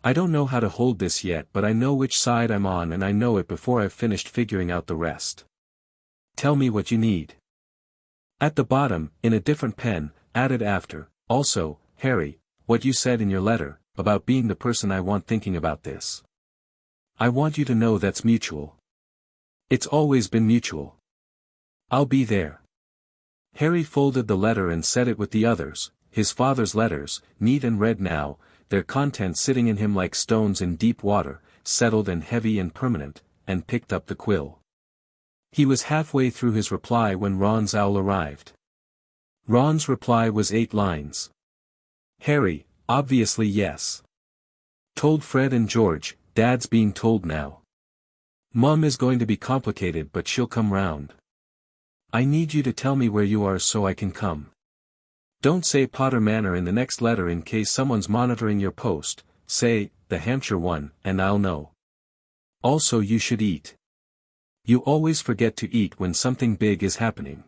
I don't know how to hold this yet but I know which side I'm on and I know it before I've finished figuring out the rest. Tell me what you need." At the bottom, in a different pen, added after, "Also, Harry, what you said in your letter, about being the person I want thinking about this. I want you to know that's mutual. It's always been mutual. I'll be there." Harry folded the letter and set it with the others, his father's letters, neat and red now, their contents sitting in him like stones in deep water, settled and heavy and permanent, and picked up the quill. He was halfway through his reply when Ron's owl arrived. Ron's reply was 8 lines. "Harry, obviously yes. Told Fred and George, Dad's being told now. Mum is going to be complicated but she'll come round. I need you to tell me where you are so I can come. Don't say Potter Manor in the next letter in case someone's monitoring your post, say, the Hampshire one, and I'll know. Also you should eat. You always forget to eat when something big is happening.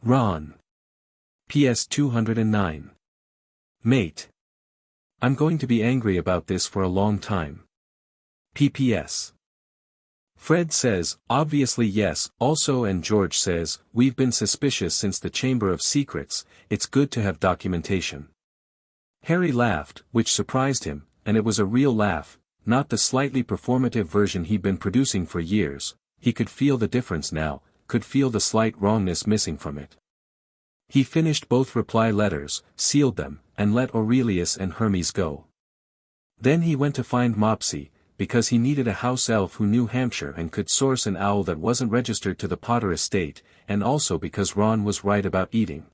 Ron. PS 209. Mate. I'm going to be angry about this for a long time. PPS. Fred says, obviously yes, also and George says, we've been suspicious since the Chamber of Secrets, it's good to have documentation. Harry laughed, which surprised him, and it was a real laugh, not the slightly performative version he'd been producing for years. He could feel the difference now, could feel the slight wrongness missing from it. He finished both reply letters, sealed them, and let Aurelius and Hermes go. Then he went to find Mopsy, because he needed a house elf who knew Hampshire and could source an owl that wasn't registered to the Potter estate, and also because Ron was right about eating.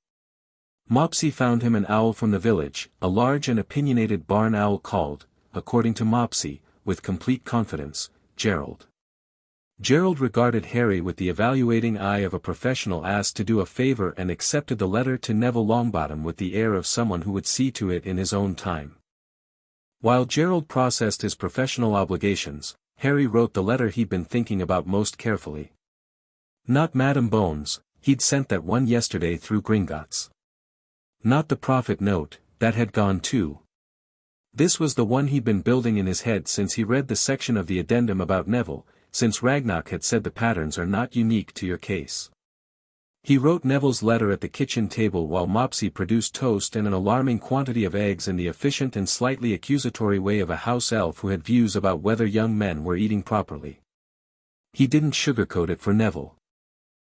Mopsy found him an owl from the village, a large and opinionated barn owl called, according to Mopsy, with complete confidence, Gerald. Gerald regarded Harry with the evaluating eye of a professional asked to do a favor and accepted the letter to Neville Longbottom with the air of someone who would see to it in his own time. While Gerald processed his professional obligations, Harry wrote the letter he'd been thinking about most carefully. Not Madam Bones, he'd sent that one yesterday through Gringotts. Not the profit note, that had gone too. This was the one he'd been building in his head since he read the section of the addendum about Neville, since Ragnarok had said the patterns are not unique to your case. He wrote Neville's letter at the kitchen table while Mopsy produced toast and an alarming quantity of eggs in the efficient and slightly accusatory way of a house elf who had views about whether young men were eating properly. He didn't sugarcoat it for Neville.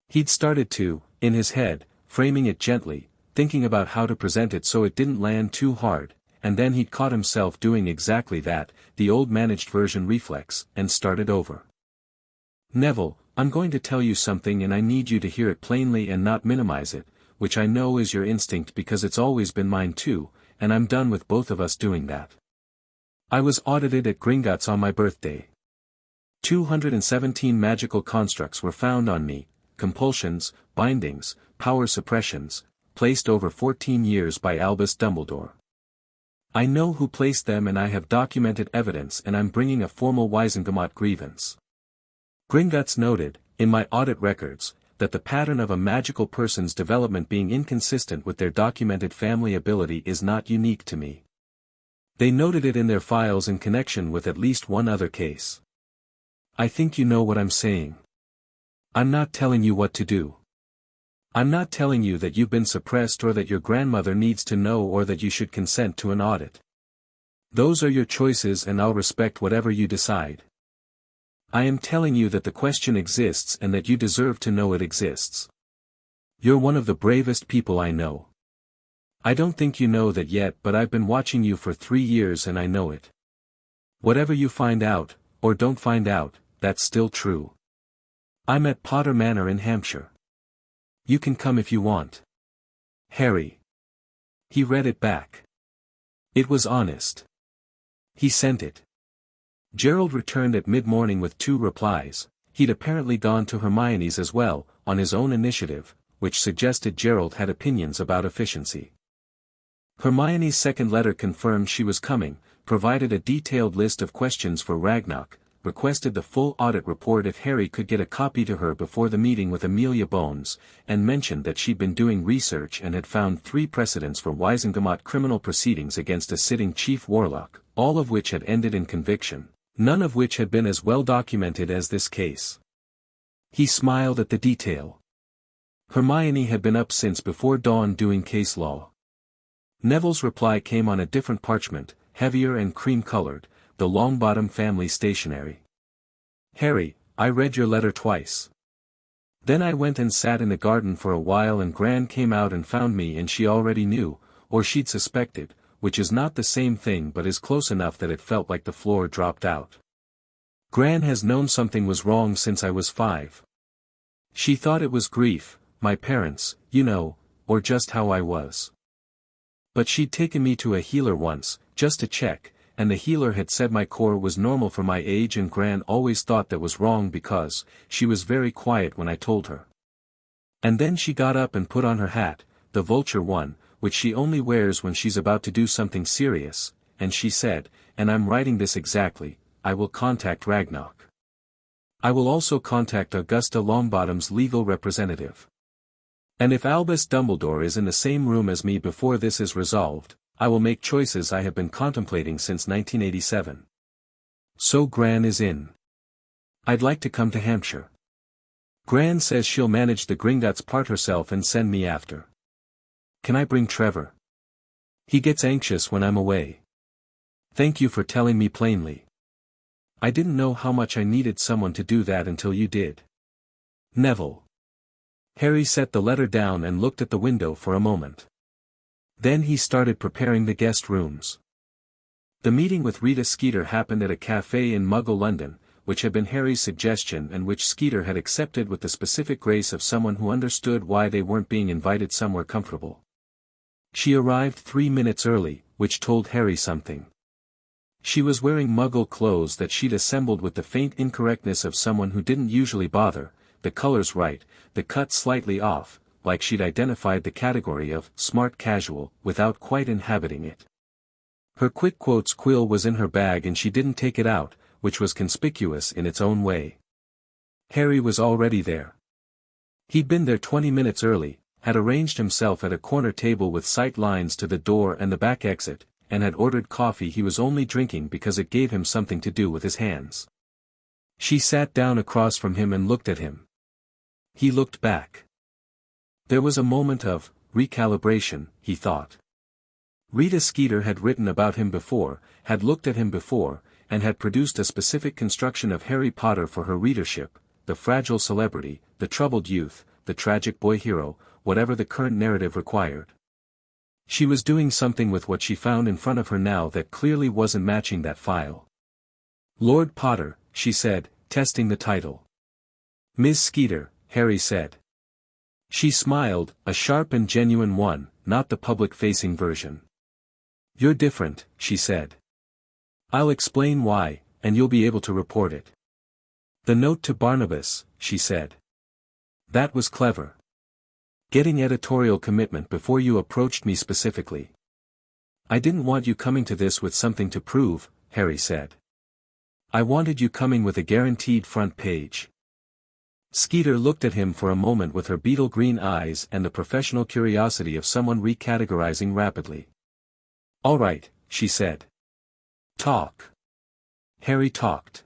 He'd started to, in his head, framing it gently, thinking about how to present it so it didn't land too hard, and then he'd caught himself doing exactly that, the old managed version reflex, and started over. Neville, I'm going to tell you something and I need you to hear it plainly and not minimize it, which I know is your instinct because it's always been mine too, and I'm done with both of us doing that. I was audited at Gringotts on my birthday. 217 magical constructs were found on me, compulsions, bindings, power suppressions, placed over 14 years by Albus Dumbledore. I know who placed them and I have documented evidence and I'm bringing a formal Wizengamot grievance. Gringotts noted, in my audit records, that the pattern of a magical person's development being inconsistent with their documented family ability is not unique to me. They noted it in their files in connection with at least one other case. I think you know what I'm saying. I'm not telling you what to do. I'm not telling you that you've been suppressed or that your grandmother needs to know or that you should consent to an audit. Those are your choices and I'll respect whatever you decide. I am telling you that the question exists and that you deserve to know it exists. You're one of the bravest people I know. I don't think you know that yet but I've been watching you for 3 years and I know it. Whatever you find out, or don't find out, that's still true. I'm at Potter Manor in Hampshire. You can come if you want. Harry. He read it back. It was honest. He sent it. Gerald returned at mid-morning with 2 replies. He'd apparently gone to Hermione's as well, on his own initiative, which suggested Gerald had opinions about efficiency. Hermione's second letter confirmed she was coming, provided a detailed list of questions for Ragnarok, requested the full audit report if Harry could get a copy to her before the meeting with Amelia Bones, and mentioned that she'd been doing research and had found 3 precedents for Wizengamot criminal proceedings against a sitting chief warlock, all of which had ended in conviction, none of which had been as well documented as this case. He smiled at the detail. Hermione had been up since before dawn doing case law. Neville's reply came on a different parchment, heavier and cream-colored, the Longbottom family stationery. Harry, I read your letter twice. Then I went and sat in the garden for a while and Gran came out and found me and she already knew, or she'd suspected, which is not the same thing but is close enough that it felt like the floor dropped out. Gran has known something was wrong since I was 5. She thought it was grief, my parents, you know, or just how I was. But she'd taken me to a healer once, just to check, and the healer had said my core was normal for my age and Gran always thought that was wrong because, she was very quiet when I told her. And then she got up and put on her hat, the vulture one, which she only wears when she's about to do something serious, and she said, and I'm writing this exactly, I will contact Ragnarok. I will also contact Augusta Longbottom's legal representative. And if Albus Dumbledore is in the same room as me before this is resolved, I will make choices I have been contemplating since 1987. So Gran is in. I'd like to come to Hampshire. Gran says she'll manage the Gringotts part herself and send me after. Can I bring Trevor? He gets anxious when I'm away. Thank you for telling me plainly. I didn't know how much I needed someone to do that until you did. Neville. Harry set the letter down and looked at the window for a moment. Then he started preparing the guest rooms. The meeting with Rita Skeeter happened at a cafe in Muggle London, which had been Harry's suggestion and which Skeeter had accepted with the specific grace of someone who understood why they weren't being invited somewhere comfortable. She arrived 3 minutes early, which told Harry something. She was wearing Muggle clothes that she'd assembled with the faint incorrectness of someone who didn't usually bother, the colors right, the cut slightly off, like she'd identified the category of smart casual without quite inhabiting it. Her quick quotes quill was in her bag and she didn't take it out, which was conspicuous in its own way. Harry was already there. He'd been there 20 minutes early, had arranged himself at a corner table with sight lines to the door and the back exit, and had ordered coffee he was only drinking because it gave him something to do with his hands. She sat down across from him and looked at him. He looked back. There was a moment of recalibration, he thought. Rita Skeeter had written about him before, had looked at him before, and had produced a specific construction of Harry Potter for her readership, the fragile celebrity, the troubled youth, the tragic boy hero, whatever the current narrative required. She was doing something with what she found in front of her now that clearly wasn't matching that file. Lord Potter, she said, testing the title. Ms. Skeeter, Harry said. She smiled, a sharp and genuine one, not the public-facing version. You're different, she said. I'll explain why, and you'll be able to report it. The note to Barnabas, she said. That was clever. Getting editorial commitment before you approached me specifically. I didn't want you coming to this with something to prove, Harry said. I wanted you coming with a guaranteed front page. Skeeter looked at him for a moment with her beetle green eyes and the professional curiosity of someone recategorizing rapidly. All right, she said. Talk. Harry talked.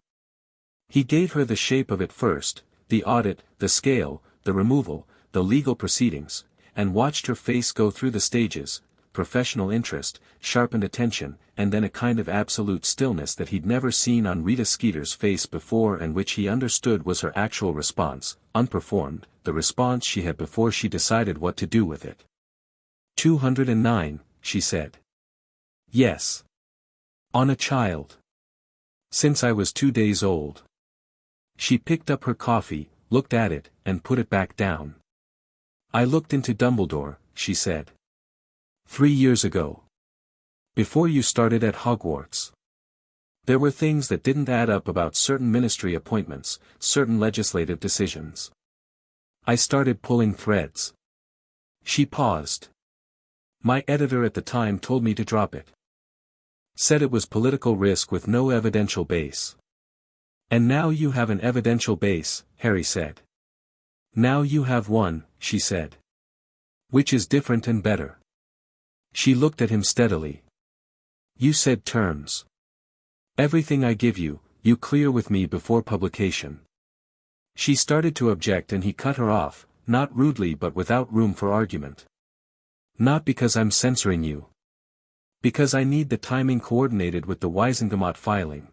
He gave her the shape of it first, the audit, the scale, the removal, the legal proceedings, and watched her face go through the stages, professional interest, sharpened attention, and then a kind of absolute stillness that he'd never seen on Rita Skeeter's face before and which he understood was her actual response, unperformed, the response she had before she decided what to do with it. 209, she said. Yes. On a child. Since I was 2 days old. She picked up her coffee, looked at it, and put it back down. I looked into Dumbledore, she said. 3 years ago. Before you started at Hogwarts. There were things that didn't add up about certain ministry appointments, certain legislative decisions. I started pulling threads. She paused. My editor at the time told me to drop it. Said it was political risk with no evidential base. And now you have an evidential base, Harry said. Now you have one, she said. Which is different and better. She looked at him steadily. You said terms. Everything I give you, you clear with me before publication. She started to object and he cut her off, not rudely but without room for argument. Not because I'm censoring you. Because I need the timing coordinated with the Wisengamot filing.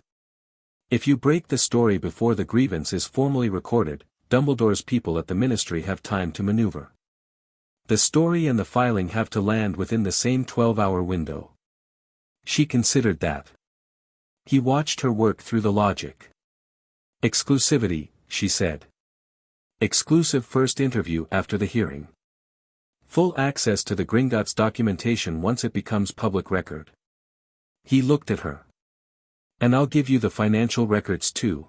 If you break the story before the grievance is formally recorded, Dumbledore's people at the ministry have time to maneuver. The story and the filing have to land within the same 12-hour window. She considered that. He watched her work through the logic. Exclusivity, she said. Exclusive first interview after the hearing. Full access to the Gringotts documentation once it becomes public record. He looked at her. And I'll give you the financial records too.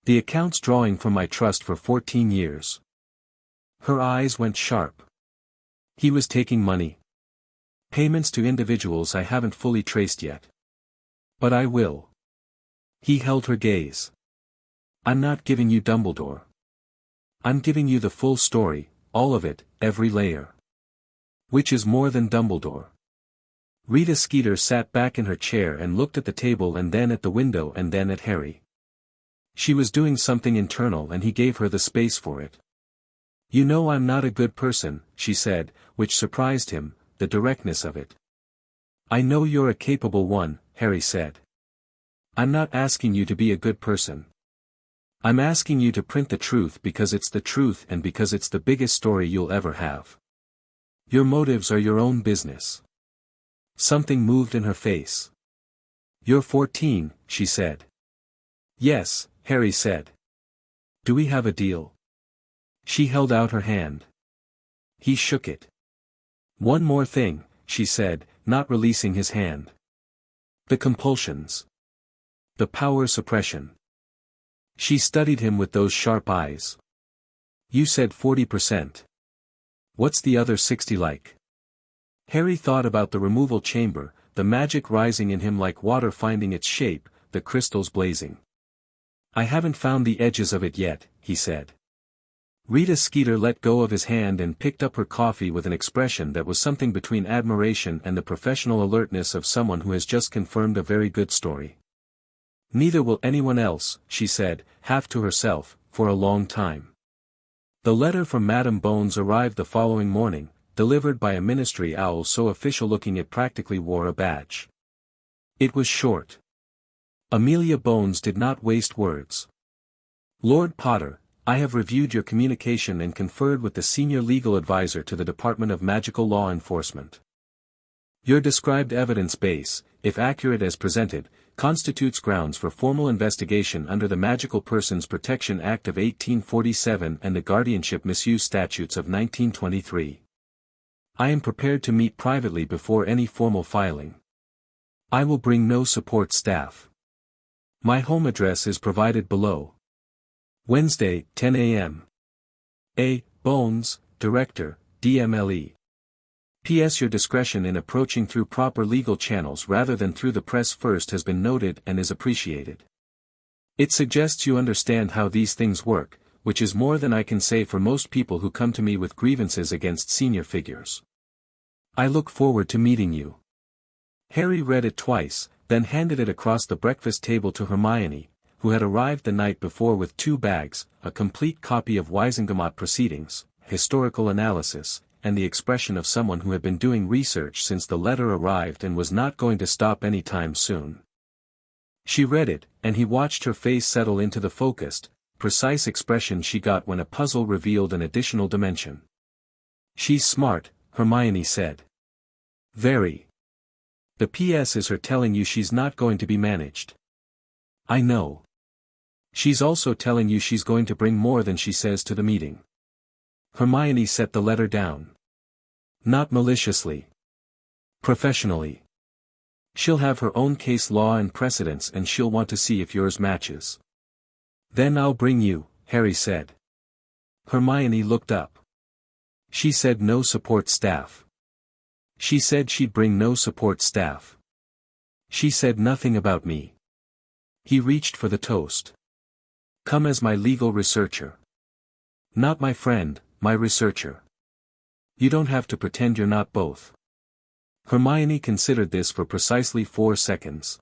The accounts drawing from my trust for 14 years. Her eyes went sharp. He was taking money. Payments to individuals I haven't fully traced yet. But I will. He held her gaze. I'm not giving you Dumbledore. I'm giving you the full story, all of it, every layer. Which is more than Dumbledore. Rita Skeeter sat back in her chair and looked at the table and then at the window and then at Harry. She was doing something internal and he gave her the space for it. You know I'm not a good person, she said, which surprised him, the directness of it. I know you're a capable one, Harry said. I'm not asking you to be a good person. I'm asking you to print the truth because it's the truth and because it's the biggest story you'll ever have. Your motives are your own business. Something moved in her face. You're 14, she said. Yes, Harry said. Do we have a deal? She held out her hand. He shook it. One more thing, she said, not releasing his hand. The compulsions. The power suppression. She studied him with those sharp eyes. You said 40%. What's the other 60 like? Harry thought about the removal chamber, the magic rising in him like water finding its shape, the crystals blazing. I haven't found the edges of it yet, he said. Rita Skeeter let go of his hand and picked up her coffee with an expression that was something between admiration and the professional alertness of someone who has just confirmed a very good story. Neither will anyone else, she said, half to herself, for a long time. The letter from Madame Bones arrived the following morning, delivered by a ministry owl so official-looking it practically wore a badge. It was short. Amelia Bones did not waste words. Lord Potter, I have reviewed your communication and conferred with the senior legal advisor to the Department of Magical Law Enforcement. Your described evidence base, if accurate as presented, constitutes grounds for formal investigation under the Magical Persons Protection Act of 1847 and the Guardianship Misuse Statutes of 1923. I am prepared to meet privately before any formal filing. I will bring no support staff. My home address is provided below. Wednesday, 10 a.m. A. Bones, Director, DMLE. P.S. Your discretion in approaching through proper legal channels rather than through the press first has been noted and is appreciated. It suggests you understand how these things work, which is more than I can say for most people who come to me with grievances against senior figures. I look forward to meeting you. Harry read it twice, then handed it across the breakfast table to Hermione, who had arrived the night before with 2 bags, a complete copy of Wisengamot Proceedings, Historical Analysis, and the expression of someone who had been doing research since the letter arrived and was not going to stop any time soon. She read it, and he watched her face settle into the focused, precise expression she got when a puzzle revealed an additional dimension. She's smart, Hermione said. Very. The PS is her telling you she's not going to be managed. I know. She's also telling you she's going to bring more than she says to the meeting. Hermione set the letter down. Not maliciously. Professionally. She'll have her own case law and precedents and she'll want to see if yours matches. Then I'll bring you, Harry said. Hermione looked up. She said no support staff. She said she'd bring no support staff. She said nothing about me. He reached for the toast. Come as my legal researcher. Not my friend, my researcher. You don't have to pretend you're not both. Hermione considered this for precisely 4 seconds.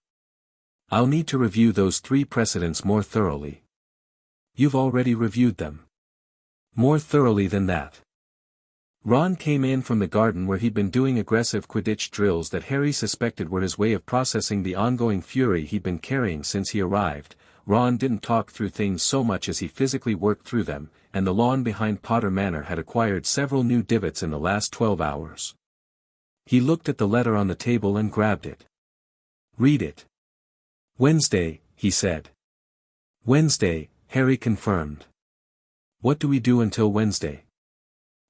I'll need to review those 3 precedents more thoroughly. You've already reviewed them. More thoroughly than that. Ron came in from the garden where he'd been doing aggressive Quidditch drills that Harry suspected were his way of processing the ongoing fury he'd been carrying since he arrived. Ron didn't talk through things so much as he physically worked through them, and the lawn behind Potter Manor had acquired several new divots in the last 12 hours. He looked at the letter on the table and grabbed it. Read it. Wednesday, he said. Wednesday, Harry confirmed. What do we do until Wednesday?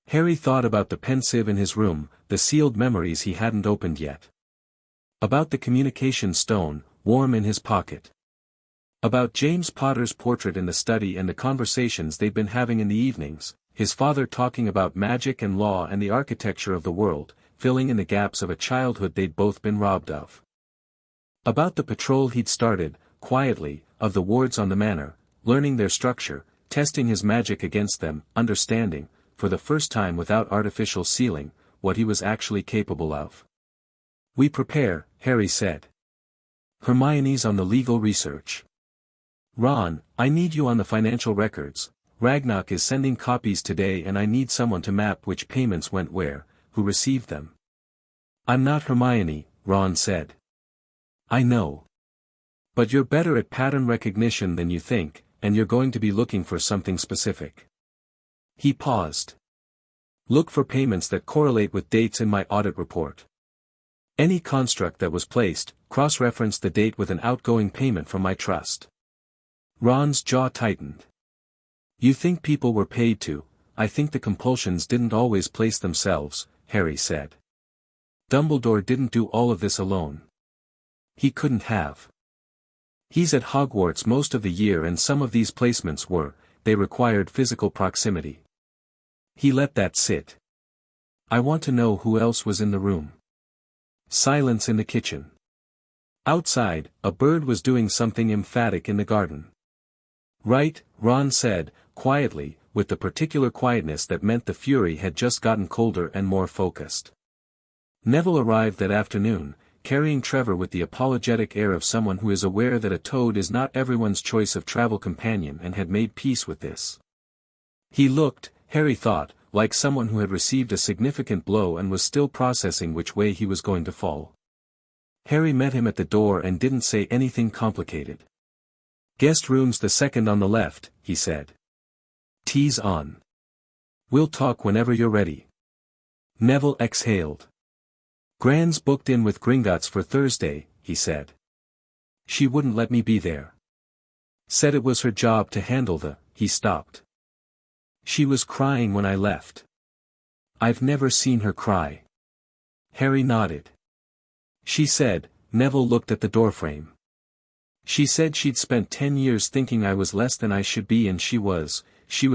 Harry thought about the pensieve in his room, the sealed memories he hadn't opened yet. About the communication stone, warm in his pocket. About James Potter's portrait in the study and the conversations they'd been having in the evenings, his father talking about magic and law and the architecture of the world, filling in the gaps of a childhood they'd both been robbed of. About the patrol he'd started, quietly, of the wards on the manor, learning their structure, testing his magic against them, understanding, for the first time without artificial ceiling, what he was actually capable of. We prepare, Harry said. Hermione's on the legal research. Ron, I need you on the financial records. Ragnarok is sending copies today and I need someone to map which payments went where, who received them. I'm not Hermione, Ron said. I know. But you're better at pattern recognition than you think, and you're going to be looking for something specific. He paused. Look for payments that correlate with dates in my audit report. Any construct that was placed, cross-reference the date with an outgoing payment from my trust. Ron's jaw tightened. You think people were paid to, I think the compulsions didn't always place themselves, Harry said. Dumbledore didn't do all of this alone. He couldn't have. He's at Hogwarts most of the year and some of these placements they required physical proximity. He let that sit. I want to know who else was in the room. Silence in the kitchen. Outside, a bird was doing something emphatic in the garden. Right, Ron said, quietly, with the particular quietness that meant the fury had just gotten colder and more focused. Neville arrived that afternoon, carrying Trevor with the apologetic air of someone who is aware that a toad is not everyone's choice of travel companion and had made peace with this. He looked, Harry thought, like someone who had received a significant blow and was still processing which way he was going to fall. Harry met him at the door and didn't say anything complicated. Guest room's the second on the left, he said. Tea's on. We'll talk whenever you're ready. Neville exhaled. Gran's booked in with Gringotts for Thursday, he said. She wouldn't let me be there. Said it was her job to handle he stopped. She was crying when I left. I've never seen her cry. Harry nodded. She said, Neville looked at the doorframe. She said she'd spent 10 years thinking I was less than I should be and she was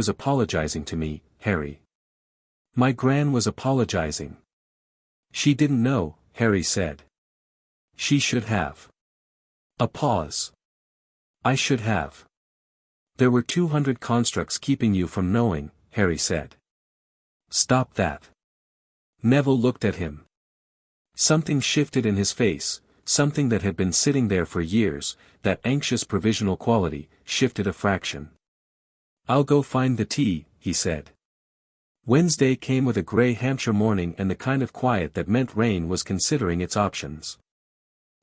apologizing to me, Harry. My Gran was apologizing. She didn't know, Harry said. She should have. A pause. I should have. There were 200 constructs keeping you from knowing, Harry said. Stop that. Neville looked at him. Something shifted in his face, something that had been sitting there for years, that anxious provisional quality, shifted a fraction. I'll go find the tea, he said. Wednesday came with a grey Hampshire morning and the kind of quiet that meant rain was considering its options.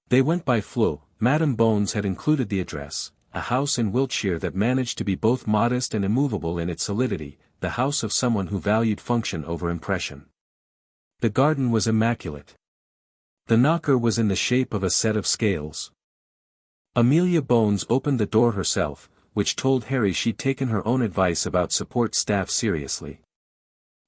They went by Flo. Madam Bones had included the address, a house in Wiltshire that managed to be both modest and immovable in its solidity, the house of someone who valued function over impression. The garden was immaculate. The knocker was in the shape of a set of scales. Amelia Bones opened the door herself, which told Harry she'd taken her own advice about support staff seriously.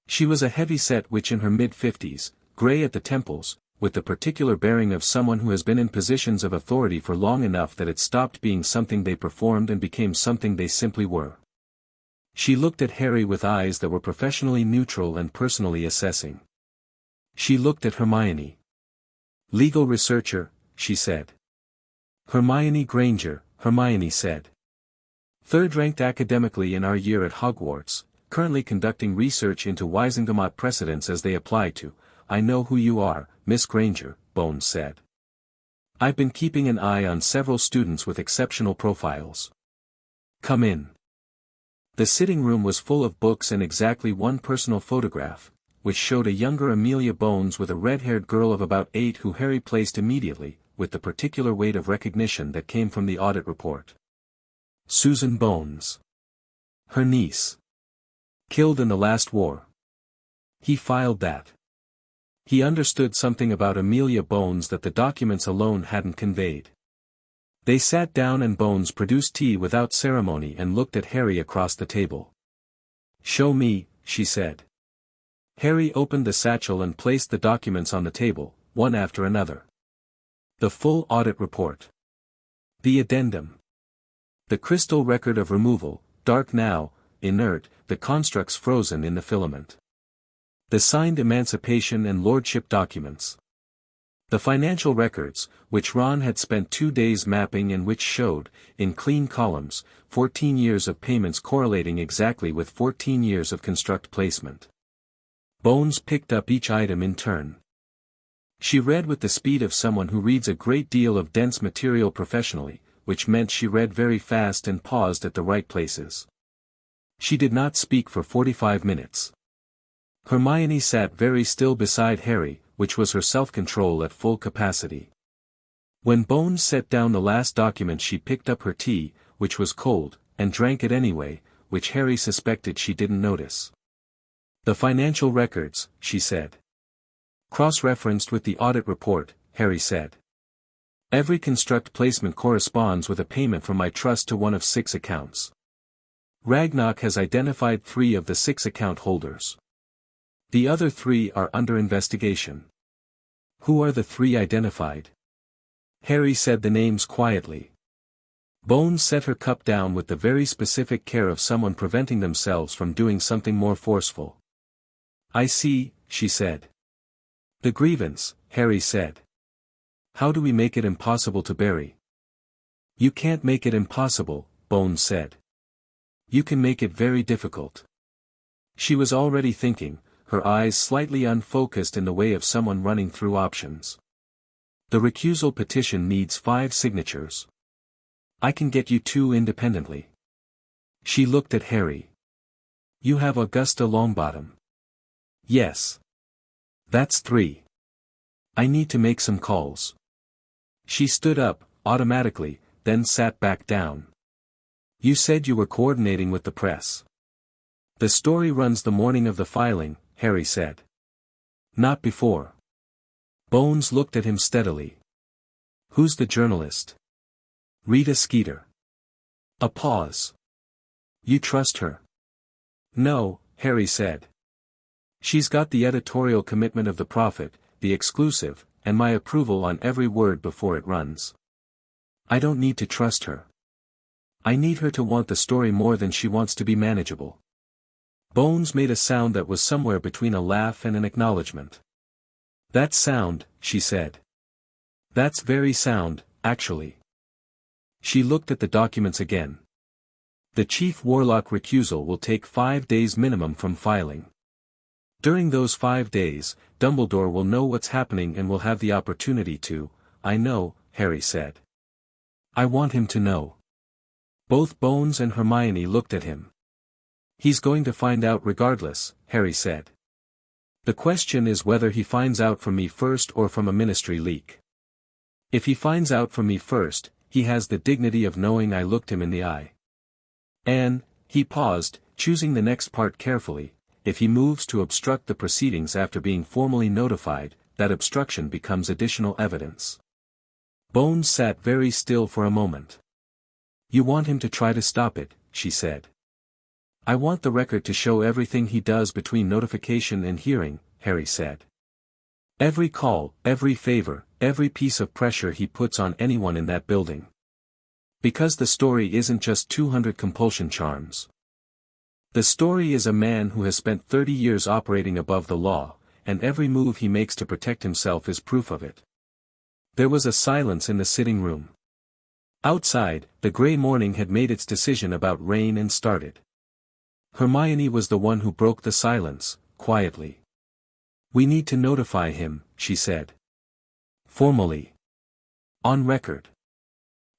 She was a heavy-set witch in her mid-50s, grey at the temples, with the particular bearing of someone who has been in positions of authority for long enough that it stopped being something they performed and became something they simply were. She looked at Harry with eyes that were professionally neutral and personally assessing. She looked at Hermione. Legal researcher, she said. Hermione Granger, Hermione said. Third-ranked academically in our year at Hogwarts, currently conducting research into Wisengamot precedents as they apply to, I know who you are, Miss Granger, Bones said. I've been keeping an eye on several students with exceptional profiles. Come in. The sitting room was full of books and exactly one personal photograph, which showed a younger Amelia Bones with a red-haired girl of about 8 who Harry placed immediately, with the particular weight of recognition that came from the audit report. Susan Bones. Her niece. Killed in the last war. He filed that. He understood something about Amelia Bones that the documents alone hadn't conveyed. They sat down and Bones produced tea without ceremony and looked at Harry across the table. Show me, she said. Harry opened the satchel and placed the documents on the table, one after another. The full audit report. The addendum. The crystal record of removal, dark now, inert, the constructs frozen in the filament. The signed emancipation and lordship documents. The financial records, which Ron had spent 2 days mapping and which showed, in clean columns, 14 years of payments correlating exactly with 14 years of construct placement. Bones picked up each item in turn. She read with the speed of someone who reads a great deal of dense material professionally, which meant she read very fast and paused at the right places. She did not speak for 45 minutes. Hermione sat very still beside Harry, which was her self-control at full capacity. When Bones set down the last document she picked up her tea, which was cold, and drank it anyway, which Harry suspected she didn't notice. The financial records, she said. Cross-referenced with the audit report, Harry said. Every construct placement corresponds with a payment from my trust to one of 6 accounts. Ragnarok has identified 3 of the 6 account holders. The other 3 are under investigation. Who are the 3 identified? Harry said the names quietly. Bones set her cup down with the very specific care of someone preventing themselves from doing something more forceful. I see, she said. The grievance, Harry said. How do we make it impossible to bury? You can't make it impossible, Bones said. You can make it very difficult. She was already thinking, her eyes slightly unfocused in the way of someone running through options. The recusal petition needs 5 signatures. I can get you 2 independently. She looked at Harry. You have Augusta Longbottom. Yes. That's 3. I need to make some calls. She stood up, automatically, then sat back down. You said you were coordinating with the press. The story runs the morning of the filing, Harry said. Not before. Bones looked at him steadily. Who's the journalist? Rita Skeeter. A pause. You trust her? No, Harry said. She's got the editorial commitment of the Prophet, the exclusive, and my approval on every word before it runs. I don't need to trust her. I need her to want the story more than she wants to be manageable. Bones made a sound that was somewhere between a laugh and an acknowledgement. That sound, she said. That's very sound, actually. She looked at the documents again. The Chief Warlock recusal will take 5 days minimum from filing. During those 5 days, Dumbledore will know what's happening and will have the opportunity to. I know, Harry said. I want him to know. Both Bones and Hermione looked at him. He's going to find out regardless, Harry said. The question is whether he finds out from me first or from a ministry leak. If he finds out from me first, he has the dignity of knowing I looked him in the eye. And, he paused, choosing the next part carefully, if he moves to obstruct the proceedings after being formally notified, that obstruction becomes additional evidence. Bones sat very still for a moment. You want him to try to stop it, she said. I want the record to show everything he does between notification and hearing, Harry said. Every call, every favor, every piece of pressure he puts on anyone in that building. Because the story isn't just 200 compulsion charms. The story is a man who has spent 30 years operating above the law, and every move he makes to protect himself is proof of it. There was a silence in the sitting room. Outside, the gray morning had made its decision about rain and started. Hermione was the one who broke the silence, quietly. We need to notify him, she said. Formally. On record.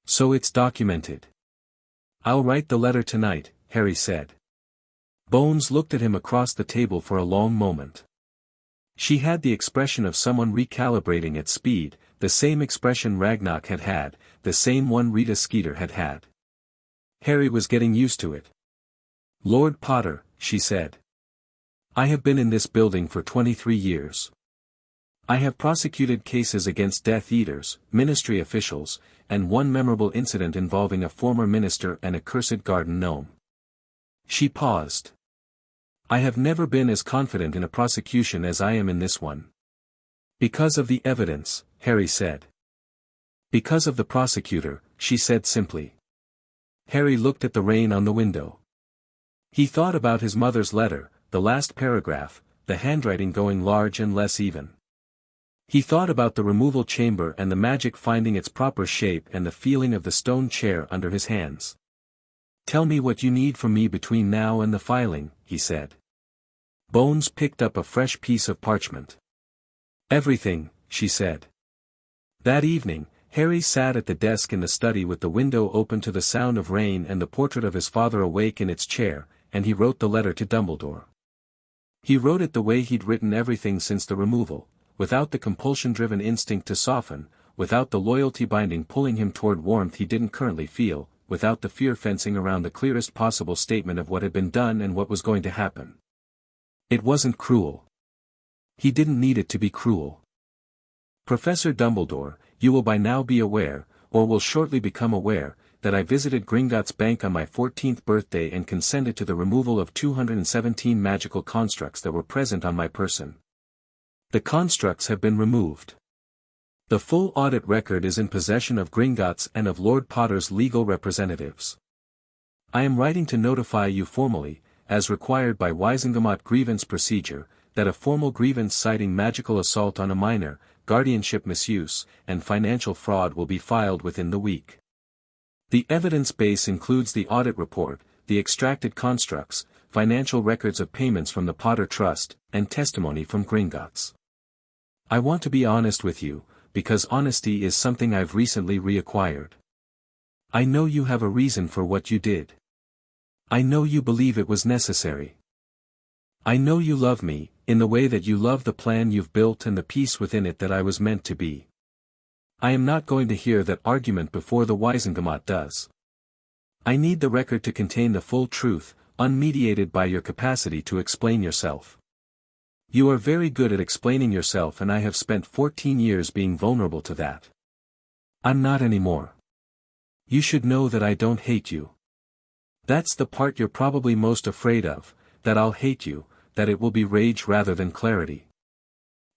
So it's documented. I'll write the letter tonight, Harry said. Bones looked at him across the table for a long moment. She had the expression of someone recalibrating at speed, the same expression Ragnarok had had, the same one Rita Skeeter had had. Harry was getting used to it. Lord Potter, she said. I have been in this building for 23 years. I have prosecuted cases against Death Eaters, ministry officials, and one memorable incident involving a former minister and a cursed garden gnome. She paused. I have never been as confident in a prosecution as I am in this one. Because of the evidence, Harry said. Because of the prosecutor, she said simply. Harry looked at the rain on the window. He thought about his mother's letter, the last paragraph, the handwriting going large and less even. He thought about the removal chamber and the magic finding its proper shape and the feeling of the stone chair under his hands. Tell me what you need from me between now and the filing, he said. Bones picked up a fresh piece of parchment. Everything, she said. That evening, Harry sat at the desk in the study with the window open to the sound of rain and the portrait of his father awake in its chair, and he wrote the letter to Dumbledore. He wrote it the way he'd written everything since the removal, without the compulsion-driven instinct to soften, without the loyalty binding pulling him toward warmth he didn't currently feel, without the fear fencing around the clearest possible statement of what had been done and what was going to happen. It wasn't cruel. He didn't need it to be cruel. Professor Dumbledore, you will by now be aware, or will shortly become aware, that I visited Gringotts Bank on my 14th birthday and consented to the removal of 217 magical constructs that were present on my person. The constructs have been removed. The full audit record is in possession of Gringotts and of Lord Potter's legal representatives. I am writing to notify you formally, as required by Wisengamot grievance procedure, that a formal grievance citing magical assault on a minor, guardianship misuse, and financial fraud will be filed within the week. The evidence base includes the audit report, the extracted constructs, financial records of payments from the Potter Trust, and testimony from Gringotts. I want to be honest with you, because honesty is something I've recently reacquired. I know you have a reason for what you did. I know you believe it was necessary. I know you love me, in the way that you love the plan you've built and the peace within it that I was meant to be. I am not going to hear that argument before the Wisengamot does. I need the record to contain the full truth, unmediated by your capacity to explain yourself. You are very good at explaining yourself, and I have spent 14 years being vulnerable to that. I'm not anymore. You should know that I don't hate you. That's the part you're probably most afraid of, that I'll hate you, that it will be rage rather than clarity.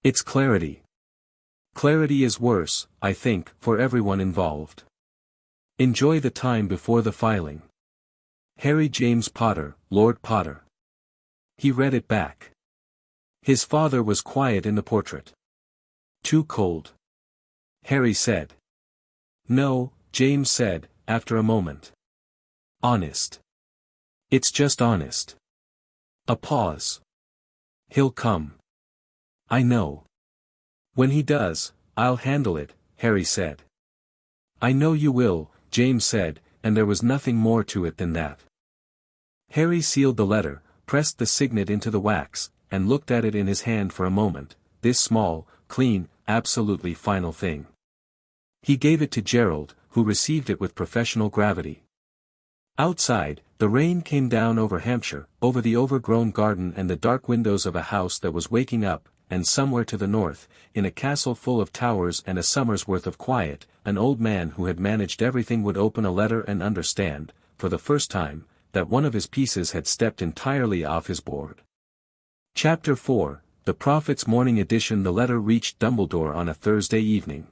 It's clarity. Clarity is worse, I think, for everyone involved. Enjoy the time before the filing. Harry James Potter, Lord Potter. He read it back. His father was quiet in the portrait. Too cold. Harry said. No, James said, after a moment. Honest. It's just honest. A pause. He'll come. I know. When he does, I'll handle it, Harry said. I know you will, James said, and there was nothing more to it than that. Harry sealed the letter, pressed the signet into the wax, and looked at it in his hand for a moment, this small, clean, absolutely final thing. He gave it to Gerald, who received it with professional gravity. Outside, the rain came down over Hampshire, over the overgrown garden and the dark windows of a house that was waking up, and somewhere to the north, in a castle full of towers and a summer's worth of quiet, an old man who had managed everything would open a letter and understand, for the first time, that one of his pieces had stepped entirely off his board. Chapter 4, The Prophet's Morning Edition. The letter reached Dumbledore on a Thursday evening.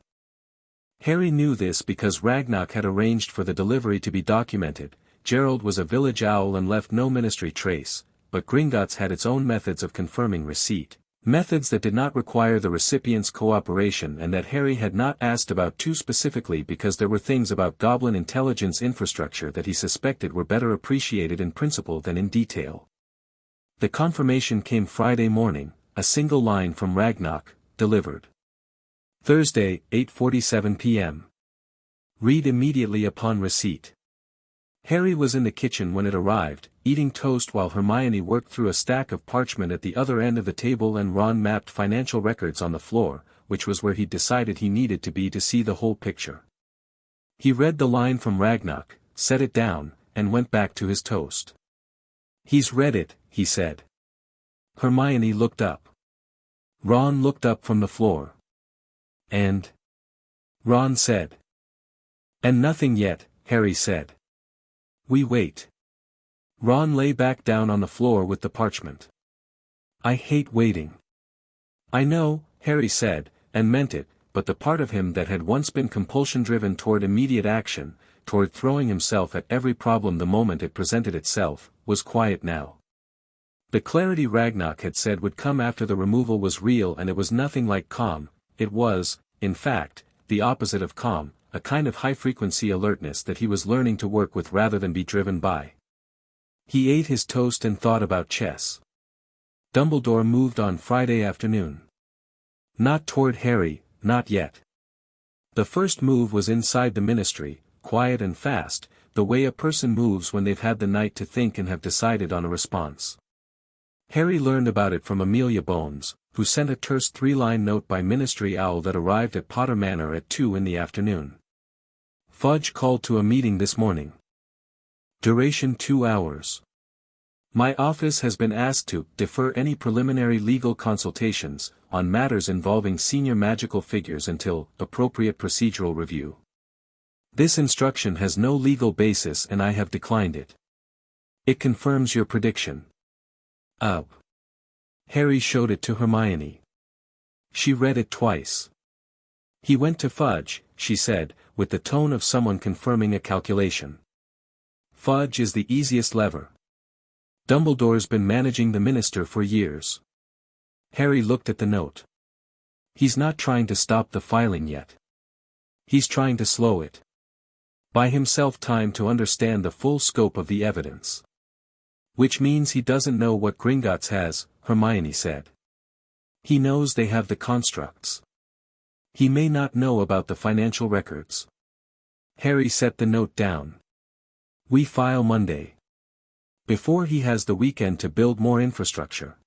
Harry knew this because Ragnarok had arranged for the delivery to be documented. Gerald was a village owl and left no ministry trace, but Gringotts had its own methods of confirming receipt, methods that did not require the recipient's cooperation and that Harry had not asked about too specifically because there were things about goblin intelligence infrastructure that he suspected were better appreciated in principle than in detail. The confirmation came Friday morning, a single line from Ragnarok, delivered. Thursday, 8:47 p.m. Read immediately upon receipt. Harry was in the kitchen when it arrived, eating toast while Hermione worked through a stack of parchment at the other end of the table and Ron mapped financial records on the floor, which was where he'd decided he needed to be to see the whole picture. He read the line from Ragnarok, set it down, and went back to his toast. He's read it, he said. Hermione looked up. Ron looked up from the floor. And? Ron said. And nothing yet, Harry said. We wait. Ron lay back down on the floor with the parchment. I hate waiting. I know, Harry said, and meant it, but the part of him that had once been compulsion-driven toward immediate action, toward throwing himself at every problem the moment it presented itself, was quiet now. The clarity Ragnarok had said would come after the removal was real, and it was nothing like calm. It was, in fact, the opposite of calm, a kind of high-frequency alertness that he was learning to work with rather than be driven by. He ate his toast and thought about chess. Dumbledore moved on Friday afternoon. Not toward Harry, not yet. The first move was inside the ministry, quiet and fast, the way a person moves when they've had the night to think and have decided on a response. Harry learned about it from Amelia Bones, who sent a terse 3-line note by Ministry Owl that arrived at Potter Manor at 2 in the afternoon. Fudge called to a meeting this morning. Duration 2 hours. My office has been asked to defer any preliminary legal consultations on matters involving senior magical figures until appropriate procedural review. This instruction has no legal basis and I have declined it. It confirms your prediction. Up. Harry showed it to Hermione. She read it twice. He went to fudge, she said, with the tone of someone confirming a calculation. Fudge is the easiest lever. Dumbledore's been managing the minister for years. Harry looked at the note. He's not trying to stop the filing yet. He's trying to slow it. Buy himself time to understand the full scope of the evidence. Which means he doesn't know what Gringotts has, Hermione said. He knows they have the constructs. He may not know about the financial records. Harry set the note down. We file Monday. Before he has the weekend to build more infrastructure.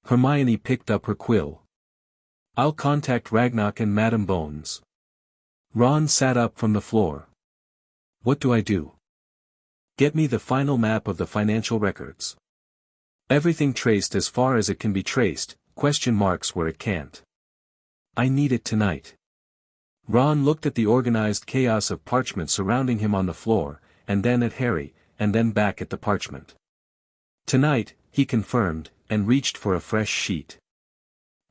Hermione picked up her quill. I'll contact Ragnock and Madam Bones. Ron sat up from the floor. What do I do? Get me the final map of the financial records. Everything traced as far as it can be traced, question marks where it can't. I need it tonight. Ron looked at the organized chaos of parchment surrounding him on the floor, and then at Harry, and then back at the parchment. Tonight, he confirmed, and reached for a fresh sheet.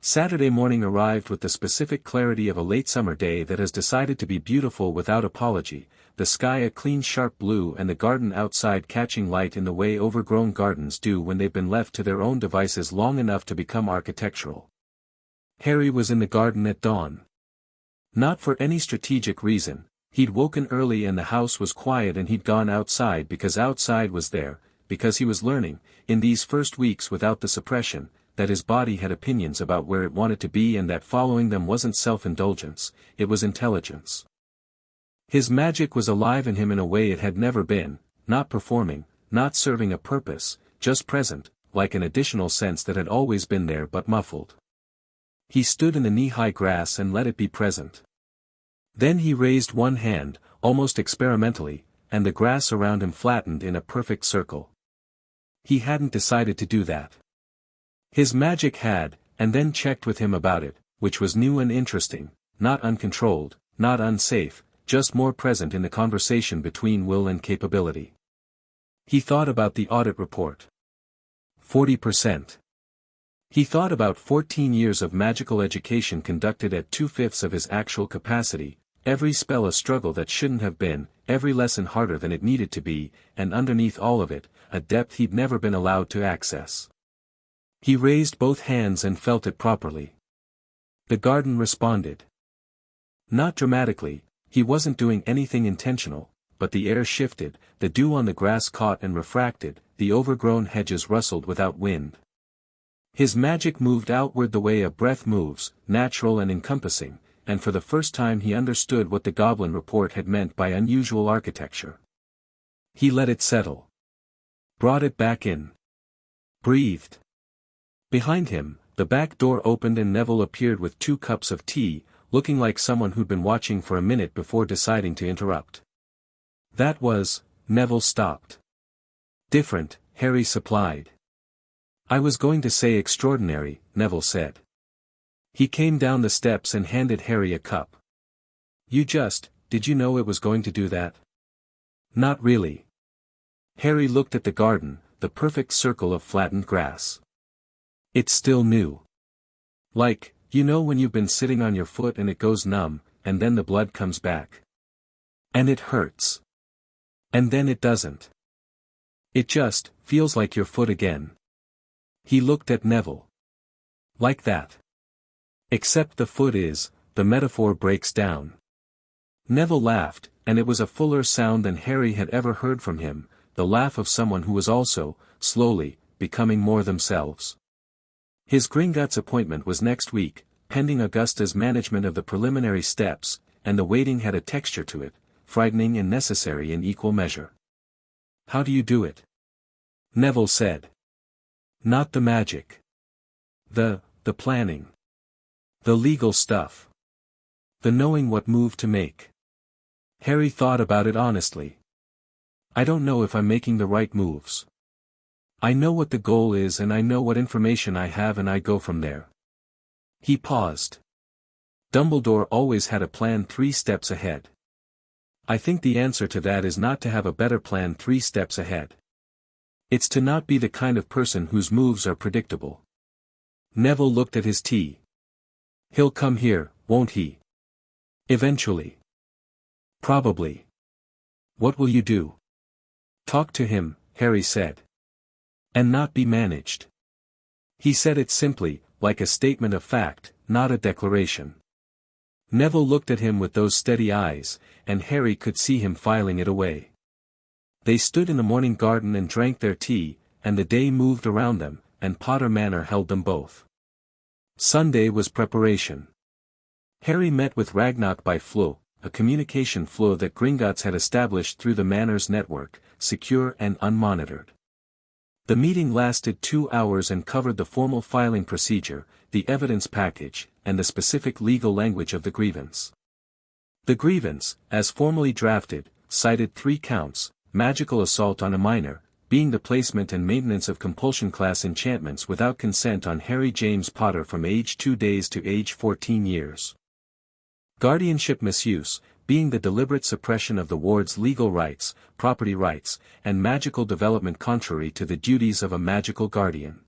Saturday morning arrived with the specific clarity of a late summer day that has decided to be beautiful without apology, the sky a clean sharp blue and the garden outside catching light in the way overgrown gardens do when they've been left to their own devices long enough to become architectural. Harry was in the garden at dawn. Not for any strategic reason, he'd woken early and the house was quiet and he'd gone outside because outside was there, because he was learning, in these first weeks without the suppression, that his body had opinions about where it wanted to be and that following them wasn't self-indulgence, it was intelligence. His magic was alive in him in a way it had never been, not performing, not serving a purpose, just present, like an additional sense that had always been there but muffled. He stood in the knee-high grass and let it be present. Then he raised one hand, almost experimentally, and the grass around him flattened in a perfect circle. He hadn't decided to do that. His magic had, and then checked with him about it, which was new and interesting, not uncontrolled, not unsafe, just more present in the conversation between will and capability. He thought about the audit report. 40%. He thought about 14 years of magical education conducted at 2/5 of his actual capacity, every spell a struggle that shouldn't have been, every lesson harder than it needed to be, and underneath all of it, a depth he'd never been allowed to access. He raised both hands and felt it properly. The garden responded. Not dramatically, he wasn't doing anything intentional, but the air shifted, the dew on the grass caught and refracted, the overgrown hedges rustled without wind. His magic moved outward the way a breath moves, natural and encompassing, and for the first time he understood what the Goblin report had meant by unusual architecture. He let it settle. Brought it back in. Breathed. Behind him, the back door opened and Neville appeared with 2 cups of tea, looking like someone who'd been watching for a minute before deciding to interrupt. That was, Neville stopped. Different, Harry supplied. I was going to say extraordinary, Neville said. He came down the steps and handed Harry a cup. Did you know it was going to do that? Not really. Harry looked at the garden, the perfect circle of flattened grass. It's still new. Like, you know when you've been sitting on your foot and it goes numb, and then the blood comes back. And it hurts. And then it doesn't. It just feels like your foot again. He looked at Neville. Like that. Except the foot is, the metaphor breaks down. Neville laughed, and it was a fuller sound than Harry had ever heard from him, the laugh of someone who was also, slowly, becoming more themselves. His Gringotts appointment was next week, pending Augusta's management of the preliminary steps, and the waiting had a texture to it, frightening and necessary in equal measure. How do you do it? Neville said. Not the magic. The planning. The legal stuff. The knowing what move to make. Harry thought about it honestly. I don't know if I'm making the right moves. I know what the goal is and I know what information I have and I go from there. He paused. Dumbledore always had a plan 3 steps ahead. I think the answer to that is not to have a better plan 3 steps ahead. It's to not be the kind of person whose moves are predictable. Neville looked at his tea. He'll come here, won't he? Eventually. Probably. What will you do? Talk to him, Harry said. And not be managed. He said it simply, like a statement of fact, not a declaration. Neville looked at him with those steady eyes, and Harry could see him filing it away. They stood in the morning garden and drank their tea, and the day moved around them, and Potter Manor held them both. Sunday was preparation. Harry met with Ragnarok by flow, a communication flow that Gringotts had established through the Manor's network, secure and unmonitored. The meeting lasted 2 hours and covered the formal filing procedure, the evidence package, and the specific legal language of the grievance. The grievance, as formally drafted, cited 3 counts: magical assault on a minor, being the placement and maintenance of compulsion class enchantments without consent on Harry James Potter from age 2 days to age 14 years. Guardianship misuse, being the deliberate suppression of the ward's legal rights, property rights, and magical development contrary to the duties of a magical guardian.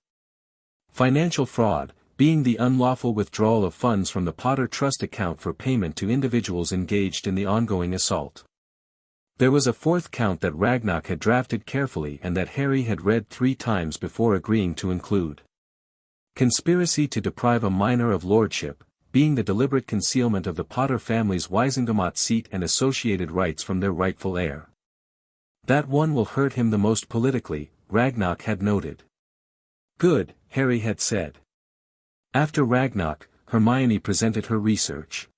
Financial fraud, being the unlawful withdrawal of funds from the Potter Trust account for payment to individuals engaged in the ongoing assault. There was a 4th count that Ragnarok had drafted carefully and that Harry had read 3 times before agreeing to include. Conspiracy to deprive a minor of lordship, being the deliberate concealment of the Potter family's Wisingamot seat and associated rights from their rightful heir. That one will hurt him the most politically, Ragnarok had noted. Good, Harry had said. After Ragnarok, Hermione presented her research.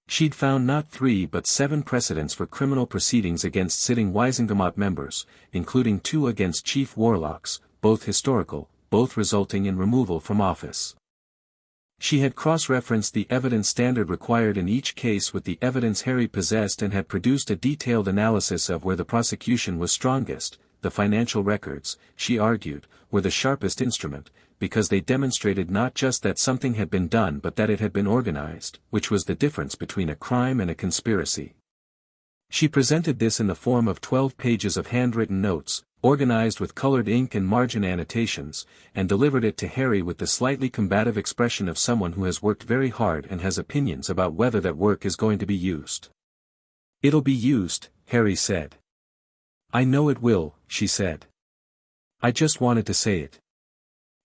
She'd found not 3 but 7 precedents for criminal proceedings against sitting Wisingamot members, including 2 against chief warlocks, both historical, both resulting in removal from office. She had cross-referenced the evidence standard required in each case with the evidence Harry possessed and had produced a detailed analysis of where the prosecution was strongest. The financial records, she argued, were the sharpest instrument, because they demonstrated not just that something had been done but that it had been organized, which was the difference between a crime and a conspiracy. She presented this in the form of 12 pages of handwritten notes, organized with colored ink and margin annotations, and delivered it to Harry with the slightly combative expression of someone who has worked very hard and has opinions about whether that work is going to be used. "It'll be used," Harry said. "I know it will," she said. "I just wanted to say it."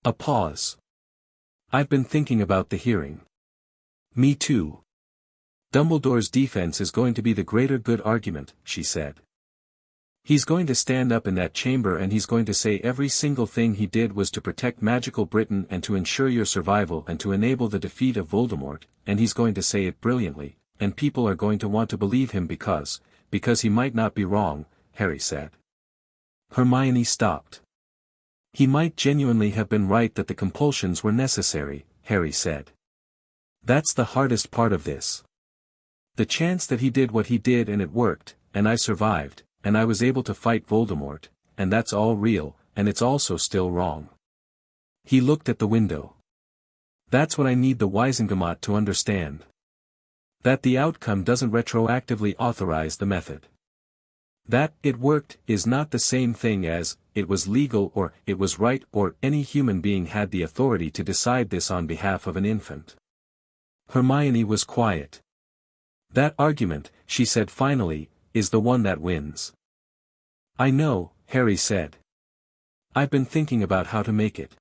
A pause. "I've been thinking about the hearing." "Me too. Dumbledore's defense is going to be the greater good argument," she said. "He's going to stand up in that chamber and he's going to say every single thing he did was to protect magical Britain and to ensure your survival and to enable the defeat of Voldemort, and he's going to say it brilliantly, and people are going to want to believe him because he might not be wrong," Harry said. Hermione stopped. "He might genuinely have been right that the compulsions were necessary," Harry said. "That's the hardest part of this. The chance that he did what he did and it worked, and I survived, and I was able to fight Voldemort, and that's all real, and it's also still wrong." He looked at the window. "That's what I need the Wisingamot to understand. That the outcome doesn't retroactively authorize the method. That it worked is not the same thing as it was legal or it was right or any human being had the authority to decide this on behalf of an infant." Hermione was quiet. "That argument," she said finally, "is the one that wins." "I know," Harry said. "I've been thinking about how to make it."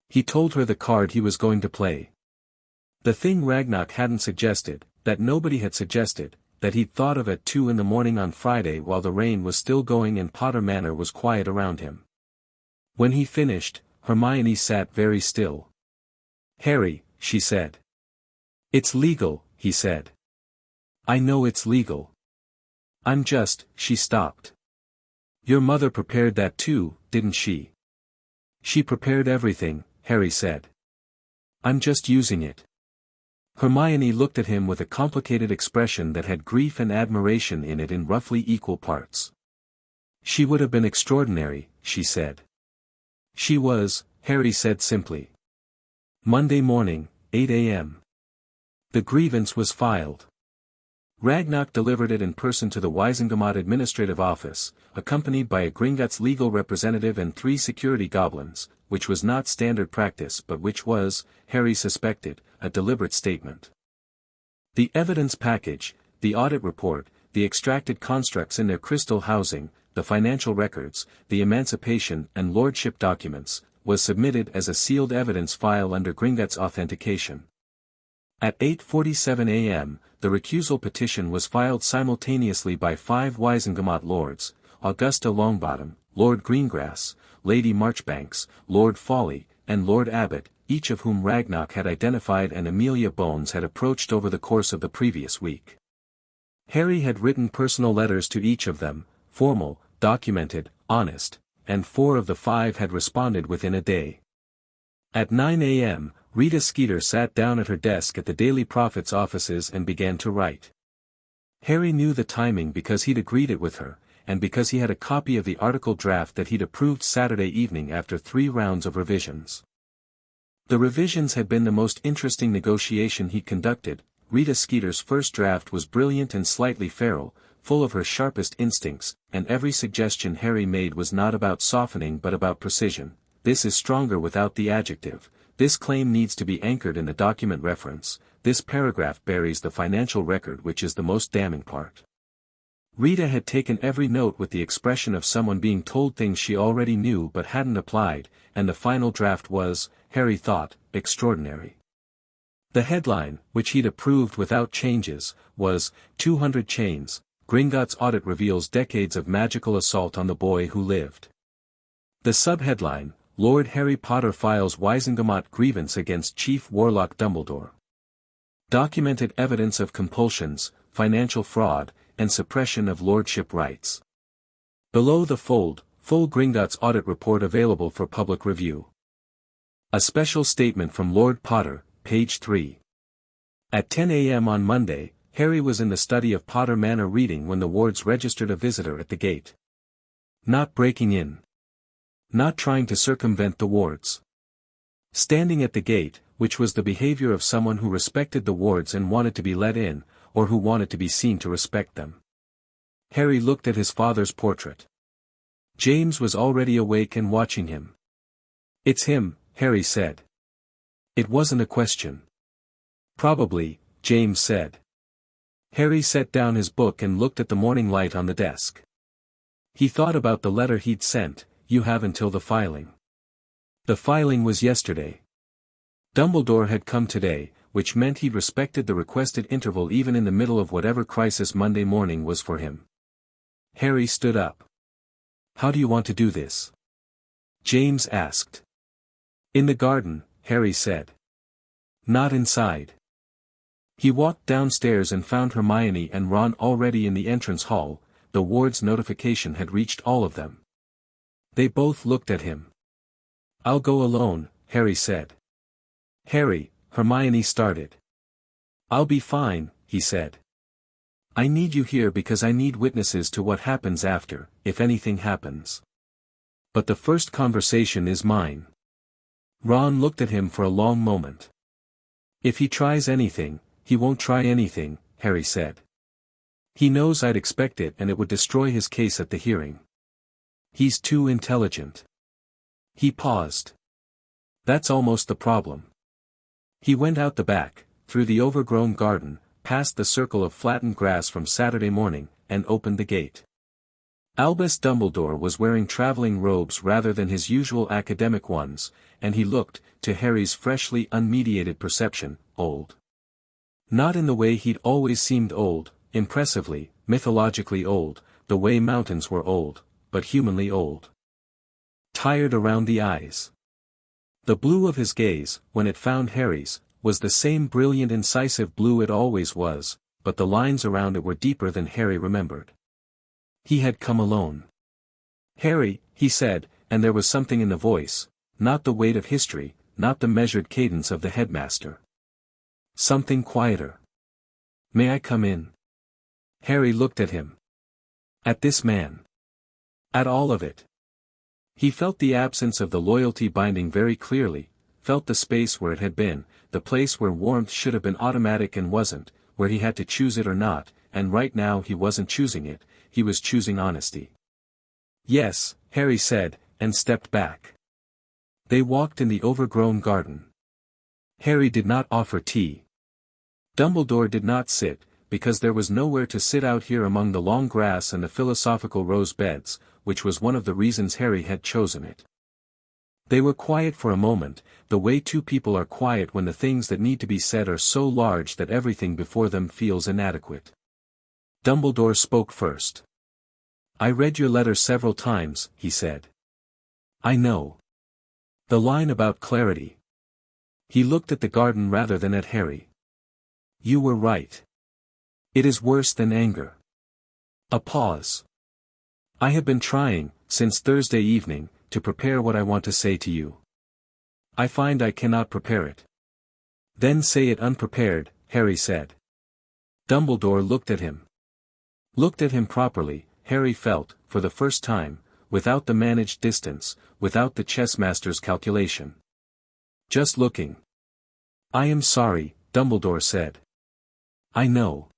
He told her the card he was going to play. The thing Ragnarok hadn't suggested, that nobody had suggested, that he'd thought of at 2 a.m. on Friday while the rain was still going and Potter Manor was quiet around him. When he finished, Hermione sat very still. "Harry," she said. "It's legal," he said. "I know it's legal. She stopped. "Your mother prepared that too, didn't she?" "She prepared everything," Harry said. "I'm just using it." Hermione looked at him with a complicated expression that had grief and admiration in it in roughly equal parts. "She would have been extraordinary," she said. "She was," Harry said simply. Monday morning, 8 a.m. The grievance was filed. Ragnarok delivered it in person to the Wisingamot Administrative Office, accompanied by a Gringotts legal representative and 3 security goblins, which was not standard practice but which was, Harry suspected, a deliberate statement. The evidence package, the audit report, the extracted constructs in their crystal housing, the financial records, the emancipation and lordship documents, was submitted as a sealed evidence file under Gringotts authentication. At 8:47 a.m., the recusal petition was filed simultaneously by 5 Wisengamot lords, Augusta Longbottom, Lord Greengrass, Lady Marchbanks, Lord Folly, and Lord Abbot, each of whom Ragnarok had identified and Amelia Bones had approached over the course of the previous week. Harry had written personal letters to each of them, formal, documented, honest, and 4 of the 5 had responded within a day. At 9 a.m., Rita Skeeter sat down at her desk at the Daily Prophet's offices and began to write. Harry knew the timing because he'd agreed it with her, and because he had a copy of the article draft that he'd approved Saturday evening after 3 rounds of revisions. The revisions had been the most interesting negotiation he'd conducted. Rita Skeeter's first draft was brilliant and slightly feral, full of her sharpest instincts, and every suggestion Harry made was not about softening but about precision. This is stronger without the adjective. This claim needs to be anchored in the document reference. This paragraph buries the financial record, which is the most damning part. Rita had taken every note with the expression of someone being told things she already knew but hadn't applied, and the final draft was, Harry thought, extraordinary. The headline, which he'd approved without changes, was, 200 Chains, Gringotts Audit Reveals Decades of Magical Assault on the Boy Who Lived. The subheadline, Lord Harry Potter Files Wisengamot Grievance Against Chief Warlock Dumbledore. Documented evidence of compulsions, financial fraud, and suppression of lordship rights. Below the fold, full Gringotts audit report available for public review. A special statement from Lord Potter, page 3. At 10 a.m. on Monday, Harry was in the study of Potter Manor reading when the wards registered a visitor at the gate. Not breaking in. Not trying to circumvent the wards. Standing at the gate, which was the behavior of someone who respected the wards and wanted to be let in, or who wanted to be seen to respect them. Harry looked at his father's portrait. James was already awake and watching him. It's him, Harry said. It wasn't a question. Probably, James said. Harry set down his book and looked at the morning light on the desk. He thought about the letter he'd sent, you have until the filing. The filing was yesterday. Dumbledore had come today, which meant he'd respected the requested interval even in the middle of whatever crisis Monday morning was for him. Harry stood up. How do you want to do this? James asked. In the garden, Harry said. Not inside. He walked downstairs and found Hermione and Ron already in the entrance hall. The ward's notification had reached all of them. They both looked at him. I'll go alone, Harry said. Harry, Hermione started. I'll be fine, he said. I need you here because I need witnesses to what happens after, if anything happens. But the first conversation is mine. Ron looked at him for a long moment. If he tries anything, he won't try anything, Harry said. He knows I'd expect it and it would destroy his case at the hearing. He's too intelligent. He paused. That's almost the problem. He went out the back, through the overgrown garden, past the circle of flattened grass from Saturday morning, and opened the gate. Albus Dumbledore was wearing traveling robes rather than his usual academic ones, and he looked, to Harry's freshly unmediated perception, old. Not in the way he'd always seemed old, impressively, mythologically old, the way mountains were old, but humanly old. Tired around the eyes. The blue of his gaze, when it found Harry's, was the same brilliant incisive blue it always was, but the lines around it were deeper than Harry remembered. He had come alone. Harry, he said, and there was something in the voice, not the weight of history, not the measured cadence of the headmaster. Something quieter. May I come in? Harry looked at him. At this man. At all of it. He felt the absence of the loyalty binding very clearly, felt the space where it had been, the place where warmth should have been automatic and wasn't, where he had to choose it or not, and right now he wasn't choosing it, he was choosing honesty. Yes, Harry said, and stepped back. They walked in the overgrown garden. Harry did not offer tea. Dumbledore did not sit, because there was nowhere to sit out here among the long grass and the philosophical rose beds, which was one of the reasons Harry had chosen it. They were quiet for a moment, the way two people are quiet when the things that need to be said are so large that everything before them feels inadequate. Dumbledore spoke first. "I read your letter several times," he said. "I know. The line about clarity." He looked at the garden rather than at Harry. "You were right. It is worse than anger." A pause. "I have been trying, since Thursday evening, to prepare what I want to say to you. I find I cannot prepare it." "Then say it unprepared," Harry said. Dumbledore looked at him. Looked at him properly, Harry felt, for the first time, without the managed distance, without the chessmaster's calculation. Just looking. "I am sorry," Dumbledore said. "I know.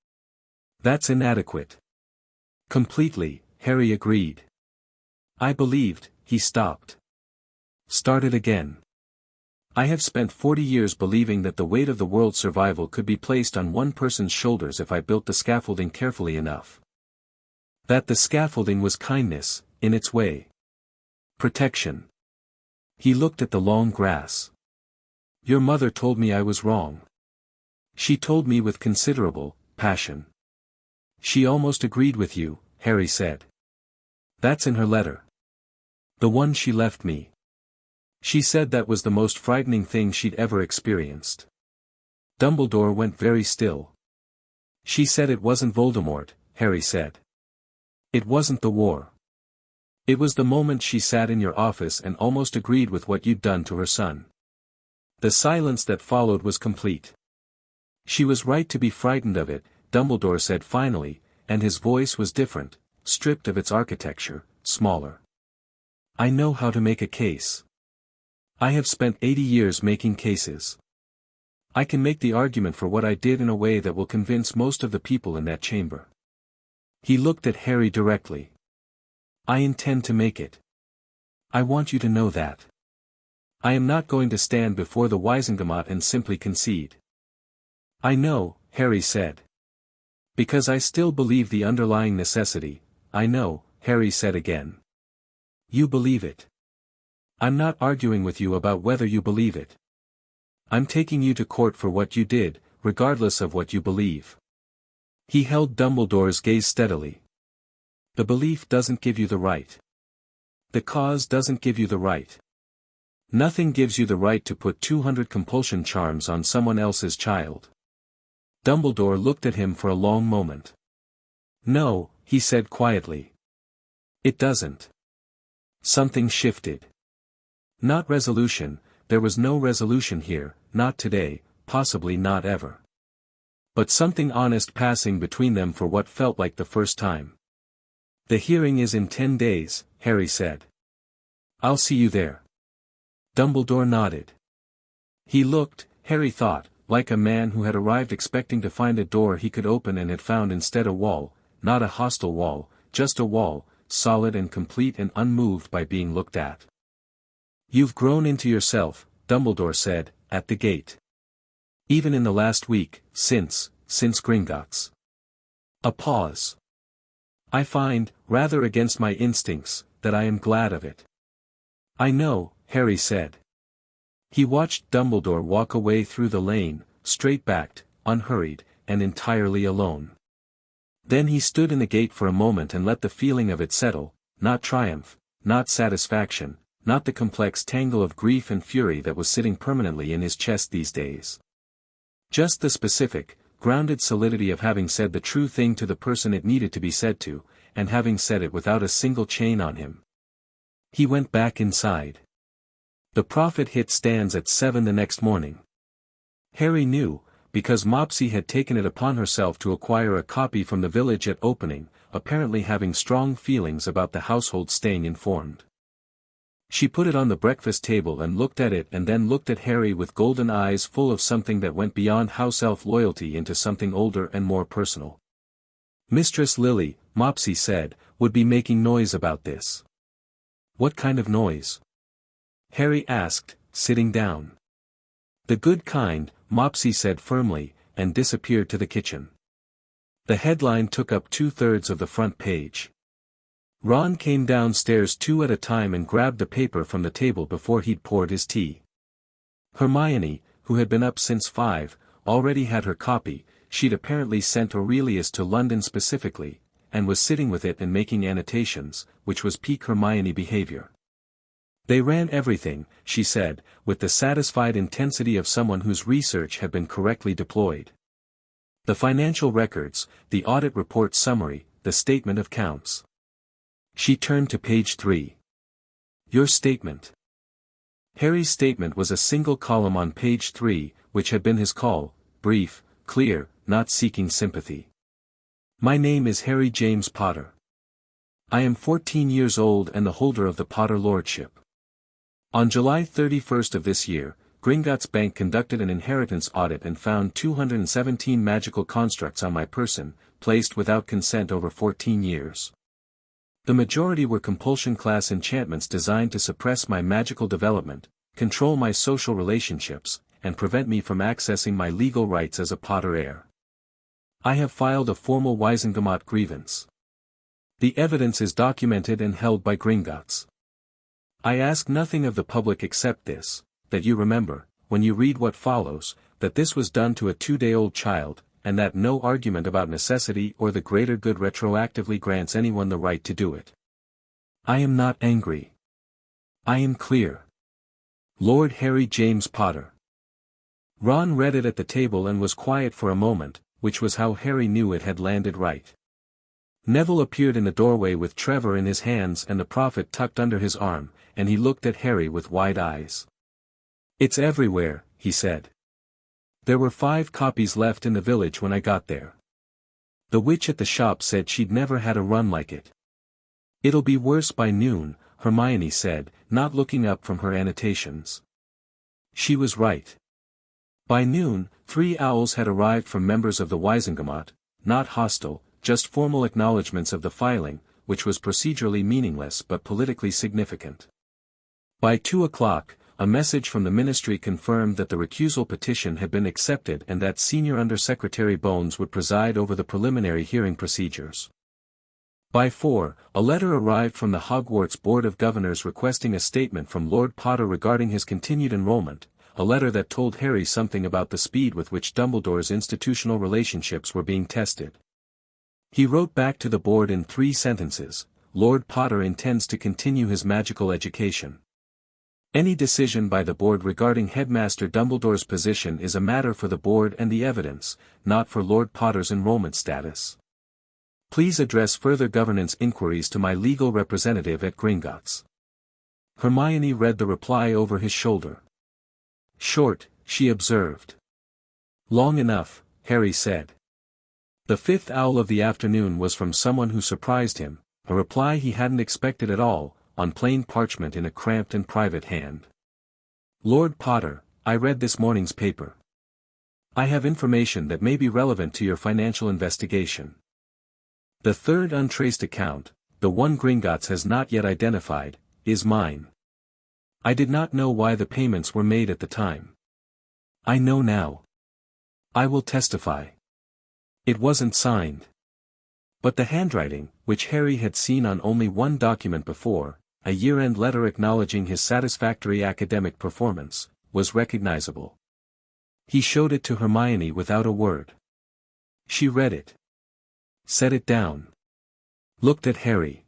That's inadequate." "Completely," Harry agreed. "I believed," he stopped. Started again. "I have spent 40 years believing that the weight of the world's survival could be placed on one person's shoulders if I built the scaffolding carefully enough. That the scaffolding was kindness, in its way. Protection." He looked at the long grass. "Your mother told me I was wrong. She told me with considerable passion." "She almost agreed with you," Harry said. "That's in her letter. The one she left me. She said that was the most frightening thing she'd ever experienced." Dumbledore went very still. "She said it wasn't Voldemort," Harry said. "It wasn't the war. It was the moment she sat in your office and almost agreed with what you'd done to her son." The silence that followed was complete. "She was right to be frightened of it," Dumbledore said finally, and his voice was different, stripped of its architecture, smaller. "I know how to make a case. I have spent 80 years making cases. I can make the argument for what I did in a way that will convince most of the people in that chamber." He looked at Harry directly. "I intend to make it. I want you to know that. I am not going to stand before the Wisengamot and simply concede." "I know," Harry said. "Because I still believe the underlying necessity." "I know," Harry said again. "You believe it. I'm not arguing with you about whether you believe it. I'm taking you to court for what you did, regardless of what you believe." He held Dumbledore's gaze steadily. "The belief doesn't give you the right. The cause doesn't give you the right. Nothing gives you the right to put 200 compulsion charms on someone else's child." Dumbledore looked at him for a long moment. "No," he said quietly. "It doesn't." Something shifted. Not resolution, there was no resolution here, not today, possibly not ever. But something honest passing between them for what felt like the first time. "The hearing is in 10 days, Harry said. "I'll see you there." Dumbledore nodded. He looked, Harry thought, like a man who had arrived expecting to find a door he could open and had found instead a wall, not a hostile wall, just a wall, solid and complete and unmoved by being looked at. "You've grown into yourself," Dumbledore said, at the gate. "Even in the last week, since Gringotts." A pause. "I find, rather against my instincts, that I am glad of it." "I know," Harry said. He watched Dumbledore walk away through the lane, straight-backed, unhurried, and entirely alone. Then he stood in the gate for a moment and let the feeling of it settle, not triumph, not satisfaction, not the complex tangle of grief and fury that was sitting permanently in his chest these days. Just the specific, grounded solidity of having said the true thing to the person it needed to be said to, and having said it without a single chain on him. He went back inside. The prophet hit stands at 7 the next morning. Harry knew, because Mopsy had taken it upon herself to acquire a copy from the village at opening, apparently having strong feelings about the household staying informed. She put it on the breakfast table and looked at it and then looked at Harry with golden eyes full of something that went beyond house-elf loyalty into something older and more personal. Mistress Lily, Mopsy said, would be making noise about this. What kind of noise? Harry asked, sitting down. The good kind, Mopsy said firmly, and disappeared to the kitchen. The headline took up 2/3 of the front page. Ron came downstairs two at a time and grabbed the paper from the table before he'd poured his tea. Hermione, who had been up since 5, already had her copy. She'd apparently sent Aurelius to London specifically, and was sitting with it and making annotations, which was peak Hermione behavior. They ran everything, she said, with the satisfied intensity of someone whose research had been correctly deployed. The financial records, the audit report summary, the statement of counts. She turned to page 3. Your statement. Harry's statement was a single column on page 3, which had been his call, brief, clear, not seeking sympathy. My name is Harry James Potter. I am 14 years old and the holder of the Potter Lordship. On July 31st of this year, Gringotts Bank conducted an inheritance audit and found 217 magical constructs on my person, placed without consent over 14 years. The majority were compulsion class enchantments designed to suppress my magical development, control my social relationships, and prevent me from accessing my legal rights as a Potter heir. I have filed a formal Wisengamot grievance. The evidence is documented and held by Gringotts. I ask nothing of the public except this, that you remember, when you read what follows, that this was done to a 2-day-old child, and that no argument about necessity or the greater good retroactively grants anyone the right to do it. I am not angry. I am clear. Lord Harry James Potter. Ron read it at the table and was quiet for a moment, which was how Harry knew it had landed right. Neville appeared in the doorway with Trevor in his hands and the prophet tucked under his arm, and he looked at Harry with wide eyes. It's everywhere, he said. There were 5 copies left in the village when I got there. The witch at the shop said she'd never had a run like it. It'll be worse by noon, Hermione said, not looking up from her annotations. She was right. By noon, 3 owls had arrived from members of the Wisengamot, not hostile, just formal acknowledgments of the filing, which was procedurally meaningless but politically significant. By 2 o'clock, a message from the ministry confirmed that the recusal petition had been accepted and that Senior Under-Secretary Bones would preside over the preliminary hearing procedures. By 4, a letter arrived from the Hogwarts Board of Governors requesting a statement from Lord Potter regarding his continued enrollment, a letter that told Harry something about the speed with which Dumbledore's institutional relationships were being tested. He wrote back to the board in 3 sentences, Lord Potter intends to continue his magical education. Any decision by the board regarding Headmaster Dumbledore's position is a matter for the board and the evidence, not for Lord Potter's enrollment status. Please address further governance inquiries to my legal representative at Gringotts. Hermione read the reply over his shoulder. Short, she observed. Long enough, Harry said. The 5th owl of the afternoon was from someone who surprised him, a reply he hadn't expected at all, on plain parchment in a cramped and private hand. Lord Potter, I read this morning's paper. I have information that may be relevant to your financial investigation. The 3rd untraced account, the one Gringotts has not yet identified, is mine. I did not know why the payments were made at the time. I know now. I will testify. It wasn't signed. But the handwriting, which Harry had seen on only one document before, a year-end letter acknowledging his satisfactory academic performance, was recognizable. He showed it to Hermione without a word. She read it. Set it down. Looked at Harry.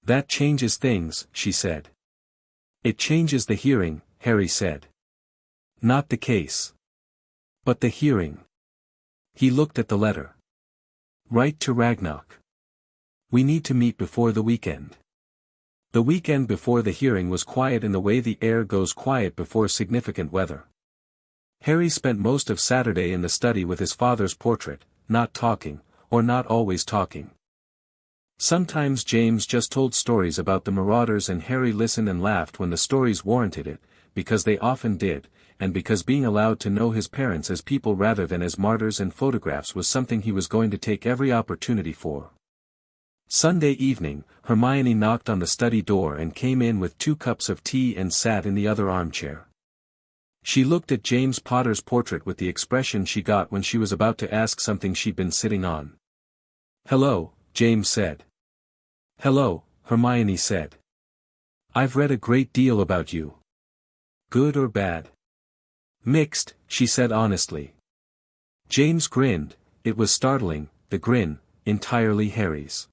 That changes things, she said. It changes the hearing, Harry said. Not the case. But the hearing. He looked at the letter. Write to Ragnarok. We need to meet before the weekend. The weekend before the hearing was quiet in the way the air goes quiet before significant weather. Harry spent most of Saturday in the study with his father's portrait, not talking, or not always talking. Sometimes James just told stories about the marauders and Harry listened and laughed when the stories warranted it, because they often did, and because being allowed to know his parents as people rather than as martyrs and photographs was something he was going to take every opportunity for. Sunday evening, Hermione knocked on the study door and came in with 2 cups of tea and sat in the other armchair. She looked at James Potter's portrait with the expression she got when she was about to ask something she'd been sitting on. "Hello," James said. "Hello," Hermione said. "I've read a great deal about you." "Good or bad?" "Mixed," she said honestly. James grinned. It was startling, the grin, entirely Harry's.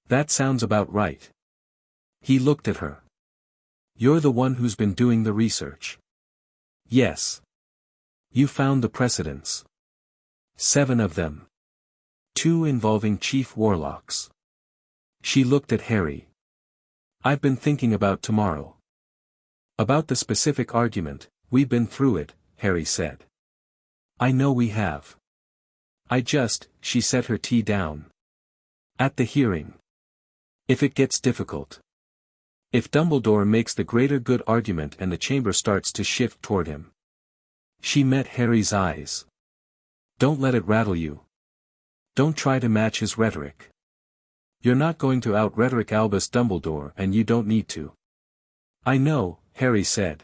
"That sounds about right." He looked at her. "You're the one who's been doing the research." "Yes." "You found the precedents." 7 of them. 2 involving chief warlocks. She looked at Harry. "I've been thinking about tomorrow." "About the specific argument, we've been through it," Harry said. "I know we have. She set her tea down. "At the hearing. If it gets difficult. If Dumbledore makes the greater good argument and the chamber starts to shift toward him." She met Harry's eyes. "Don't let it rattle you. Don't try to match his rhetoric. You're not going to out-rhetoric Albus Dumbledore and you don't need to." "I know," Harry said.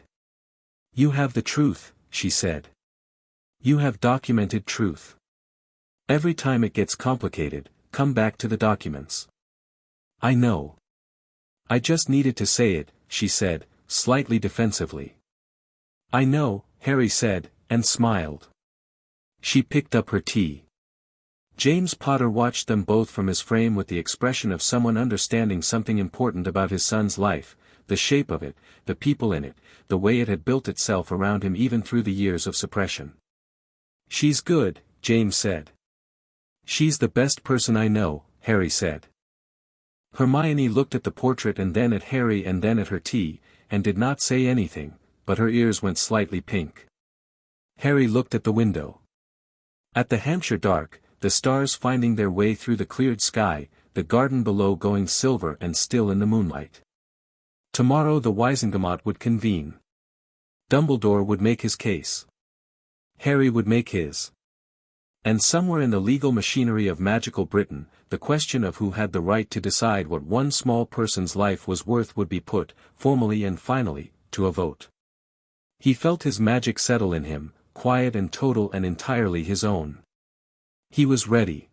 "You have the truth," she said. "You have documented truth. Every time it gets complicated, come back to the documents." "I know. I just needed to say it," she said, slightly defensively. "I know," Harry said, and smiled. She picked up her tea. James Potter watched them both from his frame with the expression of someone understanding something important about his son's life, the shape of it, the people in it, the way it had built itself around him even through the years of suppression. "She's good," James said. "She's the best person I know," Harry said. Hermione looked at the portrait and then at Harry and then at her tea, and did not say anything, but her ears went slightly pink. Harry looked at the window. At the Hampshire dark, the stars finding their way through the cleared sky, the garden below going silver and still in the moonlight. Tomorrow the Wizengamot would convene. Dumbledore would make his case. Harry would make his. And somewhere in the legal machinery of magical Britain, the question of who had the right to decide what one small person's life was worth would be put, formally and finally, to a vote. He felt his magic settle in him, quiet and total and entirely his own. He was ready.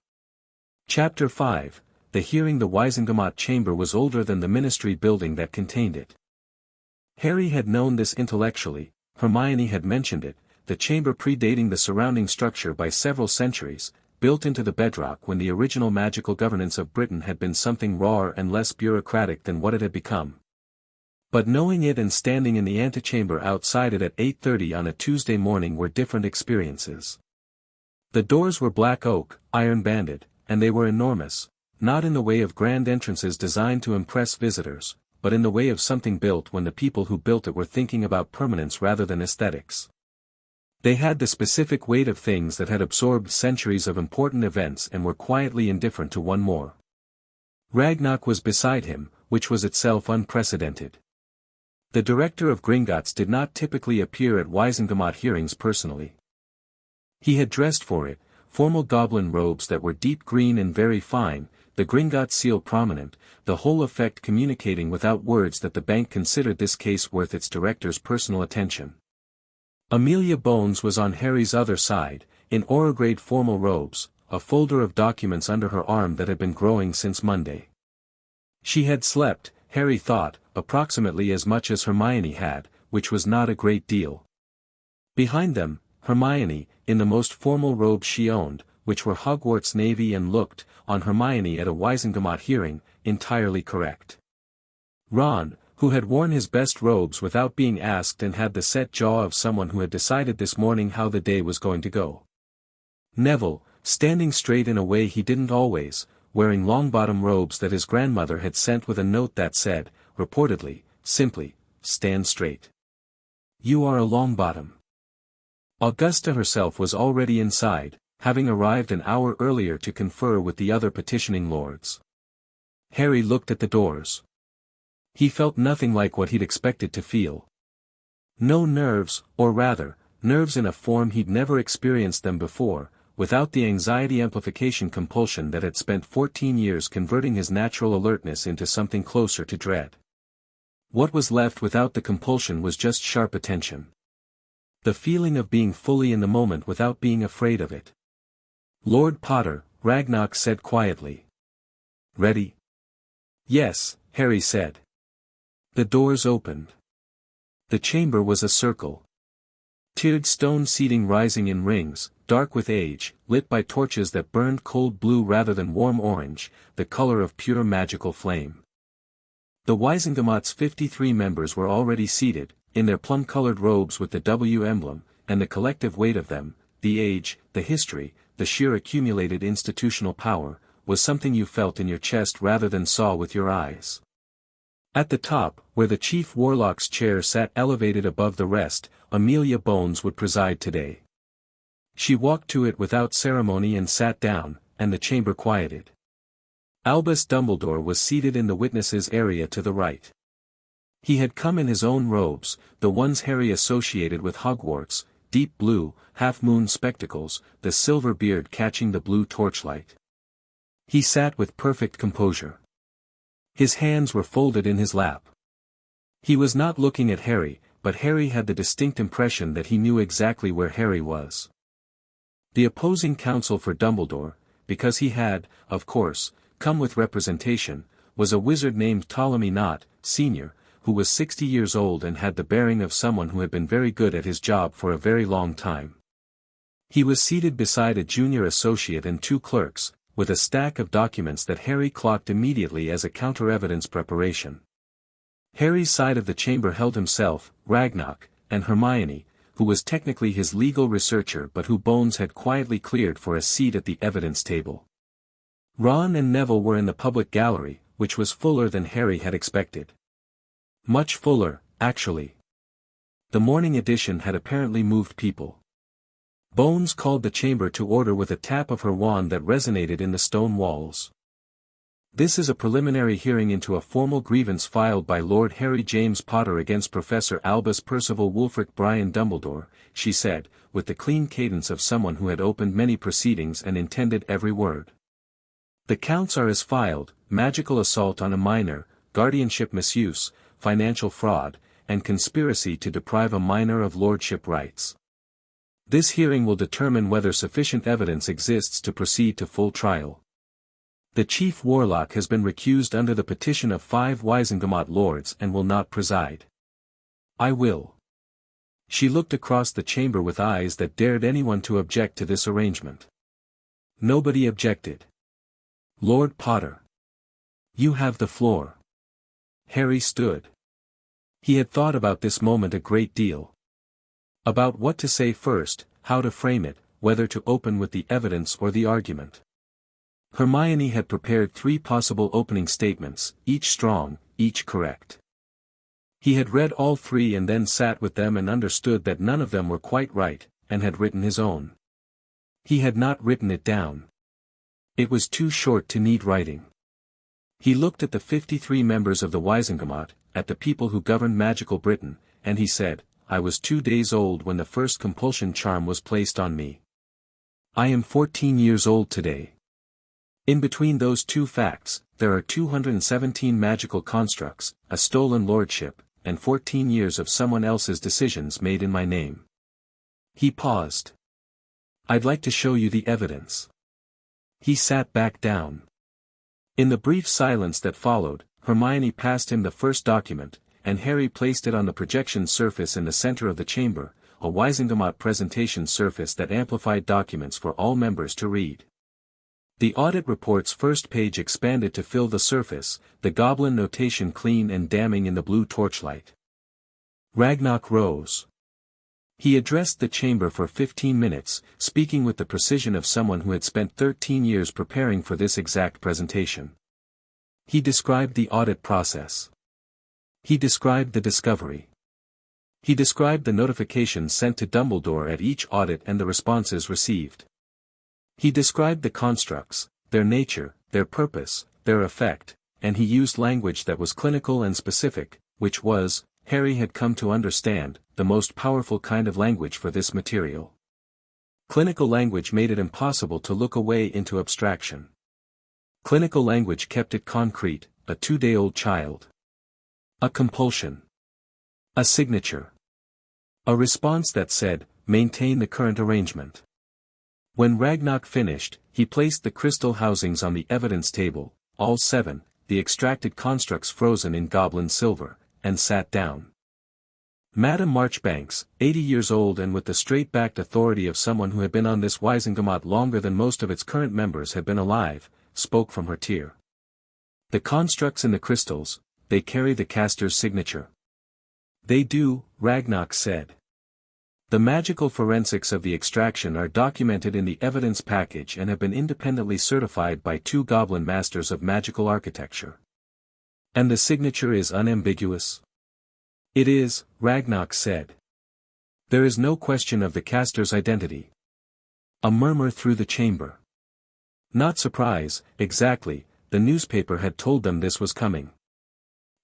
Chapter 5, The Hearing. The Wizengamot chamber was older than the ministry building that contained it. Harry had known this intellectually, Hermione had mentioned it, the chamber predating the surrounding structure by several centuries, built into the bedrock when the original magical governance of Britain had been something rawer and less bureaucratic than what it had become. But knowing it and standing in the antechamber outside it at 8:30 on a Tuesday morning were different experiences. The doors were black oak, iron-banded, and they were enormous, not in the way of grand entrances designed to impress visitors, but in the way of something built when the people who built it were thinking about permanence rather than aesthetics. They had the specific weight of things that had absorbed centuries of important events and were quietly indifferent to one more. Ragnarok was beside him, which was itself unprecedented. The director of Gringotts did not typically appear at Wizengamot hearings personally. He had dressed for it, formal goblin robes that were deep green and very fine, the Gringotts seal prominent, the whole effect communicating without words that the bank considered this case worth its director's personal attention. Amelia Bones was on Harry's other side, in orograde formal robes, a folder of documents under her arm that had been growing since Monday. She had slept, Harry thought, approximately as much as Hermione had, which was not a great deal. Behind them, Hermione, in the most formal robes she owned, which were Hogwarts navy and looked, on Hermione at a Wizengamot hearing, entirely correct. Ron, who had worn his best robes without being asked and had the set jaw of someone who had decided this morning how the day was going to go. Neville, standing straight in a way he didn't always, wearing long-bottom robes that his grandmother had sent with a note that said, reportedly, simply, "Stand straight. You are a Longbottom." Augusta herself was already inside, having arrived an hour earlier to confer with the other petitioning lords. Harry looked at the doors. He felt nothing like what he'd expected to feel. No nerves, or rather, nerves in a form he'd never experienced them before, without the anxiety amplification compulsion that had spent 14 years converting his natural alertness into something closer to dread. What was left without the compulsion was just sharp attention. The feeling of being fully in the moment without being afraid of it. Lord Potter, Ragnarok said quietly. Ready? Yes, Harry said. The doors opened. The chamber was a circle. Tiered stone seating rising in rings, dark with age, lit by torches that burned cold blue rather than warm orange, the color of pure magical flame. The Wisingamott's 53 members were already seated, in their plum-colored robes with the W emblem, and the collective weight of them, the age, the history, the sheer accumulated institutional power, was something you felt in your chest rather than saw with your eyes. At the top, where the chief warlock's chair sat elevated above the rest, Amelia Bones would preside today. She walked to it without ceremony and sat down, and the chamber quieted. Albus Dumbledore was seated in the witnesses' area to the right. He had come in his own robes, the ones Harry associated with Hogwarts, deep blue, half-moon spectacles, the silver beard catching the blue torchlight. He sat with perfect composure. His hands were folded in his lap. He was not looking at Harry, but Harry had the distinct impression that he knew exactly where Harry was. The opposing counsel for Dumbledore, because he had, of course, come with representation, was a wizard named Ptolemy Knott, Sr., who was 60 years old and had the bearing of someone who had been very good at his job for a very long time. He was seated beside a junior associate and two clerks, with a stack of documents that Harry clocked immediately as a counter-evidence preparation. Harry's side of the chamber held himself, Ragnarok, and Hermione, who was technically his legal researcher but who Bones had quietly cleared for a seat at the evidence table. Ron and Neville were in the public gallery, which was fuller than Harry had expected. Much fuller, actually. The morning edition had apparently moved people. Bones called the chamber to order with a tap of her wand that resonated in the stone walls. This is a preliminary hearing into a formal grievance filed by Lord Harry James Potter against Professor Albus Percival Wulfric Brian Dumbledore, she said, with the clean cadence of someone who had opened many proceedings and intended every word. The counts are as filed: magical assault on a minor, guardianship misuse, financial fraud, and conspiracy to deprive a minor of lordship rights. This hearing will determine whether sufficient evidence exists to proceed to full trial. The chief warlock has been recused under the petition of 5 Wisingamott lords and will not preside. I will. She looked across the chamber with eyes that dared anyone to object to this arrangement. Nobody objected. Lord Potter. You have the floor. Harry stood. He had thought about this moment a great deal. About what to say first, how to frame it, whether to open with the evidence or the argument. Hermione had prepared 3 possible opening statements, each strong, each correct. He had read all 3 and then sat with them and understood that none of them were quite right, and had written his own. He had not written it down. It was too short to need writing. He looked at the 53 members of the Wisingamott, at the people who governed magical Britain, and he said, I was 2 days old when the first compulsion charm was placed on me. I am 14 years old today. In between those 2 facts, there are 217 magical constructs, a stolen lordship, and 14 years of someone else's decisions made in my name. He paused. I'd like to show you the evidence. He sat back down. In the brief silence that followed, Hermione passed him the first document, and Harry placed it on the projection surface in the center of the chamber, a Wisingamott presentation surface that amplified documents for all members to read. The audit report's first page expanded to fill the surface, the goblin notation clean and damning in the blue torchlight. Ragnarok rose. He addressed the chamber for 15 minutes, speaking with the precision of someone who had spent 13 years preparing for this exact presentation. He described the audit process. He described the discovery. He described the notifications sent to Dumbledore at each audit and the responses received. He described the constructs, their nature, their purpose, their effect, and he used language that was clinical and specific, which was, Harry had come to understand, the most powerful kind of language for this material. Clinical language made it impossible to look away into abstraction. Clinical language kept it concrete, a 2-day-old child. A compulsion. A signature. A response that said, maintain the current arrangement. When Ragnarok finished, he placed the crystal housings on the evidence table, all 7, the extracted constructs frozen in goblin silver, and sat down. Madame Marchbanks, 80 years old and with the straight-backed authority of someone who had been on this Wisengamot longer than most of its current members had been alive, spoke from her tier. The constructs in the crystals, they carry the caster's signature. They do, Ragnarok said. The magical forensics of the extraction are documented in the evidence package and have been independently certified by 2 goblin masters of magical architecture. And the signature is unambiguous? It is, Ragnarok said. There is no question of the caster's identity. A murmur through the chamber. Not surprise, exactly, the newspaper had told them this was coming.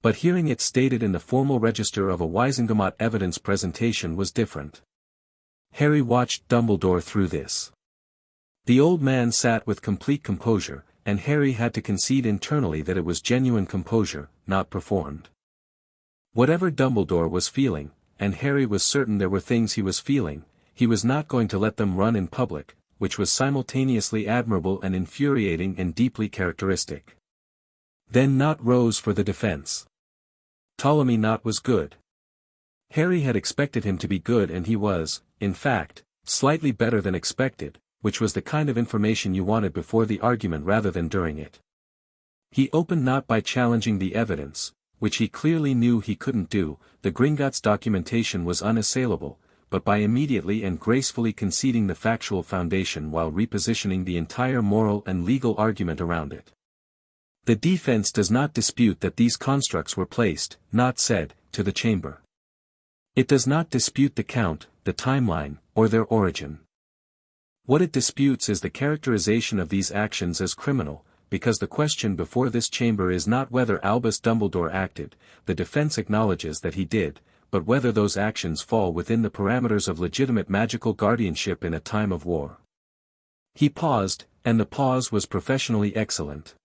But hearing it stated in the formal register of a Wisengamot evidence presentation was different. Harry watched Dumbledore through this. The old man sat with complete composure, and Harry had to concede internally that it was genuine composure, not performed. Whatever Dumbledore was feeling, and Harry was certain there were things he was feeling, he was not going to let them run in public, which was simultaneously admirable and infuriating and deeply characteristic. Then Nott rose for the defense. Ptolemy Nott was good. Harry had expected him to be good and he was, in fact, slightly better than expected, which was the kind of information you wanted before the argument rather than during it. He opened not by challenging the evidence, which he clearly knew he couldn't do, the Gringotts documentation was unassailable, but by immediately and gracefully conceding the factual foundation while repositioning the entire moral and legal argument around it. The defense does not dispute that these constructs were placed, Nott said, to the chamber. It does not dispute the count, the timeline, or their origin. What it disputes is the characterization of these actions as criminal, because the question before this chamber is not whether Albus Dumbledore acted, the defense acknowledges that he did, but whether those actions fall within the parameters of legitimate magical guardianship in a time of war. He paused, and the pause was professionally excellent.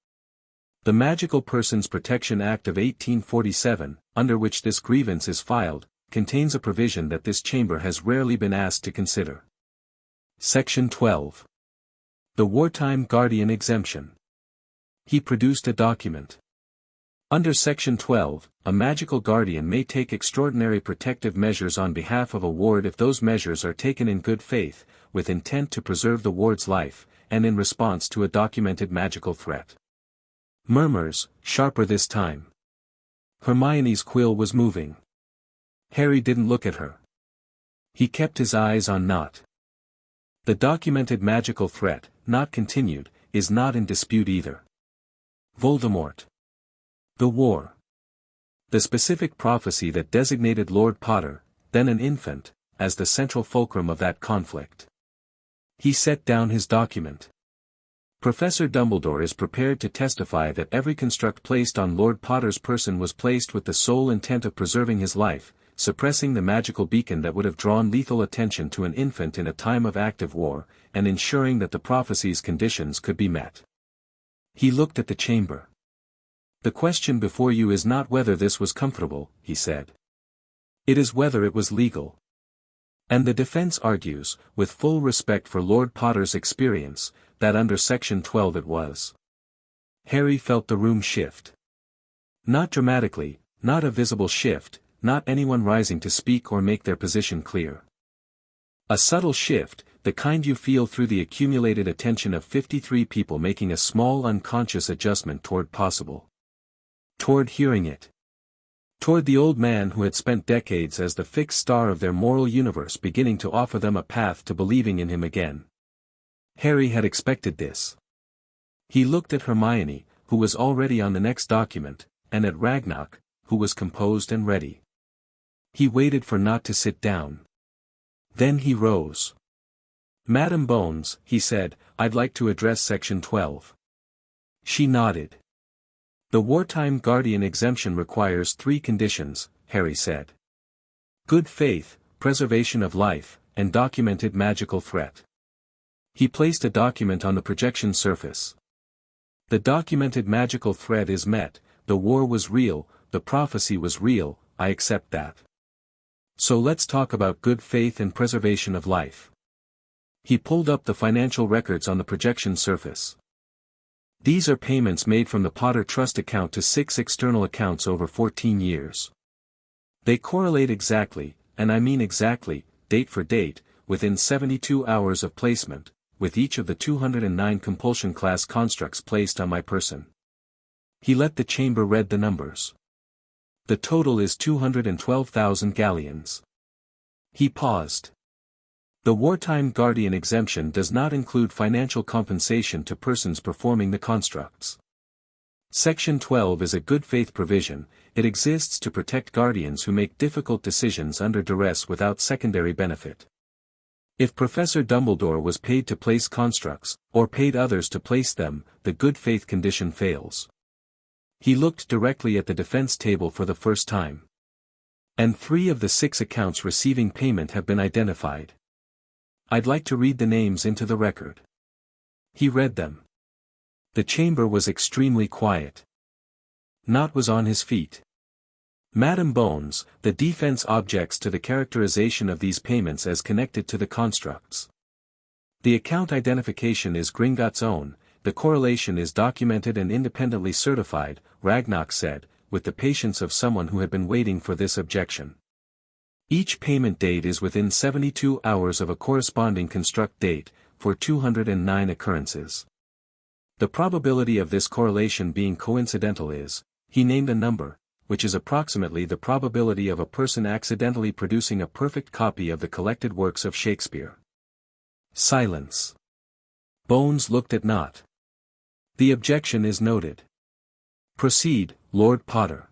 The Magical Persons Protection Act of 1847, under which this grievance is filed, contains a provision that this chamber has rarely been asked to consider. Section 12. The Wartime Guardian Exemption. He produced a document. Under Section 12, a magical guardian may take extraordinary protective measures on behalf of a ward if those measures are taken in good faith, with intent to preserve the ward's life, and in response to a documented magical threat. Murmurs, sharper this time. Hermione's quill was moving. Harry didn't look at her. He kept his eyes on Nott. The documented magical threat, Nott continued, is not in dispute either. Voldemort. The war. The specific prophecy that designated Lord Potter, then an infant, as the central fulcrum of that conflict. He set down his document. Professor Dumbledore is prepared to testify that every construct placed on Lord Potter's person was placed with the sole intent of preserving his life, suppressing the magical beacon that would have drawn lethal attention to an infant in a time of active war, and ensuring that the prophecy's conditions could be met. He looked at the chamber. The question before you is not whether this was comfortable, he said. It is whether it was legal. And the defense argues, with full respect for Lord Potter's experience, that under Section 12 it was. Harry felt the room shift. Not dramatically, not a visible shift, not anyone rising to speak or make their position clear. A subtle shift, the kind you feel through the accumulated attention of 53 people making a small unconscious adjustment toward possible. Toward hearing it. Toward the old man who had spent decades as the fixed star of their moral universe beginning to offer them a path to believing in him again. Harry had expected this. He looked at Hermione, who was already on the next document, and at Ragnarok, who was composed and ready. He waited for Nott to sit down. Then he rose. Madam Bones, he said, I'd like to address Section 12. She nodded. The wartime guardian exemption requires 3 conditions, Harry said. Good faith, preservation of life, and documented magical threat. He placed a document on the projection surface. The documented magical threat is met, the war was real, the prophecy was real, I accept that. So let's talk about good faith and preservation of life. He pulled up the financial records on the projection surface. These are payments made from the Potter Trust account to 6 external accounts over 14 years. They correlate exactly, and I mean exactly, date for date, within 72 hours of placement, with each of the 209 compulsion class constructs placed on my person. He let the chamber read the numbers. The total is 212,000 galleons. He paused. The wartime guardian exemption does not include financial compensation to persons performing the constructs. Section 12 is a good faith provision. It exists to protect guardians who make difficult decisions under duress without secondary benefit. If Professor Dumbledore was paid to place constructs, or paid others to place them, the good faith condition fails. He looked directly at the defense table for the first time. And 3 of the 6 accounts receiving payment have been identified. I'd like to read the names into the record. He read them. The chamber was extremely quiet. Knott was on his feet. Madam Bones, the defense objects to the characterization of these payments as connected to the constructs. The account identification is Gringotts' own, the correlation is documented and independently certified, Ragnarok said, with the patience of someone who had been waiting for this objection. Each payment date is within 72 hours of a corresponding construct date, for 209 occurrences. The probability of this correlation being coincidental is, he named a number, which is approximately the probability of a person accidentally producing a perfect copy of the collected works of Shakespeare. Silence. Bones looked at Knott. The objection is noted. Proceed, Lord Potter.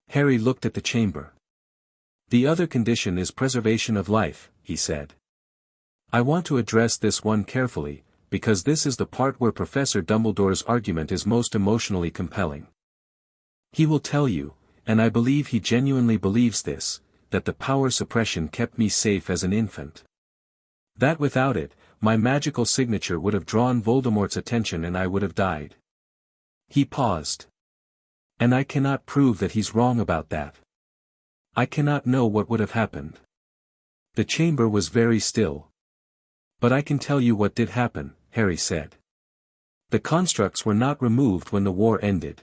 Harry looked at the chamber. The other condition is preservation of life, he said. I want to address this one carefully, because this is the part where Professor Dumbledore's argument is most emotionally compelling. He will tell you, and I believe he genuinely believes this, that the power suppression kept me safe as an infant. That without it, my magical signature would have drawn Voldemort's attention and I would have died. He paused. And I cannot prove that he's wrong about that. I cannot know what would have happened. The chamber was very still. But I can tell you what did happen, Harry said. The constructs were not removed when the war ended.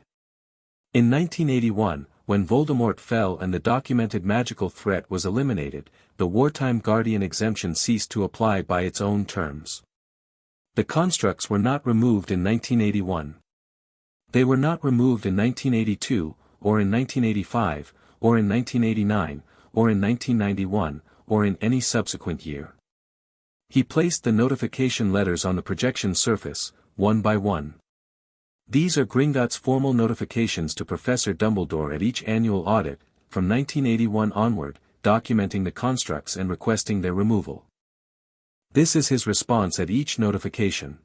In 1981, when Voldemort fell and the documented magical threat was eliminated, the wartime guardian exemption ceased to apply by its own terms. The constructs were not removed in 1981. They were not removed in 1982, or in 1985, or in 1989, or in 1991, or in any subsequent year. He placed the notification letters on the projection surface, one by one. These are Gringotts' formal notifications to Professor Dumbledore at each annual audit, from 1981 onward, documenting the constructs and requesting their removal. This is his response at each notification.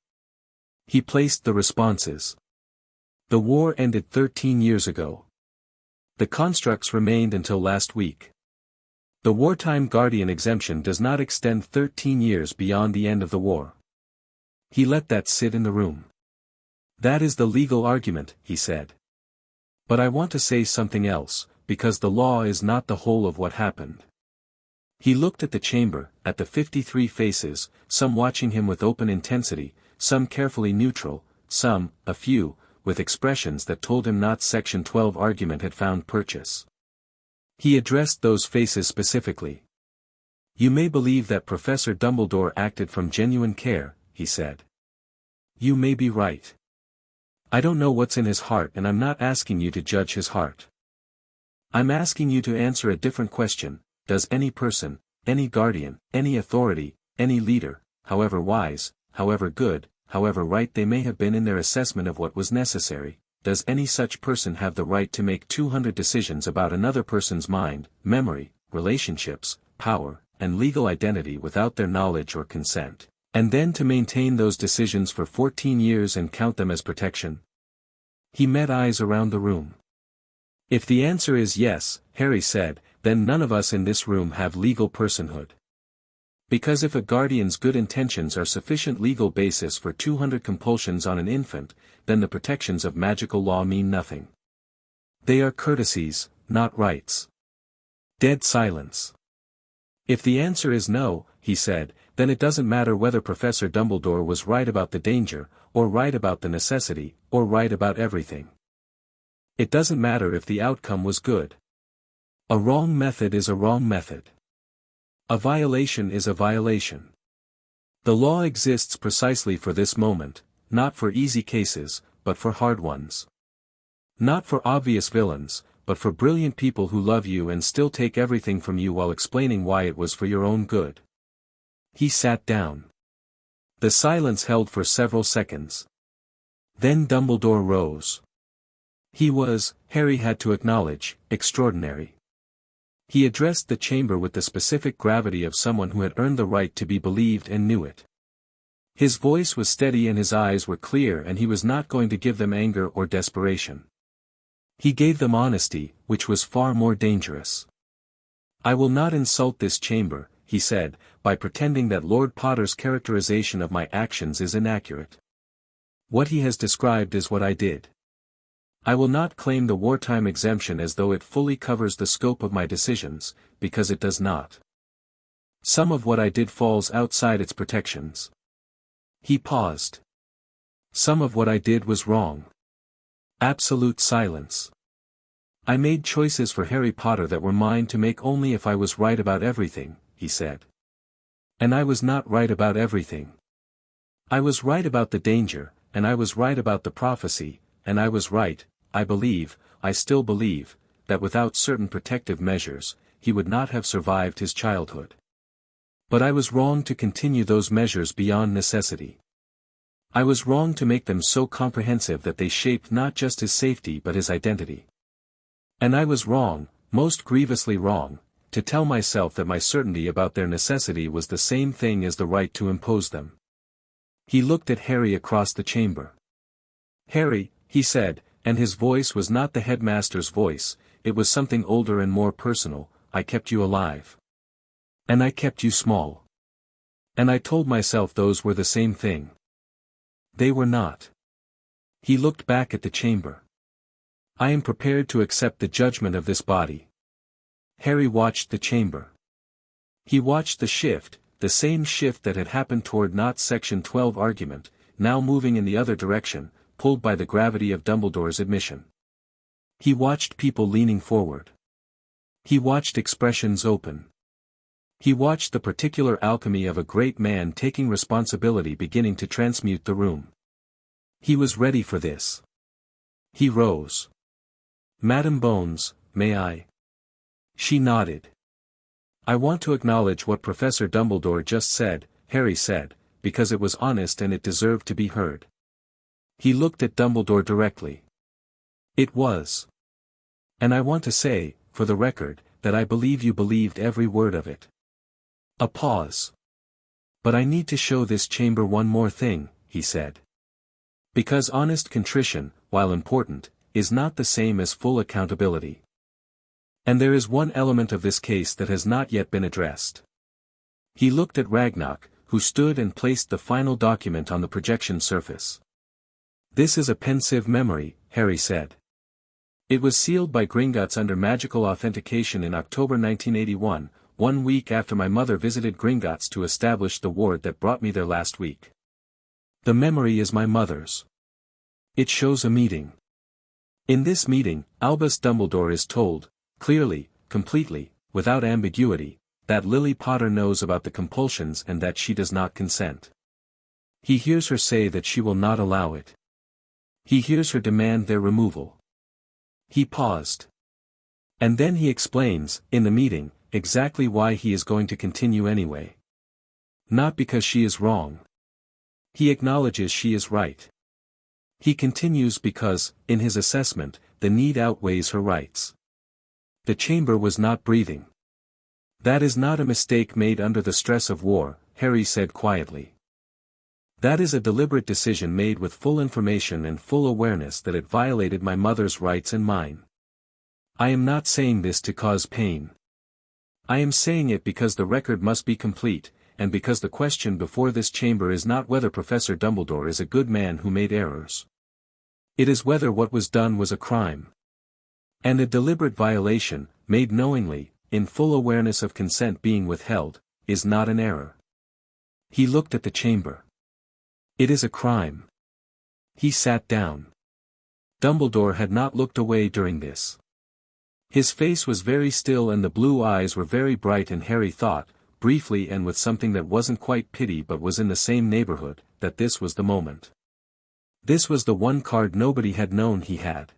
He placed the responses. The war ended 13 years ago. The constructs remained until last week. The wartime guardian exemption does not extend 13 years beyond the end of the war. He let that sit in the room. That is the legal argument, he said. But I want to say something else, because the law is not the whole of what happened. He looked at the chamber, at the 53 faces, some watching him with open intensity, some carefully neutral, some, a few, with expressions that told him not Section 12 argument had found purchase. He addressed those faces specifically. You may believe that Professor Dumbledore acted from genuine care, he said. You may be right. I don't know what's in his heart and I'm not asking you to judge his heart. I'm asking you to answer a different question. Does any person, any guardian, any authority, any leader, however wise, however good, however right they may have been in their assessment of what was necessary, does any such person have the right to make 200 decisions about another person's mind, memory, relationships, power, and legal identity without their knowledge or consent, and then to maintain those decisions for 14 years and count them as protection? He met eyes around the room. If the answer is yes, Harry said, then none of us in this room have legal personhood. Because if a guardian's good intentions are sufficient legal basis for 200 compulsions on an infant, then the protections of magical law mean nothing. They are courtesies, not rights. Dead silence. If the answer is no, he said, then it doesn't matter whether Professor Dumbledore was right about the danger, or right about the necessity, or right about everything. It doesn't matter if the outcome was good. A wrong method is a wrong method. A violation is a violation. The law exists precisely for this moment, not for easy cases, but for hard ones. Not for obvious villains, but for brilliant people who love you and still take everything from you while explaining why it was for your own good. He sat down. The silence held for several seconds. Then Dumbledore rose. He was, Harry had to acknowledge, extraordinary. He addressed the chamber with the specific gravity of someone who had earned the right to be believed and knew it. His voice was steady and his eyes were clear, and he was not going to give them anger or desperation. He gave them honesty, which was far more dangerous. I will not insult this chamber, he said, by pretending that Lord Potter's characterization of my actions is inaccurate. What he has described is what I did. I will not claim the wartime exemption as though it fully covers the scope of my decisions, because it does not. Some of what I did falls outside its protections. He paused. Some of what I did was wrong. Absolute silence. I made choices for Harry Potter that were mine to make only if I was right about everything, he said. And I was not right about everything. I was right about the danger, and I was right about the prophecy, and I was right, I still believe, that without certain protective measures, he would not have survived his childhood. But I was wrong to continue those measures beyond necessity. I was wrong to make them so comprehensive that they shaped not just his safety but his identity. And I was wrong, most grievously wrong, to tell myself that my certainty about their necessity was the same thing as the right to impose them. He looked at Harry across the chamber. Harry, he said, and his voice was not the headmaster's voice, it was something older and more personal, I kept you alive. And I kept you small. And I told myself those were the same thing. They were not. He looked back at the chamber. I am prepared to accept the judgment of this body. Harry watched the chamber. He watched the shift, the same shift that had happened toward not Section 12 argument, now moving in the other direction, pulled by the gravity of Dumbledore's admission. He watched people leaning forward. He watched expressions open. He watched the particular alchemy of a great man taking responsibility beginning to transmute the room. He was ready for this. He rose. Madam Bones, may I? She nodded. I want to acknowledge what Professor Dumbledore just said, Harry said, because it was honest and it deserved to be heard. He looked at Dumbledore directly. It was. And I want to say, for the record, that I believe you believed every word of it. A pause. But I need to show this chamber one more thing, he said. Because honest contrition, while important, is not the same as full accountability. And there is one element of this case that has not yet been addressed. He looked at Ragnarok, who stood and placed the final document on the projection surface. This is a pensive memory, Harry said. It was sealed by Gringotts under magical authentication in October 1981, 1 week after my mother visited Gringotts to establish the ward that brought me there last week. The memory is my mother's. It shows a meeting. In this meeting, Albus Dumbledore is told, clearly, completely, without ambiguity, that Lily Potter knows about the compulsions and that she does not consent. He hears her say that she will not allow it. He hears her demand their removal. He paused. And then he explains, in the meeting, exactly why he is going to continue anyway. Not because she is wrong. He acknowledges she is right. He continues because, in his assessment, the need outweighs her rights. The chamber was not breathing. That is not a mistake made under the stress of war, Harry said quietly. That is a deliberate decision made with full information and full awareness that it violated my mother's rights and mine. I am not saying this to cause pain. I am saying it because the record must be complete, and because the question before this chamber is not whether Professor Dumbledore is a good man who made errors. It is whether what was done was a crime. And a deliberate violation, made knowingly, in full awareness of consent being withheld, is not an error. He looked at the chamber. It is a crime. He sat down. Dumbledore had not looked away during this. His face was very still and the blue eyes were very bright, and Harry thought, briefly and with something that wasn't quite pity but was in the same neighborhood, that this was the moment. This was the one card nobody had known he had.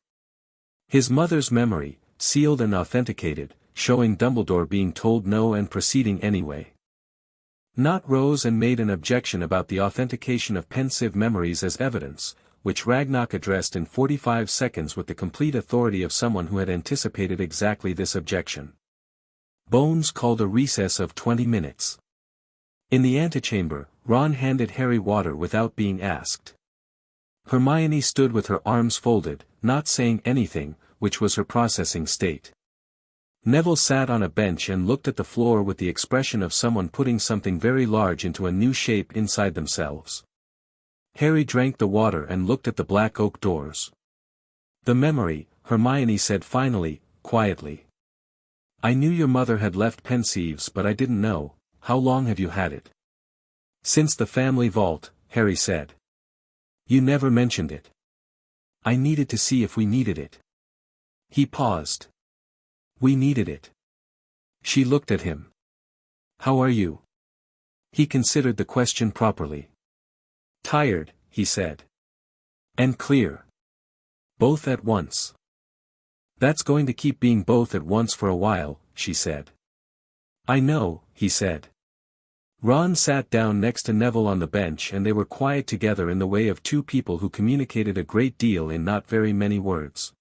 His mother's memory, sealed and authenticated, showing Dumbledore being told no and proceeding anyway. Not rose and made an objection about the authentication of pensive memories as evidence, which Ragnarok addressed in 45 seconds with the complete authority of someone who had anticipated exactly this objection. Bones called a recess of 20 minutes. In the antechamber, Ron handed Harry water without being asked. Hermione stood with her arms folded, not saying anything, which was her processing state. Neville sat on a bench and looked at the floor with the expression of someone putting something very large into a new shape inside themselves. Harry drank the water and looked at the black oak doors. The memory, Hermione said finally, quietly. I knew your mother had left Pensives, but I didn't know. How long have you had it? Since the family vault, Harry said. You never mentioned it. I needed to see if we needed it. He paused. We needed it. She looked at him. How are you? He considered the question properly. Tired, he said. And clear. Both at once. That's going to keep being both at once for a while, she said. I know, he said. Ron sat down next to Neville on the bench and they were quiet together in the way of two people who communicated a great deal in not very many words.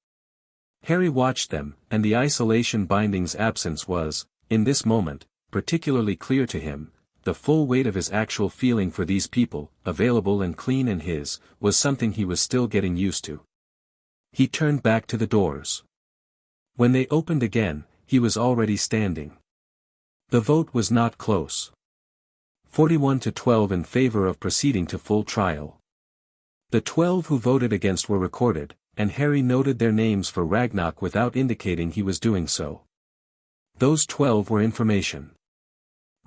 Harry watched them, and the isolation binding's absence was, in this moment, particularly clear to him. The full weight of his actual feeling for these people, available and clean in his, was something he was still getting used to. He turned back to the doors. When they opened again, he was already standing. The vote was not close. 41-12 in favor of proceeding to full trial. The 12 who voted against were recorded, and Harry noted their names for Ragnarok without indicating he was doing so. Those 12 were information.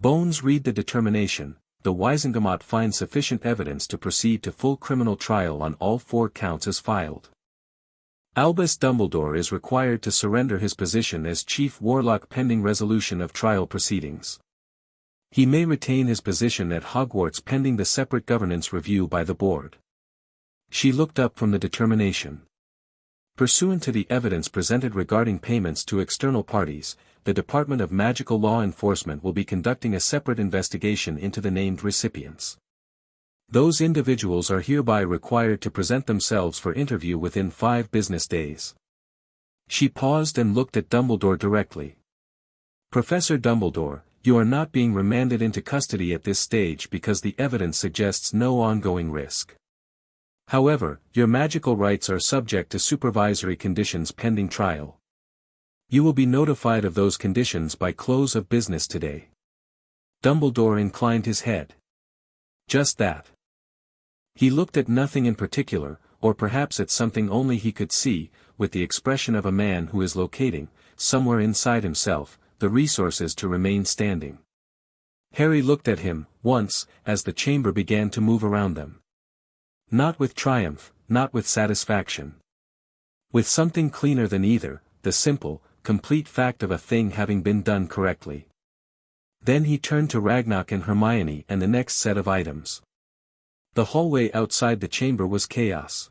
Bones read the determination. The Wizengamot finds sufficient evidence to proceed to full criminal trial on all 4 counts as filed. Albus Dumbledore is required to surrender his position as Chief Warlock pending resolution of trial proceedings. He may retain his position at Hogwarts pending the separate governance review by the board. She looked up from the determination. Pursuant to the evidence presented regarding payments to external parties, the Department of Magical Law Enforcement will be conducting a separate investigation into the named recipients. Those individuals are hereby required to present themselves for interview within 5 business days. She paused and looked at Dumbledore directly. Professor Dumbledore, you are not being remanded into custody at this stage because the evidence suggests no ongoing risk. However, your magical rights are subject to supervisory conditions pending trial. You will be notified of those conditions by close of business today. Dumbledore inclined his head. Just that. He looked at nothing in particular, or perhaps at something only he could see, with the expression of a man who is locating, somewhere inside himself, the resources to remain standing. Harry looked at him, once, as the chamber began to move around them. Not with triumph, not with satisfaction. With something cleaner than either, the simple, complete fact of a thing having been done correctly. Then he turned to Ragnarok and Hermione and the next set of items. The hallway outside the chamber was chaos.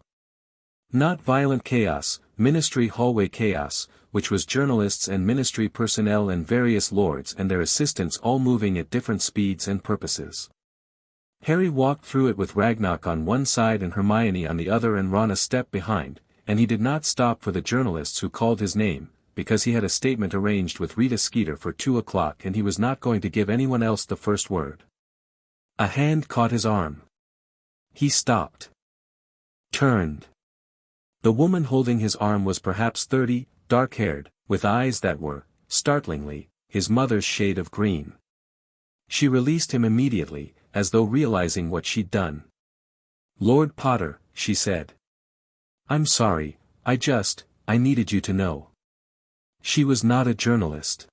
Not violent chaos, ministry hallway chaos, which was journalists and ministry personnel and various lords and their assistants all moving at different speeds and purposes. Harry walked through it with Ragnarok on one side and Hermione on the other and Ron a step behind, and he did not stop for the journalists who called his name, because he had a statement arranged with Rita Skeeter for 2 o'clock and he was not going to give anyone else the first word. A hand caught his arm. He stopped. Turned. The woman holding his arm was perhaps 30, dark-haired, with eyes that were, startlingly, his mother's shade of green. She released him immediately, as though realizing what she'd done. Lord Potter, she said. I'm sorry, I needed you to know. She was not a journalist.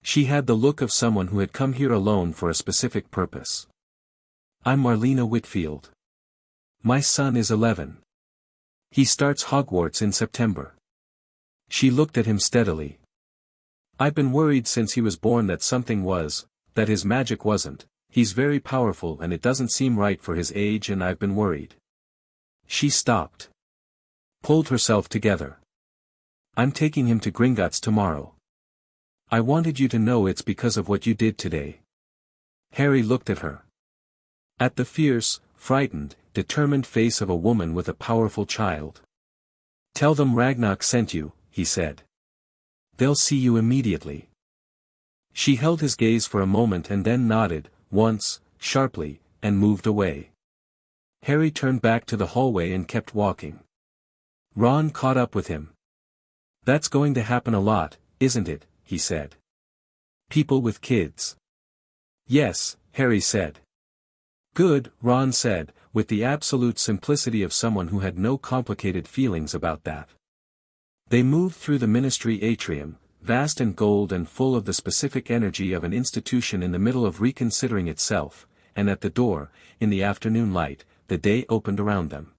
She had the look of someone who had come here alone for a specific purpose. I'm Marlena Whitfield. My son is 11. He starts Hogwarts in September. She looked at him steadily. I've been worried since he was born that something was, that his magic wasn't. He's very powerful and it doesn't seem right for his age and I've been worried. She stopped. Pulled herself together. I'm taking him to Gringotts tomorrow. I wanted you to know it's because of what you did today. Harry looked at her. At the fierce, frightened, determined face of a woman with a powerful child. Tell them Ragnarok sent you, he said. They'll see you immediately. She held his gaze for a moment and then nodded, once, sharply, and moved away. Harry turned back to the hallway and kept walking. Ron caught up with him. That's going to happen a lot, isn't it, he said. People with kids. Yes, Harry said. Good, Ron said, with the absolute simplicity of someone who had no complicated feelings about that. They moved through the ministry atrium, vast and gold and full of the specific energy of an institution in the middle of reconsidering itself, and at the door, in the afternoon light, the day opened around them.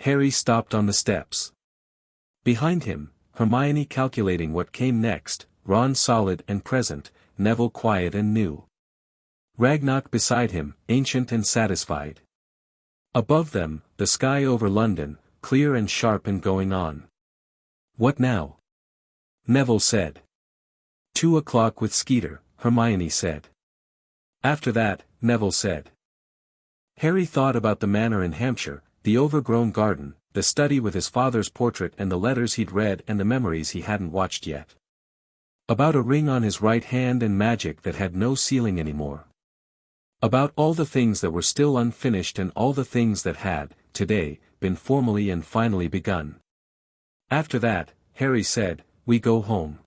Harry stopped on the steps. Behind him, Hermione calculating what came next, Ron solid and present, Neville quiet and new. Ragnarok beside him, ancient and satisfied. Above them, the sky over London, clear and sharp and going on. What now? Neville said. 2 o'clock with Skeeter, Hermione said. After that, Neville said. Harry thought about the manor in Hampshire, the overgrown garden, the study with his father's portrait and the letters he'd read and the memories he hadn't watched yet. About a ring on his right hand and magic that had no ceiling anymore. About all the things that were still unfinished and all the things that had, today, been formally and finally begun. After that, Harry said, we go home.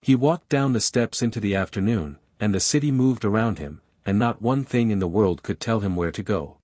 He walked down the steps into the afternoon, and the city moved around him, and not one thing in the world could tell him where to go.